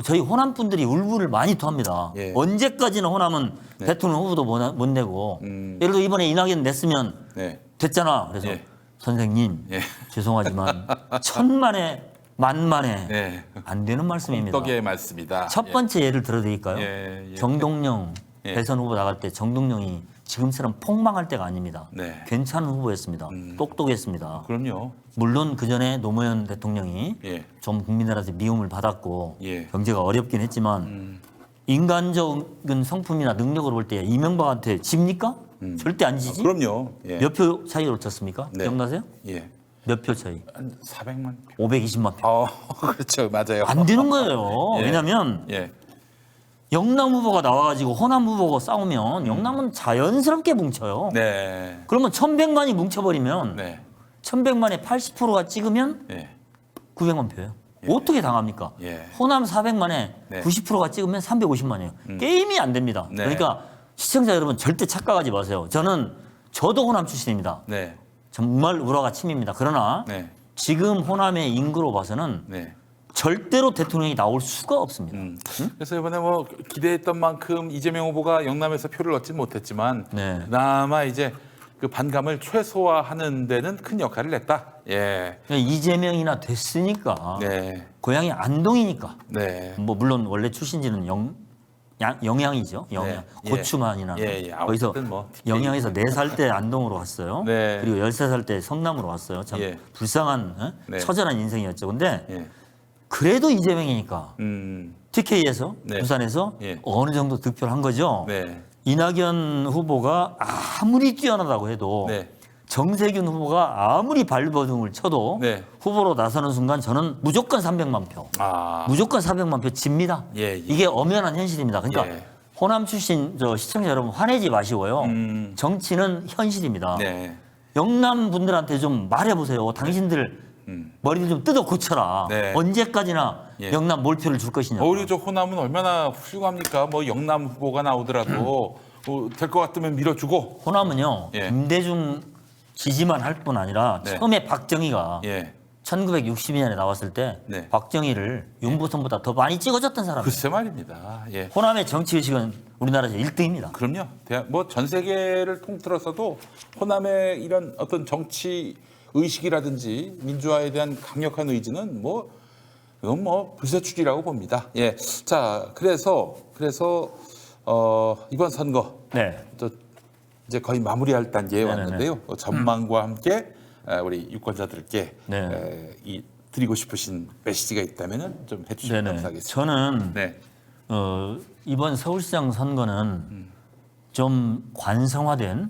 저희 호남 분들이 울분을 많이 토합니다. 예. 언제까지나 호남은 대통령 후보도 못 내고 예를 들어 이번에 이낙연 냈으면 네. 됐잖아. 그래서 예. 선생님 예. 죄송하지만 천만에 만만에 네. 안 되는 말씀입니다. 떡의 말씀이다. 첫 번째 예를 들어드릴까요? 예. 정동영 예. 대선 후보 나갈 때 정동영이 지금처럼 폭망할 때가 아닙니다. 네. 괜찮은 후보였습니다. 똑똑했습니다. 그럼요. 물론 그 전에 노무현 대통령이 예. 좀 국민들한테 미움을 받았고 예. 경제가 어렵긴 했지만 인간적인 성품이나 능력으로 볼 때 이명박한테 집니까? 절대 안 지지. 그럼요. 예. 몇 표 차이로 졌습니까? 네. 기억나세요? 예. 몇 표 차이? 한 400만 표. 520만 표. 그렇죠. 맞아요. 안 되는 거예요. 예. 왜냐하면 예. 영남 후보가 나와가지고 호남 후보가 싸우면 영남은 자연스럽게 뭉쳐요. 네. 그러면 1,100만이 뭉쳐버리면 네. 1,100만에 80%가 찍으면 예. 900만 표예요. 어떻게 당합니까? 예. 호남 400만에 네. 90%가 찍으면 350만이에요. 게임이 안 됩니다. 네. 그러니까 시청자 여러분 절대 착각하지 마세요. 저도 호남 출신입니다. 네. 정말 우라가 침입니다. 그러나 네. 지금 호남의 인구로 봐서는 네. 절대로 대통령이 나올 수가 없습니다. 그래서 이번에 뭐 기대했던 만큼 이재명 후보가 영남에서 표를 얻지 못했지만 네. 그나마 이제 그 반감을 최소화하는 데는 큰 역할을 냈다. 예. 그러니까 이재명이나 됐으니까 네. 고향이 안동이니까 네. 뭐 물론 원래 출신지는 영양이죠. 영양. 예. 고추만이나 예, 예. 거기서 아무튼 뭐 영양에서 4살 때 안동으로 왔어요. 네. 그리고 13살 때 성남으로 왔어요. 참 예. 불쌍한 네. 처절한 인생이었죠. 근데 예. 그래도 이재명이니까 TK에서 네. 부산에서 예. 어느 정도 득표를 한 거죠. 네. 이낙연 후보가 아무리 뛰어나다고 해도 네. 정세균 후보가 아무리 발버둥을 쳐도 네. 후보로 나서는 순간 저는 무조건 300만 표, 무조건 400만 표 집니다. 예, 예. 이게 엄연한 현실입니다. 그러니까 예. 호남 출신 시청자 여러분 화내지 마시고요. 정치는 현실입니다. 네. 영남 분들한테 좀 말해보세요. 당신들 머리를 좀 뜯어 고쳐라. 네. 언제까지나 예. 영남 몰표를 줄 것이냐. 우리 저 호남은 얼마나 훌륭합니까? 뭐 영남 후보가 나오더라도 될 것 같으면 밀어주고. 호남은요. 예. 김대중 지지만 할 뿐 아니라 네. 처음에 박정희가 예. 1962년에 나왔을 때 네. 박정희를 윤보선보다 더 많이 찍어줬던 사람이에요. 글쎄 말입니다. 예. 호남의 정치의식은 우리나라에서 1등입니다. 그럼요. 뭐 전 세계를 통틀어서도 호남의 이런 어떤 정치 의식이라든지 민주화에 대한 강력한 의지는 뭐 이건 뭐 불세출이라고 봅니다. 예. 자, 그래서 이번 선거 네. 또 이제 거의 마무리할 단계에 네네네. 왔는데요. 전망과 함께 우리 유권자들께 네. 이 드리고 싶으신 메시지가 있다면은 좀 해주시면 네네. 감사하겠습니다. 저는 네. 이번 서울시장 선거는 좀 관성화된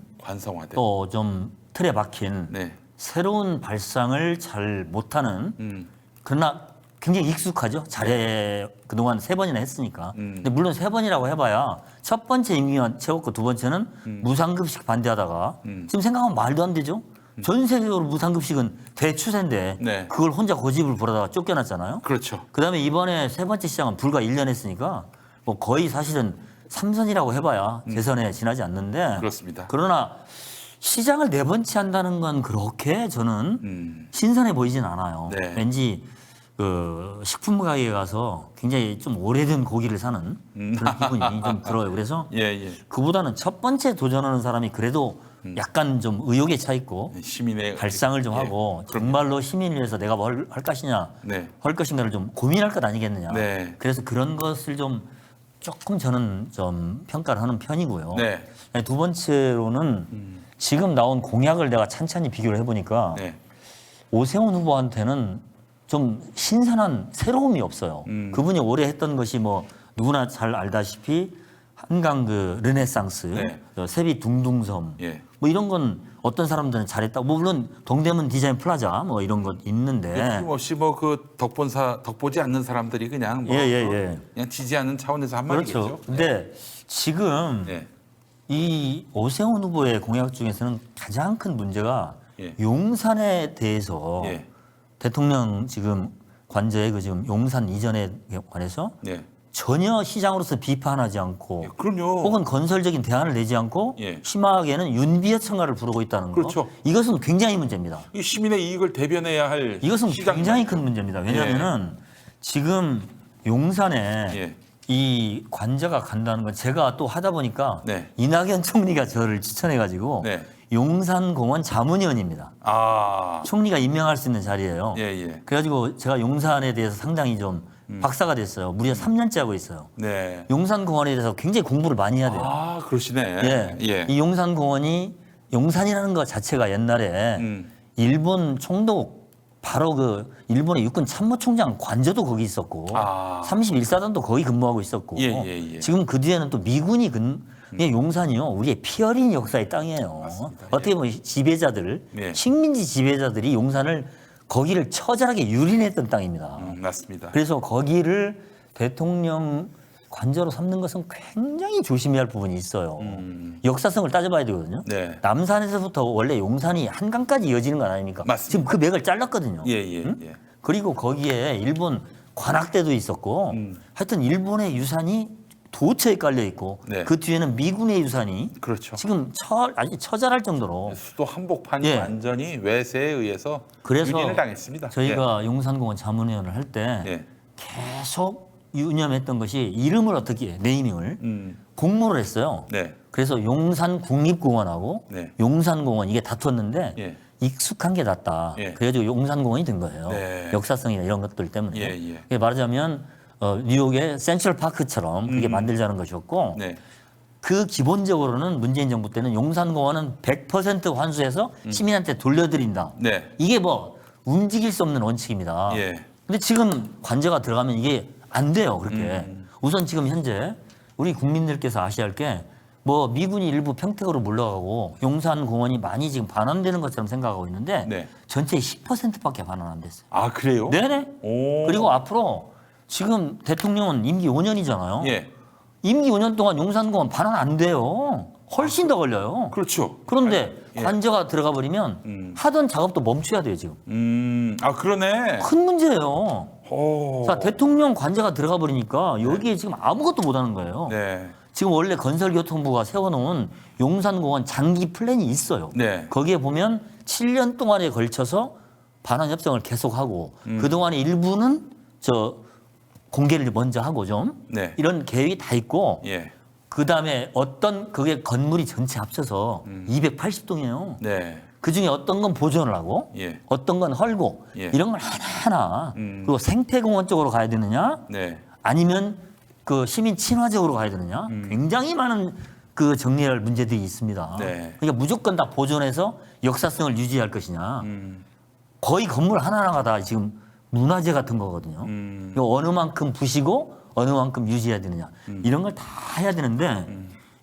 또 좀 틀에 박힌 네. 새로운 발상을 잘 못하는 그러나 굉장히 익숙하죠. 잘해 그동안 3번이나 했으니까. 근데 물론 3번이라고 해봐야 첫 번째 임기만 채웠고 두 번째는 무상급식 반대하다가 지금 생각하면 말도 안 되죠. 전 세계적으로 무상급식은 대추세인데 네. 그걸 혼자 고집을 부르다가 쫓겨났잖아요. 그렇죠. 그다음에 이번에 3번째 시장은 불과 1년 했으니까 뭐 거의 사실은 3선이라고 해봐야 재선에 지나지 않는데 그렇습니다. 그러나 시장을 4번째 한다는 건 그렇게 저는 신선해 보이진 않아요. 네. 왠지 그 식품 가게에 가서 굉장히 좀 오래된 고기를 사는 그런 기분이 좀 들어요. 그래서 예. 그보다는 첫 번째 도전하는 사람이 그래도 약간 좀 의욕에 차 있고 시민의 발상을 좀 예. 하고 그럼요. 정말로 시민을 위해서 내가 뭘 할 것이냐 네. 할 것인가를 좀 고민할 것 아니겠느냐. 네. 그래서 그런 것을 좀 조금 저는 좀 평가를 하는 편이고요. 네. 두 번째로는 지금 나온 공약을 내가 찬찬히 비교를 해보니까 네. 오세훈 후보한테는 좀 신선한 새로움이 없어요. 그분이 오래 했던 것이 뭐 누구나 잘 알다시피 한강 그 르네상스, 네. 세비 둥둥섬, 예. 뭐 이런 건 어떤 사람들은 잘했다. 뭐 물론 동대문 디자인 플라자 뭐 이런 것 있는데. 틀림없이 뭐 그 덕보지 않는 사람들이 그냥 뭐 그냥 지지하는 차원에서 한 그렇죠. 말이겠죠. 근데 지금 네. 이 오세훈 후보의 공약 중에서는 가장 큰 문제가 예. 용산에 대해서 예. 대통령 지금 관저의 그 지금 용산 이전에 관해서 네. 전혀 시장으로서 비판하지 않고 그럼요. 혹은 건설적인 대안을 내지 않고 예. 심하게는 윤비어 청가를 부르고 있다는 그렇죠. 거. 이것은 굉장히 문제입니다. 이 시민의 이익을 대변해야 할 이것은 시장 굉장히 큰 문제입니다. 왜냐하면은 지금 용산에 예. 이 관저가 간다는 건 제가 또 하다 보니까 네. 이낙연 총리가 저를 추천해가지고 네. 용산공원 자문위원입니다. 아. 총리가 임명할 수 있는 자리예요. 예. 그래가지고 제가 용산에 대해서 상당히 좀 박사가 됐어요. 무려 3년째 하고 있어요. 네. 용산공원에 대해서 굉장히 공부를 많이 해야 돼요. 아, 그러시네. 예. 이 용산공원이 용산이라는 것 자체가 옛날에 일본 총독 바로 그 일본의 육군 참모총장 관저도 거기 있었고 31사단도 거기 근무하고 있었고 예. 지금 그 뒤에는 또 미군이 용산이요 우리의 피 어린 역사의 땅이에요. 맞습니다. 어떻게 보면 지배자들 예. 식민지 지배자들이 용산을 거기를 처절하게 유린했던 땅입니다. 맞습니다. 그래서 거기를 대통령 관저로 삼는 것은 굉장히 조심해야 할 부분이 있어요. 역사성을 따져봐야 되거든요. 네. 남산에서부터 원래 용산이 한강까지 이어지는 건 아닙니까? 맞습니다. 지금 그 맥을 잘랐거든요. 예. 그리고 거기에 일본 관악대도 있었고 하여튼 일본의 유산이 도처에 깔려 있고 네. 그 뒤에는 미군의 유산이 그렇죠. 지금 아주 처절할 정도로 수도 한복판이 예. 완전히 외세에 의해서 그래서 유린을 당했습니다. 저희가 용산공원 자문위원을 할 때 예. 계속 유념했던 것이 이름을 어떻게 네이밍을 공모를 했어요. 네. 그래서 용산 국립공원하고 네. 용산공원 이게 다퉜는데 예. 익숙한 게 낫다. 예. 그래가지고 용산공원이 된 거예요. 네. 역사성이나 이런 것들 때문에. 예. 그게 말하자면 뉴욕의 센트럴 파크처럼 그게 만들자는 것이었고 네. 그 기본적으로는 문재인 정부 때는 용산공원은 100% 환수해서 시민한테 돌려드린다. 네. 이게 뭐 움직일 수 없는 원칙입니다. 예. 근데 지금 관저가 들어가면 이게 안 돼요. 그렇게. 우선 지금 현재 우리 국민들께서 아셔야 할 게 뭐 미군이 일부 평택으로 물러가고 용산공원이 많이 지금 반환되는 것처럼 생각하고 있는데 네. 전체의 10%밖에 반환 안 됐어요. 아, 그래요? 네네. 오. 그리고 앞으로 지금 대통령은 임기 5년이잖아요. 예. 임기 5년 동안 용산공원 반환 안 돼요. 훨씬 더 걸려요. 그렇죠. 그런데 예. 관저가 들어가 버리면 하던 작업도 멈춰야 돼요, 지금. 아, 그러네. 큰 문제예요. 오. 자, 대통령 관저가 들어가 버리니까 여기에 지금 아무것도 못 하는 거예요. 네. 지금 원래 건설교통부가 세워놓은 용산공원 장기 플랜이 있어요. 네. 거기에 보면 7년 동안에 걸쳐서 반환 협정을 계속하고 그동안에 일부는 공개를 먼저 하고 좀 네. 이런 계획이 다 있고 예. 그다음에 어떤 그게 건물이 전체 합쳐서 280동이에요. 네. 그중에 어떤 건 보존을 하고 예. 어떤 건 헐고 예. 이런 걸 하나하나 그리고 생태공원 쪽으로 가야 되느냐 네. 아니면 그 시민 친화적으로 가야 되느냐 굉장히 많은 그 정리할 문제들이 있습니다. 네. 그러니까 무조건 다 보존해서 역사성을 유지할 것이냐 거의 건물 하나하나가 다 지금 문화재 같은 거거든요. 이거 어느 만큼 부시고 어느 만큼 유지해야 되느냐 이런 걸 다 해야 되는데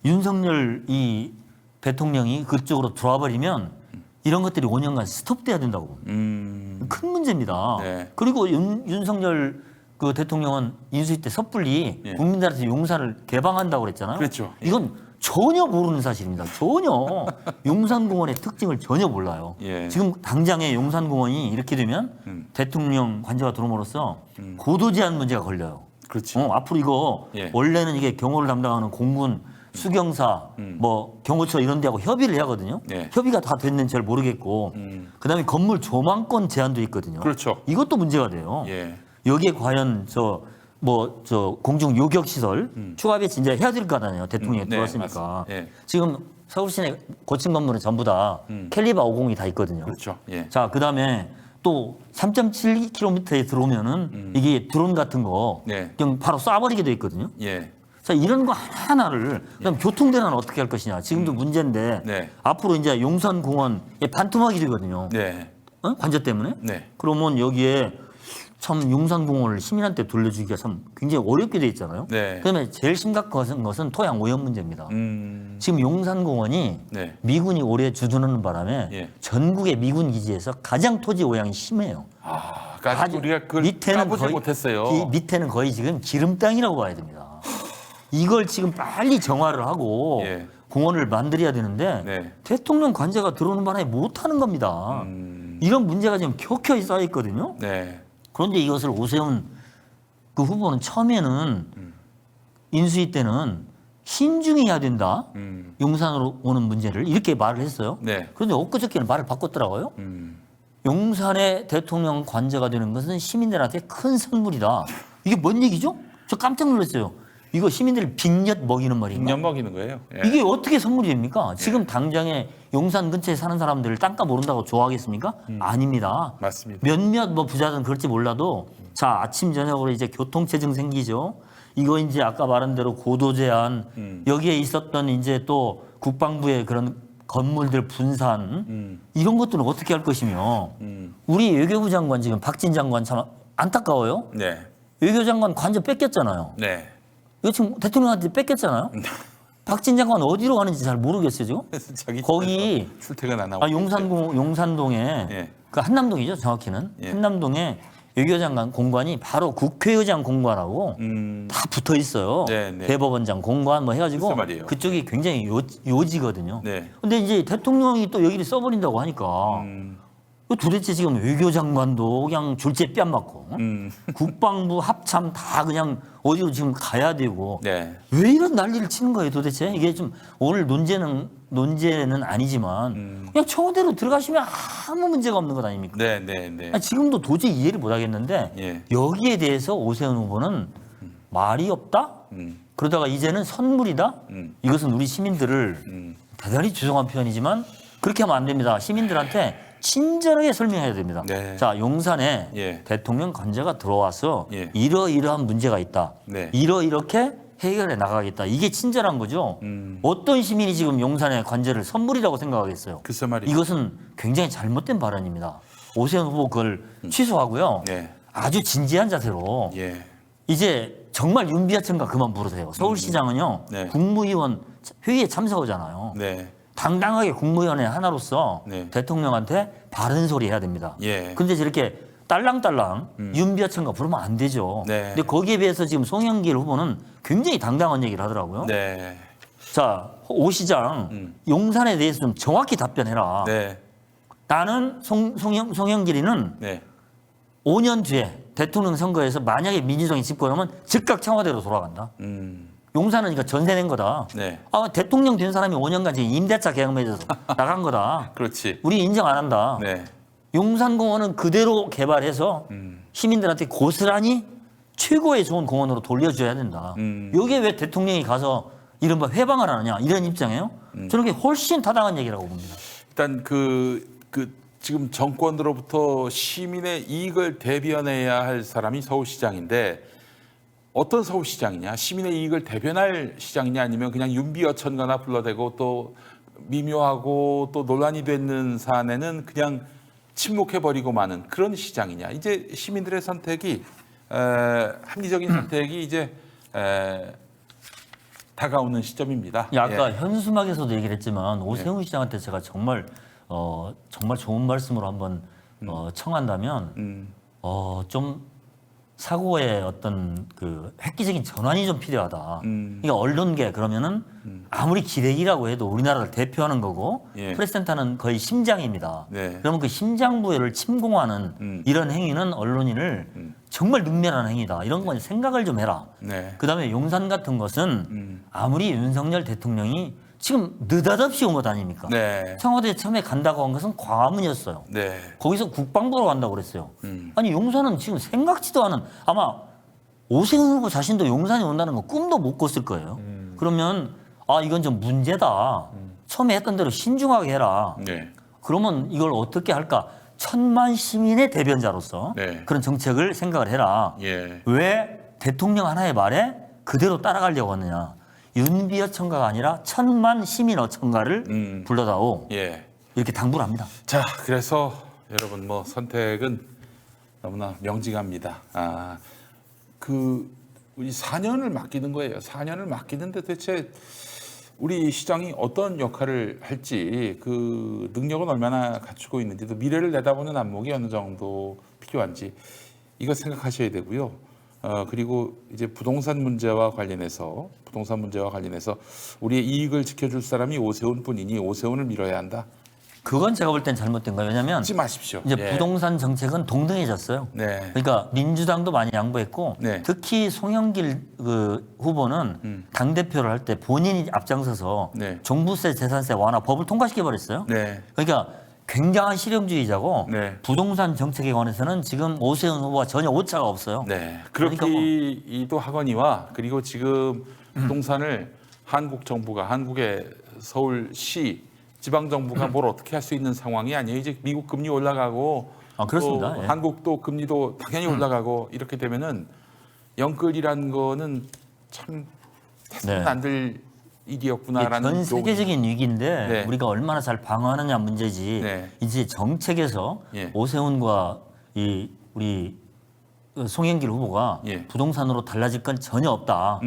윤석열 이 대통령이 그쪽으로 들어와 버리면 이런 것들이 5년간 스톱돼야 된다고. 큰 문제입니다. 네. 그리고 윤석열 그 대통령은 인수위 때 섣불리 예. 국민들한테 용산을 개방한다고 그랬잖아요. 그렇죠. 이건 전혀 모르는 사실입니다. 전혀 용산공원의 특징을 전혀 몰라요. 예. 지금 당장에 용산공원이 이렇게 되면 대통령 관저가 들어옴으로써 고도 제한 문제가 걸려요. 그렇지. 앞으로 이거 예. 원래는 이게 경호를 담당하는 공군, 수경사, 뭐 경호처 이런 데하고 협의를 해야 하거든요. 예. 협의가 다 됐는지 잘 모르겠고 그다음에 건물 조망권 제한도 있거든요. 그렇죠. 이것도 문제가 돼요. 예. 여기에 과연 공중 요격 시설 추가 배치 이제 해야 될 거 아니에요. 대통령이 네, 들어왔으니까. 맞습니다. 예. 지금 서울 시내 고층 건물은 전부 다 캘리버 50이 다 있거든요. 그렇죠. 예. 자, 그다음에 또 3.7km에 들어오면은 이게 드론 같은 거 네. 그냥 바로 쏴버리게 돼 있거든요. 예. 자, 이런 거 하나하나를 그다음 교통대는 어떻게 할 것이냐. 지금도 문제인데 네. 앞으로 이제 용산공원 반토막이 되거든요. 네. 관저 때문에. 네. 그러면 여기에 참 용산공원을 시민한테 돌려주기가 참 굉장히 어렵게 돼 있잖아요. 네. 그다음에 제일 심각한 것은 토양 오염 문제입니다. 지금 용산공원이 네. 미군이 올해 주둔하는 바람에 예. 전국의 미군 기지에서 가장 토지 오양이 심해요. 그러니까 아직 우리가 그걸 까보지 못했어요. 밑에는 거의 지금 기름 땅이라고 봐야 됩니다. 이걸 지금 빨리 정화를 하고 예. 공원을 만들어야 되는데 네. 대통령 관저가 들어오는 바람에 못하는 겁니다. 이런 문제가 지금 켜켜이 쌓여 있거든요. 네. 그런데 이것을 오세훈 그 후보는 처음에는 인수위 때는 신중해야 된다. 용산으로 오는 문제를 이렇게 말을 했어요. 네. 그런데 엊그저께는 말을 바꿨더라고요. 용산의 대통령 관저가 되는 것은 시민들한테 큰 선물이다. 이게 뭔 얘기죠? 저 깜짝 놀랐어요. 이거 시민들 빅엿 먹이는 말인가? 빅년 먹이는 거예요. 예. 이게 어떻게 선물이 됩니까? 지금 당장에 용산 근처에 사는 사람들 땅값 오른다고 좋아하겠습니까? 아닙니다. 맞습니다. 몇몇 부자들은 그럴지 몰라도 자 아침 저녁으로 이제 교통체증 생기죠. 이거 이제 아까 말한 대로 고도 제한 여기에 있었던 이제 또 국방부의 그런 건물들 분산 이런 것들은 어떻게 할 것이며 우리 외교부 장관 지금 박진 장관 참 안타까워요. 네. 외교장관 관저 뺏겼잖아요. 네. 이거 지금 대통령한테 뺏겼잖아요. 박진 장관 어디로 가는지 잘 모르겠어요 지금. 자기 거기 출퇴근 안 하고. 용산동에 예. 그 한남동이죠 정확히는. 예. 한남동에 외교장관 공관이 바로 국회의장 공관하고 다 붙어 있어요. 네, 네. 대법원장 공관 뭐 해가지고 글쎄 말이에요. 그쪽이 굉장히 요지거든요. 네. 근데 이제 대통령이 또 여기를 써버린다고 하니까 도대체 지금 외교장관도 그냥 졸지에 뺨 맞고 국방부 합참 다 그냥 어디로 지금 가야 되고 네. 왜 이런 난리를 치는 거예요 도대체. 이게 좀 오늘 논제는 아니지만 그냥 청와대로 들어가시면 아무 문제가 없는 것 아닙니까? 네, 네, 네. 아니, 지금도 도저히 이해를 못 하겠는데 예. 여기에 대해서 오세훈 후보는 말이 없다? 그러다가 이제는 선물이다? 이것은 우리 시민들을 대단히 죄송한 표현이지만 그렇게 하면 안 됩니다. 시민들한테 친절하게 설명해야 됩니다. 네. 자, 용산에 예. 대통령 관저가 들어와서 예. 이러이러한 문제가 있다. 네. 이렇게 해결해 나가겠다. 이게 친절한 거죠. 어떤 시민이 지금 용산의 관저를 선물이라고 생각하겠어요. 글쎄 말이죠. 이것은 굉장히 잘못된 발언입니다. 오세훈 후보 그걸 취소하고요. 네. 아주 진지한 자세로 예. 이제 정말 윤비아천가 그만 부르세요. 서울시장은요. 네. 국무위원 회의에 참석하잖아요. 네. 당당하게 국무위원회 하나로서 네. 대통령한테 바른 소리 해야 됩니다. 예. 근데 저렇게 딸랑딸랑 윤비아천가 부르면 안 되죠. 네. 근데 거기에 비해서 지금 송영길 후보는 굉장히 당당한 얘기를 하더라고요. 네. 자, 오 시장 용산에 대해서 좀 정확히 답변해라. 네. 나는 송영길이는 네. 5년 뒤에 대통령 선거에서 만약에 민주당이 집권하면 즉각 청와대로 돌아간다. 용산은 그러니까 전세 낸 거다. 네. 대통령 된 사람이 5년간 지금 임대차 계약 맺어서 나간 거다. 그렇지. 우리 인정 안 한다. 네. 용산공원은 그대로 개발해서 시민들한테 고스란히 최고의 좋은 공원으로 돌려줘야 된다. 여기에 왜 대통령이 가서 이른바 회방을 하느냐 이런 입장이에요. 저는 그게 훨씬 타당한 얘기라고 봅니다. 일단 지금 정권으로부터 시민의 이익을 대변해야 할 사람이 서울시장인데 어떤 서울시장이냐? 시민의 이익을 대변할 시장이냐 아니면 그냥 윤비어천가나 불러대고 또 미묘하고 또 논란이 되는 사안에는 그냥 침묵해버리고 마는 그런 시장이냐? 이제 시민들의 선택이 합리적인 선택이 이제 다가오는 시점입니다. 아까 현수막에서도 얘기를 했지만 오세훈 시장한테 제가 정말 좋은 말씀으로 한번 청한다면 좀 사고의 어떤 그 획기적인 전환이 좀 필요하다. 그러니까 언론계 그러면은 아무리 기레기라고 해도 우리나라를 대표하는 거고 프레스센터는 거의 심장입니다. 그러면 그 심장 부여를 침공하는 이런 행위는 언론인을 정말 능멸하는 행위다. 이런 건 생각을 좀 해라. 그다음에 용산 같은 것은 아무리 윤석열 대통령이 지금 느닷없이 온 것 아닙니까? 청와대에 처음에 간다고 한 것은 광화문이었어요. 거기서 국방부로 간다고 그랬어요. 아니 용산은 지금 생각지도 않은 아마 오세훈 후보 자신도 용산에 온다는 거 꿈도 못 꿨을 거예요. 그러면 이건 좀 문제다. 처음에 했던 대로 신중하게 해라. 그러면 이걸 어떻게 할까? 1,000만 시민의 대변자로서 그런 정책을 생각을 해라. 왜 대통령 하나의 말에 그대로 따라가려고 하느냐. 윤비어천가가 아니라 1,000만 시민 어천가를 불러다오. 이렇게 당부를 합니다. 자, 그래서 여러분 선택은 너무나 명징합니다. 우리 4년을 맡기는 거예요. 4년을 맡기는데 대체 우리 시장이 어떤 역할을 할지 그 능력은 얼마나 갖추고 있는지도 미래를 내다보는 안목이 어느 정도 필요한지 이거 생각하셔야 되고요. 그리고 이제 부동산 문제와 관련해서 우리의 이익을 지켜줄 사람이 오세훈뿐이니 오세훈을 밀어야 한다. 그건 제가 볼 땐 잘못된 거예요. 왜냐하면 잊지 마십시오. 이제 부동산 정책은 동등해졌어요. 그러니까 민주당도 많이 양보했고 특히 송영길 후보는 당 대표를 할 때 본인이 앞장서서 종부세, 재산세 완화 법을 통과시켜 버렸어요. 그러니까 굉장한 실용주의자고 부동산 정책에 관해서는 지금 오세훈 후보와 전혀 오차가 없어요. 그렇기도 하거니와 그리고 지금 부동산을 한국의 서울시 지방정부가 뭘 어떻게 할 수 있는 상황이 아니에요. 이제 미국 금리 올라가고 그렇습니다. 또 한국도 금리도 당연히 올라가고 이렇게 되면은 영끌이라는 거는 참 해서는 안 될 일이었구나라는 전 세계적인 위기인데 우리가 얼마나 잘 방어하느냐 문제지. 이제 정책에서 오세훈과 우리 송영길 후보가 부동산으로 달라질 건 전혀 없다.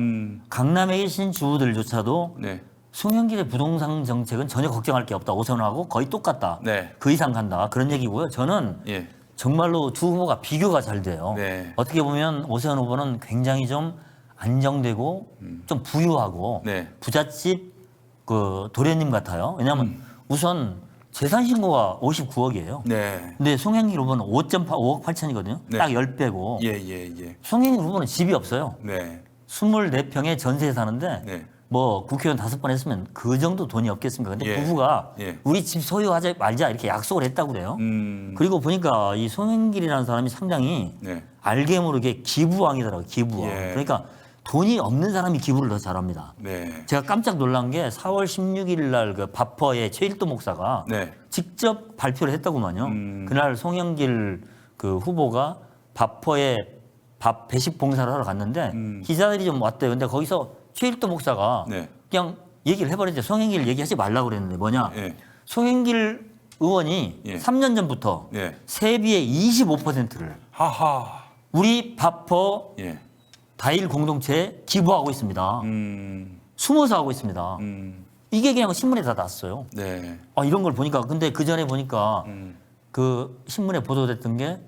강남에 계신 주부들조차도 송영길의 부동산 정책은 전혀 걱정할 게 없다. 오세훈하고 거의 똑같다. 그 이상 간다. 그런 얘기고요. 저는 정말로 두 후보가 비교가 잘 돼요. 어떻게 보면 오세훈 후보는 굉장히 좀 안정되고 좀 부유하고 부잣집 도련님 같아요. 왜냐하면 우선 재산 신고가 59억이에요. 근데 송영길 후보는 5억 8천이거든요. 딱 10배고. 송영길 후보는 집이 없어요. 24평에 전세에 사는데 국회의원 5번 했으면 그 정도 돈이 없겠습니까? 근데 부부가 우리 집 소유하자 말자 이렇게 약속을 했다고 그래요. 그리고 보니까 이 송영길이라는 사람이 상당히 알게 모르게 기부왕이더라고요. 기부왕. 그러니까 돈이 없는 사람이 기부를 더 잘합니다. 제가 깜짝 놀란 게 4월 16일 날 그 바퍼의 최일도 목사가 직접 발표를 했다구만요. 그날 송영길 그 후보가 바퍼에 밥 배식 봉사를 하러 갔는데 기자들이 좀 왔대요. 근데 거기서 최일도 목사가 그냥 얘기를 해버렸는데 송영길 얘기하지 말라고 그랬는데 뭐냐. 송영길 의원이 3년 전부터 세비의 25%를 우리 바퍼 다일 공동체에 기부하고 있습니다. 숨어서 하고 있습니다. 이게 그냥 신문에 다 났어요. 이런 걸 보니까 근데 그 전에 보니까 그 신문에 보도됐던 게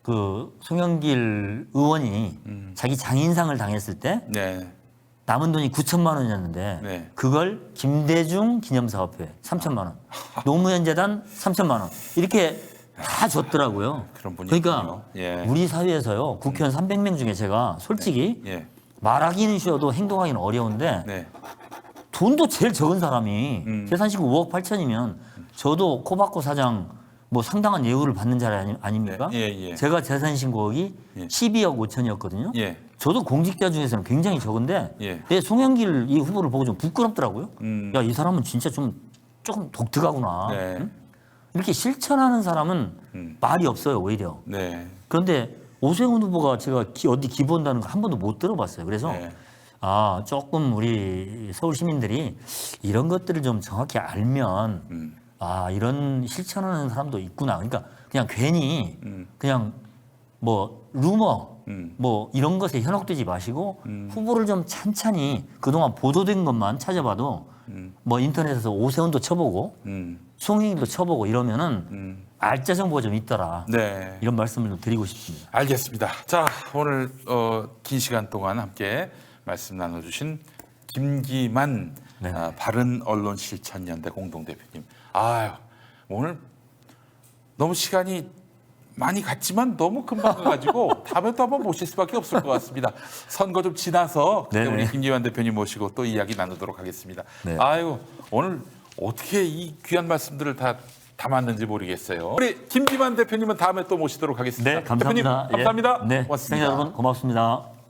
그 송영길 의원이 자기 장인상을 당했을 때 남은 돈이 9천만 원이었는데 그걸 김대중 기념사업회 3천만 원, 노무현 재단 3천만 원 이렇게 다 줬더라고요. 그러니까 우리 사회에서요 국회의원 300명 중에 제가 솔직히 말하기는 쉬워도 행동하기는 어려운데 네. 돈도 제일 적은 사람이 계산식으로 5억 8천이면 저도 코바코 사장 뭐 상당한 예우를 받는 자리 아닙니까? 네. 예, 예. 제가 재산 신고액이 예. 12억 5천이었거든요. 예. 저도 공직자 중에서는 굉장히 적은데 예. 내 송영길 이 후보를 보고 좀 부끄럽더라고요. 야, 이 사람은 진짜 조금 독특하구나. 네. 응? 이렇게 실천하는 사람은 말이 없어요, 오히려. 네. 그런데 오세훈 후보가 제가 어디 기부한다는 거 한 번도 못 들어봤어요. 그래서 네. 조금 우리 서울 시민들이 이런 것들을 좀 정확히 알면 이런 실천하는 사람도 있구나. 그러니까 그냥 괜히 그냥 뭐 루머 뭐 이런 것에 현혹되지 마시고 후보를 좀 찬찬히 그동안 보도된 것만 찾아봐도 뭐 인터넷에서 오세훈도 쳐보고 송영길도 쳐보고 이러면은 알짜 정보가 좀 있더라. 네. 이런 말씀을 좀 드리고 싶습니다. 알겠습니다. 자, 오늘 긴 시간 동안 함께 말씀 나눠주신 김기만 네. 바른언론실천연대 공동대표님. 아유, 오늘 너무 시간이 많이 갔지만 너무 금방 가가지고 다음에 또 한번 모실 수밖에 없을 것 같습니다. 선거 좀 지나서 그때 네네. 우리 김기만 대표님 모시고 또 이야기 나누도록 하겠습니다. 네. 아유, 오늘 어떻게 이 귀한 말씀들을 다 담았는지 모르겠어요. 우리 김기만 대표님은 다음에 또 모시도록 하겠습니다. 네, 감사합니다. 대표님, 감사합니다. 예. 네, 고맙습니다. 시청자 여러분 고맙습니다.